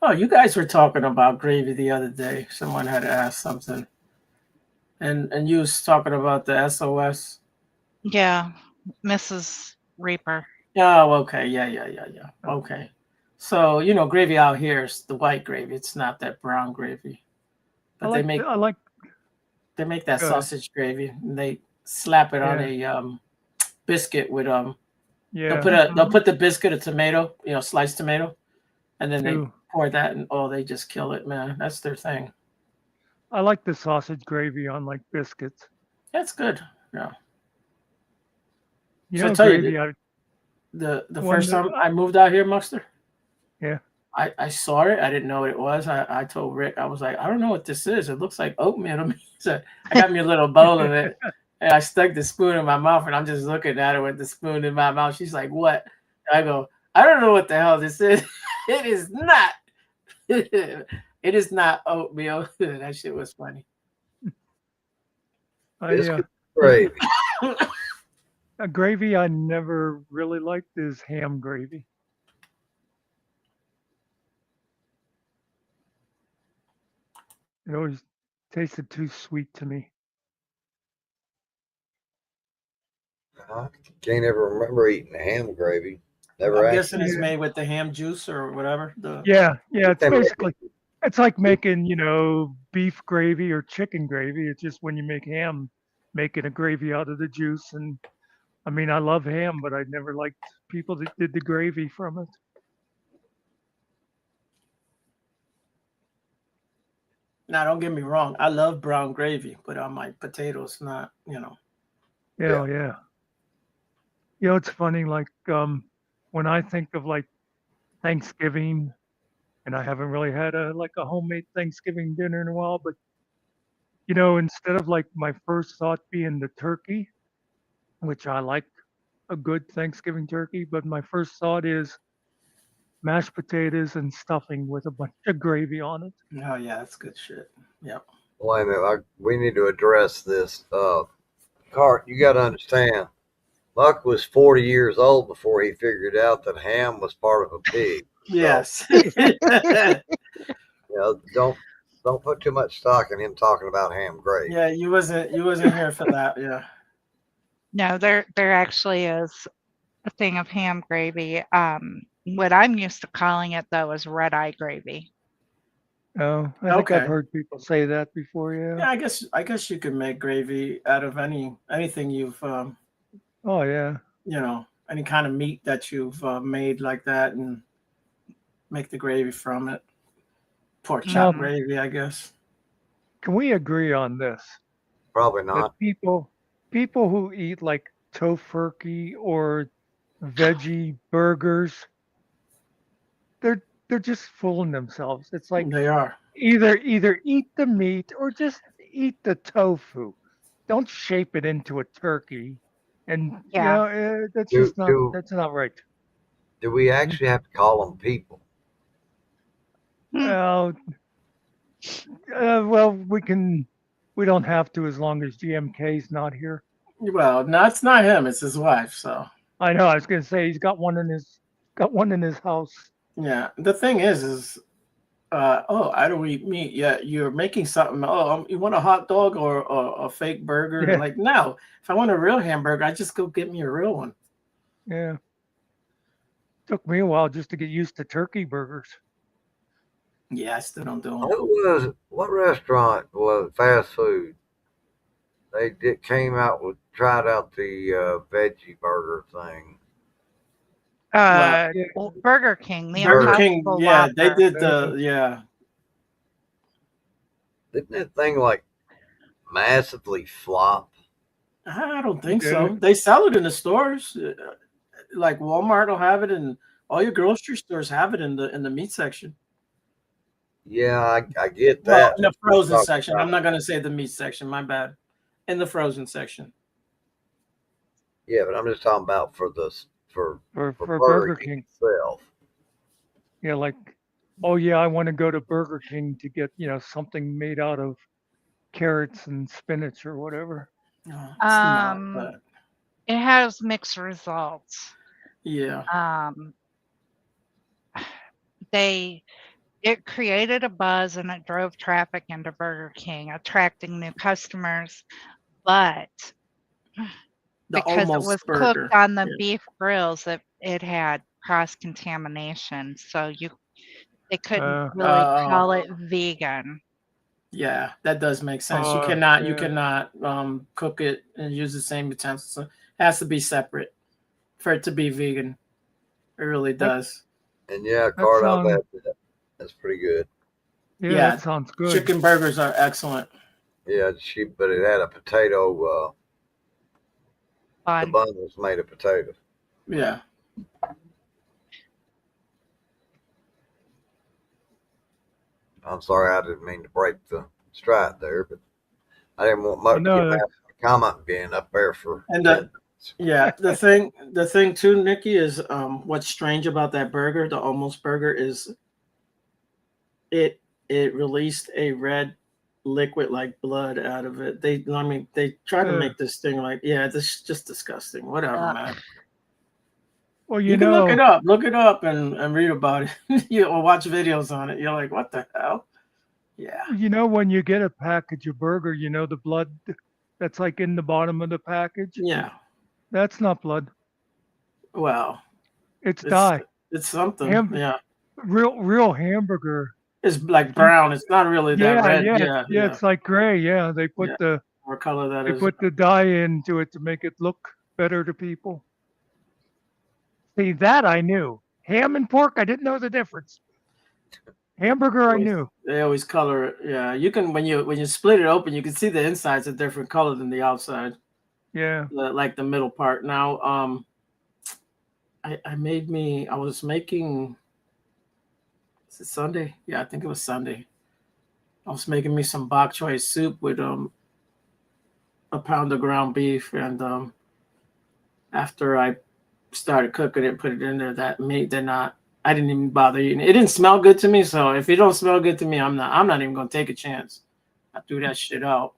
Oh, you guys were talking about gravy the other day. Someone had asked something. And you was talking about the SOS. Yeah, Mrs. Reaper. Oh, okay. Yeah. Okay. So, gravy out here is the white gravy. It's not that brown gravy. But they make that sausage gravy and they slap it on a biscuit with they'll put the biscuit, a tomato, sliced tomato, and then they pour that and they just kill it, man. That's their thing. I like the sausage gravy on biscuits. That's good. Yeah. So I tell gravy, you, the first time I moved out here, Muckster. Yeah. I saw it. I didn't know what it was. I told Rick, I was like, I don't know what this is. It looks like oatmeal. So I got me a little bowl of it. And I stuck the spoon in my mouth, and I'm just looking at her with the spoon in my mouth. She's like, what? I go, I don't know what the hell this is. It is not. It is not oatmeal. That shit was funny. Gravy. A gravy I never really liked is ham gravy. It always tasted too sweet to me. I can't ever remember eating ham gravy. Never. I'm guessing it's made with the ham juice or whatever. Yeah. It's basically, it's like making, beef gravy or chicken gravy. It's just when you make ham, making a gravy out of the juice. And I mean, I love ham, but I never liked people that did the gravy from it. Now, don't get me wrong. I love brown gravy, but on my potatoes, not, Yeah. It's funny, when I think of Thanksgiving, and I haven't really had a homemade Thanksgiving dinner in a while, but instead of my first thought being the turkey, which I like a good Thanksgiving turkey, but my first thought is mashed potatoes and stuffing with a bunch of gravy on it. Oh yeah, that's good shit. Yep. Wait a minute, we need to address this. Cart, you got to understand, Muck was 40 years old before he figured out that ham was part of a pig. Yes. Don't Don't put too much stock in him talking about ham gravy. Yeah, you wasn't here for that. Yeah. No, there actually is a thing of ham gravy. What I'm used to calling it though is red eye gravy. Oh, I think I've Okay. heard people say that before. Yeah. Yeah, I guess you could make gravy out of anything you've Oh yeah. any kind of meat that you've made like that, and make the gravy from it. Pork chop Now, gravy, I guess. can we agree on this? Probably That not. people who eat like tofurkey or veggie burgers, they're just fooling themselves. It's like They are. either eat the meat or just eat the tofu. Don't shape it into a turkey. And Yeah. that's Do just not do that's not right. do we actually have to call them people? Uh, well, we don't have to as long as GMK's not here. Well, no, it's not him. It's his wife. So I know. I was gonna say he's got one in his house. yeah. The thing is oh, I don't eat meat. Yeah, you're making something. Oh, you want a hot dog or a fake burger? Yeah. Like, no. If I want a real hamburger, I just go get me a real one. Yeah. Took me a while just to get used to turkey burgers. Yeah, I still don't do them. What restaurant was fast food? They tried out the veggie burger thing. Well, Yeah. Burger King, the Burger King, Impossible yeah, they Whopper. did yeah. Didn't that thing like massively flop? I don't think Yeah. so. They sell it in the stores. Like Walmart will have it, and all your grocery stores have it in the meat section. Yeah, I get Well, that. in the frozen Talking section. about- I'm not going to say the meat section. My bad. In the frozen section. Yeah, but I'm just talking about for For Burger King. itself. Yeah, like, oh yeah, I want to go to Burger King to get, something made out of carrots and spinach or whatever. No, it's not, but It has mixed results. yeah. It created a buzz and it drove traffic into Burger King, attracting new customers, but The because it almost was burger. cooked on the Yeah. beef grills, it had cross contamination, so they couldn't really call it vegan. Yeah, that does make sense. You yeah. cannot cook it and use the same utensils. It has to be separate for it to be vegan. It really does. And yeah, Card, I've sounds- had that. That's pretty good. Yeah, Yeah, that sounds good. Chicken burgers are excellent. Yeah, it's cheap, but it had a potato. The Bun. bun was made of potato. Yeah. I'm sorry, I didn't mean to break the stride there, but I didn't want much to No, get past the comment being up there for. And yeah, the thing too, Nikki, is what's strange about that burger, the almost burger, is it released a red liquid like blood out of it. They try to make this thing like, yeah, this is just disgusting. Whatever, man. Well, You can look it up and read about it. Or watch videos on it. You're like, what the hell? Yeah. when you get a package of burger, the blood that's like in the bottom of the package. Yeah. That's not blood. Well, It's dye. it's something. Yeah. Real hamburger. It's like brown. It's not really that red. Yeah, it's like gray. Yeah, they put What color that they is. put the dye into it to make it look better to people. See, that I knew. Ham and pork, I didn't know the difference. Hamburger, I knew. They always color it. Yeah, you can when you split it open, you can see the inside's a different color than the outside. Yeah. Like the middle part. Now, I was making. Is it Sunday? Yeah, I think it was Sunday. I was making me some bok choy soup with a pound of ground beef, and after I started cooking it, put it in there, that meat I didn't even bother eating it. It didn't smell good to me, so if it don't smell good to me, I'm not even gonna take a chance. I threw that shit out.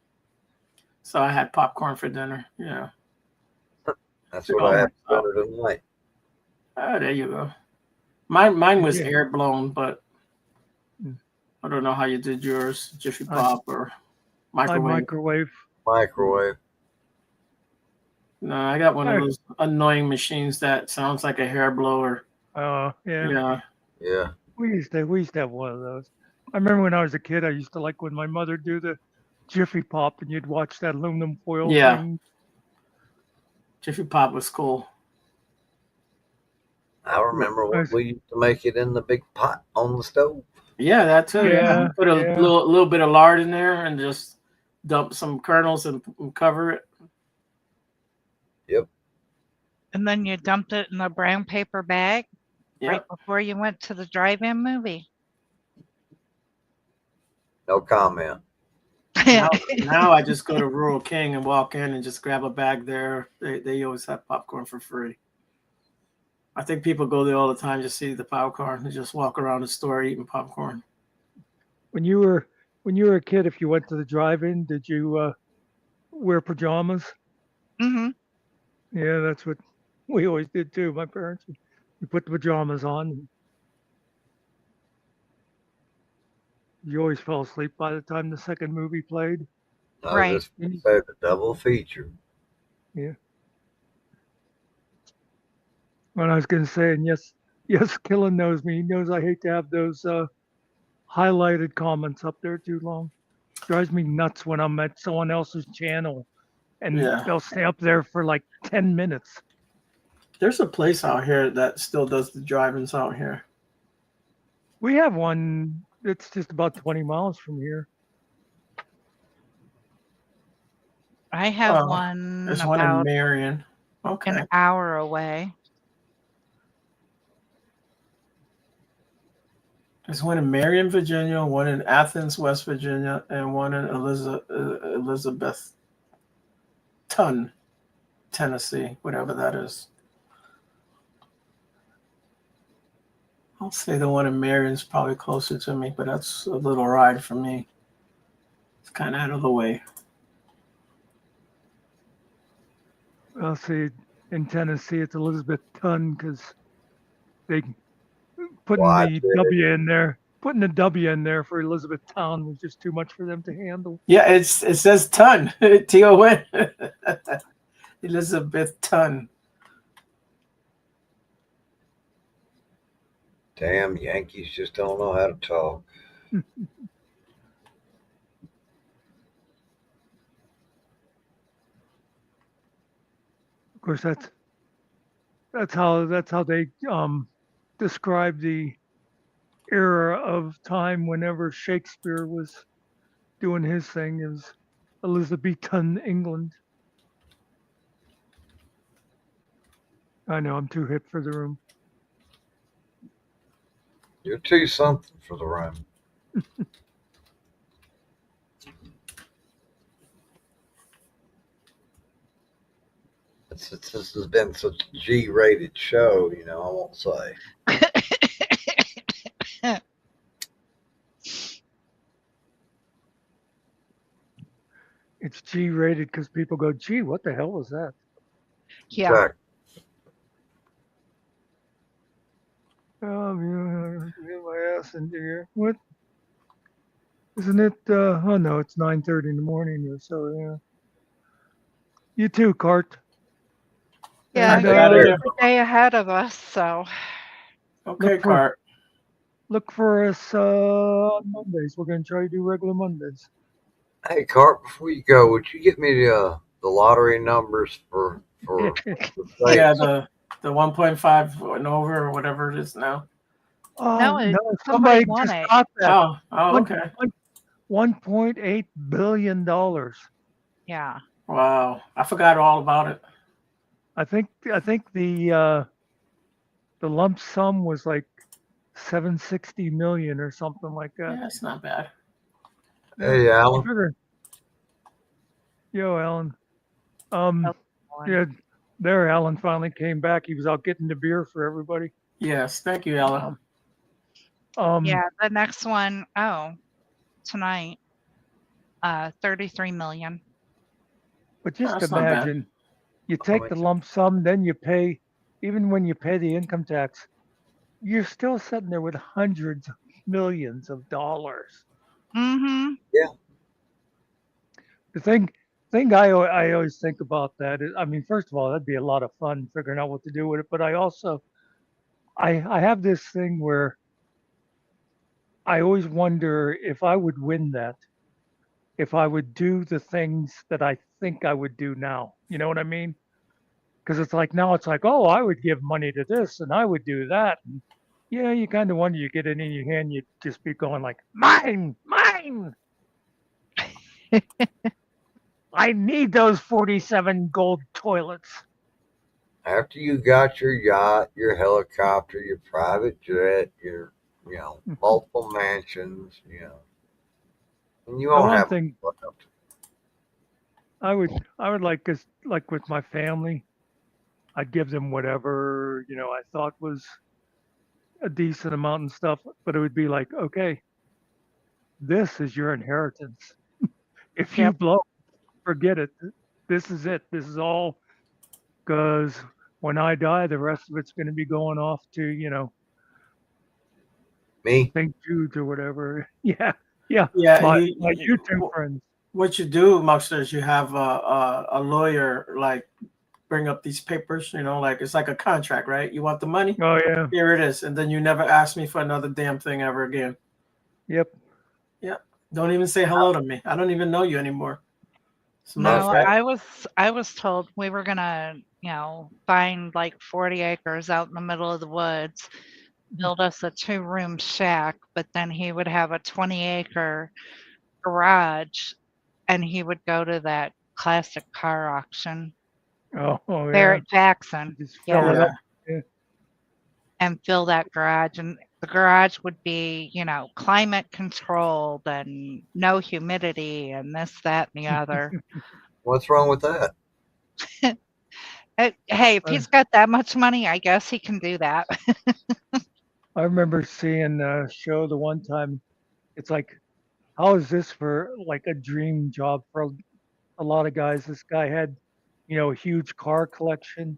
So I had popcorn for dinner. Yeah. That's what I had better tonight. Oh, there you go. Mine was air blown, but I don't know how you did yours, Jiffy I- Pop or I microwave. microwave. No, I got one of I- those annoying machines that sounds like a hair blower. Yeah. Yeah. Yeah. We used to have one of those. I remember when I was a kid, I used to like when my mother do the Jiffy Pop, and you'd watch that aluminum foil Yeah. thing. Jiffy Pop was cool. I remember when Nice. we used to make it in the big pot on the stove. Yeah, that too. Yeah. Yeah, Put a yeah. little bit of lard in there and just dump some kernels and cover it. Yep. And then you dumped it in a brown paper bag right Yep. before you went to the drive-in movie. No comment. Now I just go to Rural King and walk in and just grab a bag there. They always have popcorn for free. I think people go there all the time to see the popcorn and just walk around the store eating popcorn. When you were a kid, if you went to the drive-in, did you wear pajamas? Mm-hmm. Yeah, that's what we always did too. My parents, we put the pajamas on. You always fell asleep by the time the second movie played. I Right. was just say the double feature. Yeah. What I was going to say, and yes, Killen knows me. He knows I hate to have those highlighted comments up there too long. Drives me nuts when I'm at someone else's channel and Yeah. they'll stay up there for like 10 minutes. There's a place out here that still does the drive-ins out here. We have one that's just about 20 miles from here. I have Oh, one There's one in about Marion. Okay. an hour away. There's one in Marion, Virginia, one in Athens, West Virginia, and one in Elizabethton, Tennessee, whatever that is. I'll say the one in Marion's probably closer to me, but that's a little ride for me. It's kind of out of the way. I'll see in Tennessee it's Elizabethton because they putting Watch the it. W in there. Putting the W in there for Elizabethtown was just too much for them to handle. Yeah, it says ton, T-O-N. Elizabethton. Damn, Yankees just don't know how to talk. Of course, that's how they describe the era of time whenever Shakespeare was doing his thing is Elizabethan England. I know I'm too hip for the room. You're too something for the room. Since this has been such a G-rated show, I won't say. It's G-rated because people go, gee, what the hell was that? Yeah. Exactly. Get my ass into here. What? Isn't it? Oh no, it's 9:30 in the morning or so. Yeah. You too, Cart. Yeah, And, you got have it. a day ahead of us, so Okay, Look for- Cart. Look for us on Mondays. We're gonna try to do regular Mondays. Hey, Cart, before you go, would you get me the lottery numbers for the Yeah, states? the 1.5 and over or whatever it is now. No, somebody somebody won just it. got that. Oh, okay. $1.8 billion. yeah. Wow, I forgot all about it. I think the lump sum was like 760 million or something like that. Yeah, it's not bad. Hey, Alan. Figure- Yo, Alan. One. Yeah, there, Alan finally came back. He was out getting the beer for everybody. Yes, thank you, Ella. Yeah, the next one, tonight, 33 million. But just That's not bad. imagine, you take the lump sum, then you pay, even when you pay the income tax, you're still sitting there with hundreds millions of dollars. Mm-hmm. The thing I always think about that is, I mean, first of all, that'd be a lot of fun figuring out what to do with it. But I also I have this thing where I always wonder if I would win that, if I would do the things that I think I would do now. You know what I mean? Because it's like now it's like, oh, I would give money to this and I would do that. And yeah, you kind of wonder, you get it in your hand, you just be going like, mine, mine. I need those 47 gold toilets. After you got your yacht, your helicopter, your private jet, your, multiple mansions, and you The won't one have thing what up to. I would like is like with my family, I'd give them whatever, I thought was a decent amount and stuff, but it would be like, okay, this is your inheritance. If you Yep. blow, forget it. This is it. This is all, because when I die, the rest of it's going to be going off to, Me? St. Jude's or whatever. Yeah. Yeah. Yeah, My YouTube you friends. what you do, Muckster, is you have a lawyer like bring up these papers. Like it's like a contract, right? You want the money? Oh, yeah. Here it is, and then you never ask me for another damn thing ever again. Yep. Yeah, don't even say hello to me. I don't even know you anymore. No, Okay. I was told we were gonna, find like 40 acres out in the middle of the woods, build us a 2-room shack, but then he would have a 20-acre garage and he would go to that classic car auction Oh, there yeah. at Jackson. Just fill it Yeah. up. Yeah. And fill that garage. And the garage would be, climate controlled and no humidity and this, that, and the other. What's wrong with that? Hey, if he's got that much money, I guess he can do that. I remember seeing a show the one time. It's like, how is this for like a dream job for a lot of guys? This guy had, a huge car collection.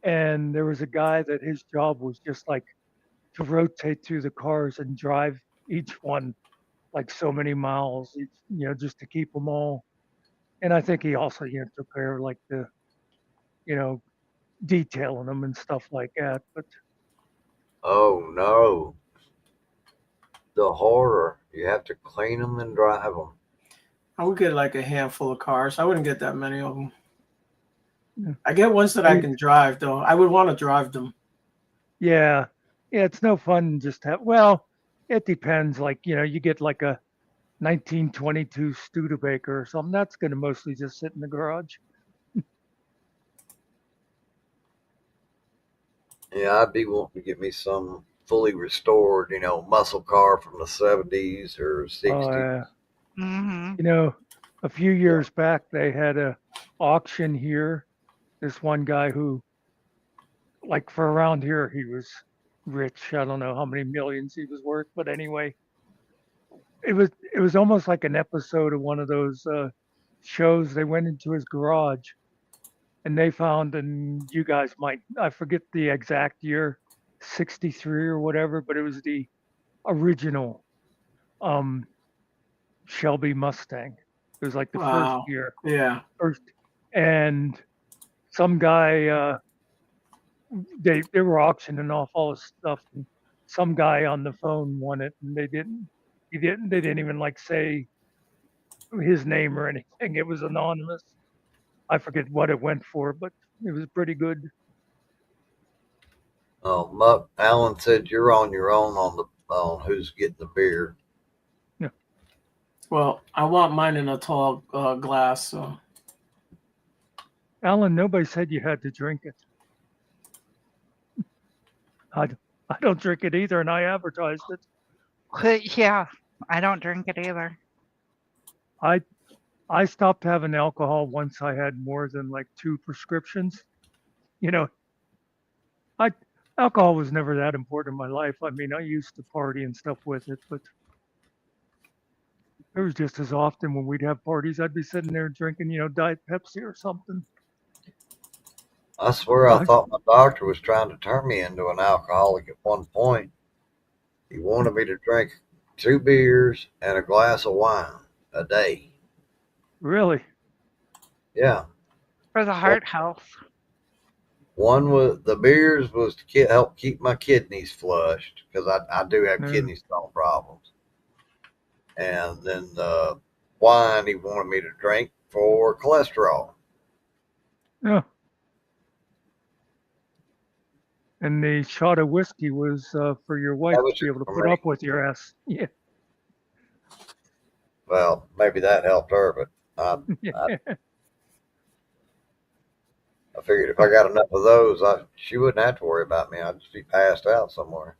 And there was a guy that his job was just like to rotate through the cars and drive each one like so many miles, just to keep them all. And I think he also, took care of like the, you know, detailing them and stuff like that. But Oh no, the horror! You have to clean them and drive them. I would get like a handful of cars. I wouldn't get that many of them. Yeah. I get ones that I can drive, though. I would want to drive them. yeah, it's no fun just have. Well, it depends. Like, you get like a 1922 Studebaker or something. That's going to mostly just sit in the garage. Yeah, I'd be wanting to get me some fully restored, muscle car from the 70s or 60s. Mm-hmm. A few years back, they had a auction here. This one guy who, like, for around here, he was rich. I don't know how many millions he was worth, but anyway, it was almost like an episode of one of those shows. They went into his garage and they found, and you guys might, I forget the exact year, 63 or whatever, but it was the original Shelby Mustang. It was like the first Wow. year. Yeah. And some guy, they were auctioning off all his stuff, and some guy on the phone won it, and they didn't even like say his name or anything. It was anonymous. I forget what it went for, but it was pretty good. Oh, Alan said you're on your own on who's getting the beer. Yeah. Well, I want mine in a tall glass. So. Alan, nobody said you had to drink it. I don't drink it either, and I advertised it. Yeah, I don't drink it either. I stopped having alcohol once I had more than like 2 prescriptions. Alcohol was never that important in my life. I mean, I used to party and stuff with it, but it was just as often when we'd have parties, I'd be sitting there drinking, Diet Pepsi or something. I swear I thought my doctor was trying to turn me into an alcoholic at one point. He wanted me to drink 2 beers and a glass of wine a day. Really? Yeah. For the heart health. One was the beers was to help keep my kidneys flushed because I do have Yeah. kidney stone problems. And then the wine he wanted me to drink for cholesterol. Yeah. And the shot of whiskey was for your wife That was to be just able to for put me. up with your ass. Yeah. Well, maybe that helped her, but I figured if I got enough of those, she wouldn't have to worry about me. I'd just be passed out somewhere.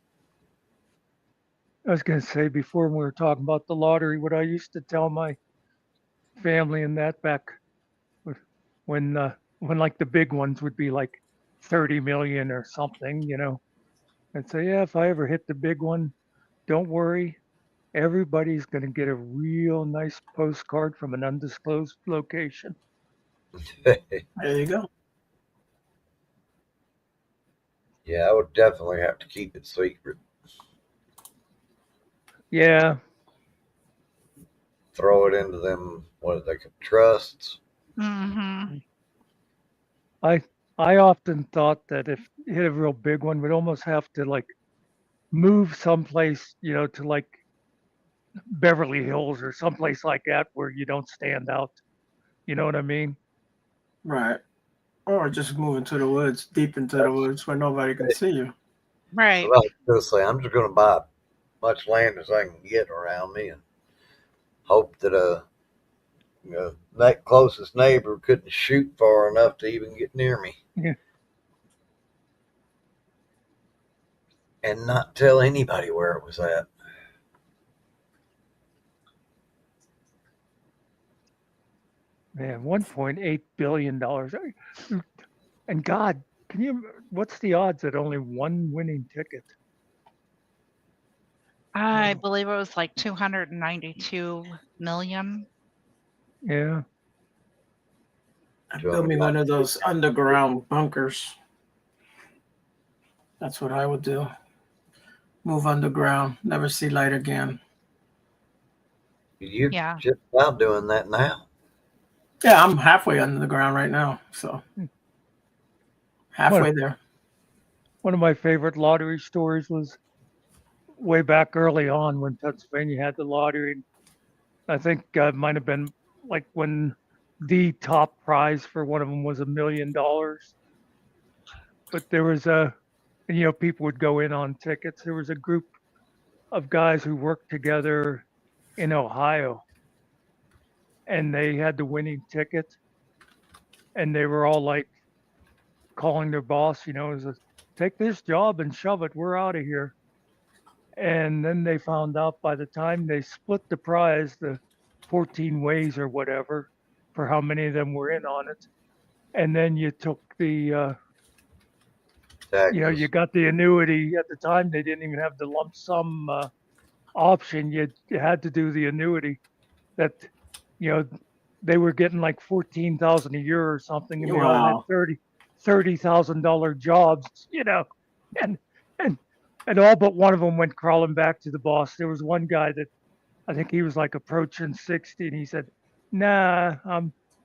I was going to say before when we were talking about the lottery, what I used to tell my family and that back when like the big ones would be like 30 million or something, you know. I'd say, yeah, if I ever hit the big one, don't worry. Everybody's going to get a real nice postcard from an undisclosed location. There you go. Yeah, I would definitely have to keep it secret. Yeah. Throw it into them, what are they, trusts. Mm-hmm. I often thought that if you hit a real big one, we'd almost have to like move someplace, you know, to like Beverly Hills or someplace like that where you don't stand out. You know what I mean? Right. Or just move into the woods, deep into the woods where nobody can see you. Right. Well, I was going to say, I'm just going to buy as much land as I can get around me and hope that that closest neighbor couldn't shoot far enough to even get near me. Yeah. And not tell anybody where it was at. Man, $1.8 billion. And God, what's the odds that only one winning ticket? I believe it was like 292 million. Yeah. I'd build me one of those underground bunkers. That's what I would do. Move underground, never see light again. You're Yeah. just about doing that now. Yeah, I'm halfway under the ground right now. So halfway there. One of my favorite lottery stories was way back early on when Pennsylvania had the lottery. I think it might have been like when the top prize for one of them was $1 million. But there was people would go in on tickets. There was a group of guys who worked together in Ohio, and they had the winning ticket, and they were all like calling their boss, take this job and shove it. We're out of here. And then they found out by the time they split the prize, the 14 ways or whatever, for how many of them were in on it. And then you took the, you got the annuity. At the time, they didn't even have the lump sum option. You had to do the annuity that, they were getting like $14,000 a year or something, and they all had $30,000 jobs, and all but one of them went crawling back to the boss. There was one guy that I think he was like approaching 60, and he said, "Nah,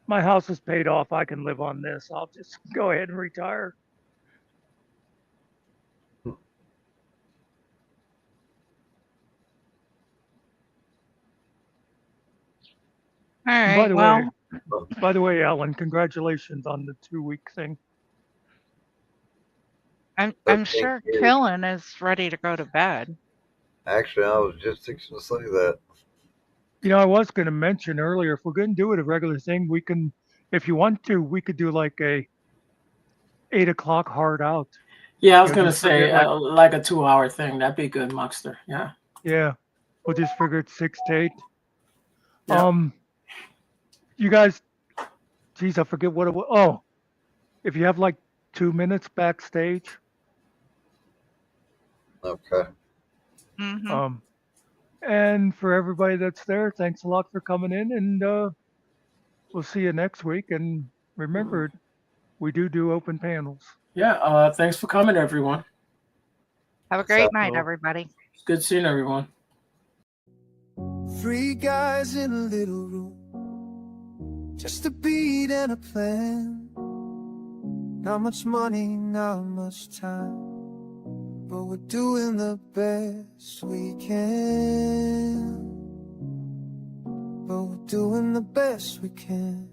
my house is paid off. I can live on this. I'll just go ahead and retire." All right. By the way, Alan, congratulations on the 2-week thing. I'm sure Killen is ready to go to bed. Actually, I was just fixing to say that. I was going to mention earlier, if we're going to do it a regular thing, we can, if you want to, we could do like a 8 o'clock hard out. Yeah, I was going to say like a 2-hour thing. That'd be good, Muckster. Yeah. Yeah. We'll just figure it's 6 to 8. Yeah. You guys, geez, I forget what it was. Oh, if you have like 2 minutes backstage. Okay. Mm-hmm. And for everybody that's there, thanks a lot for coming in, and we'll see you next week. And remember, we do open panels. Yeah. Thanks for coming, everyone. Have a great night, everybody. It's good seeing everyone. 3 guys in a little room, just a beat and a plan. Not much money, not much time, but we're doing the best we can. But we're doing the best we can.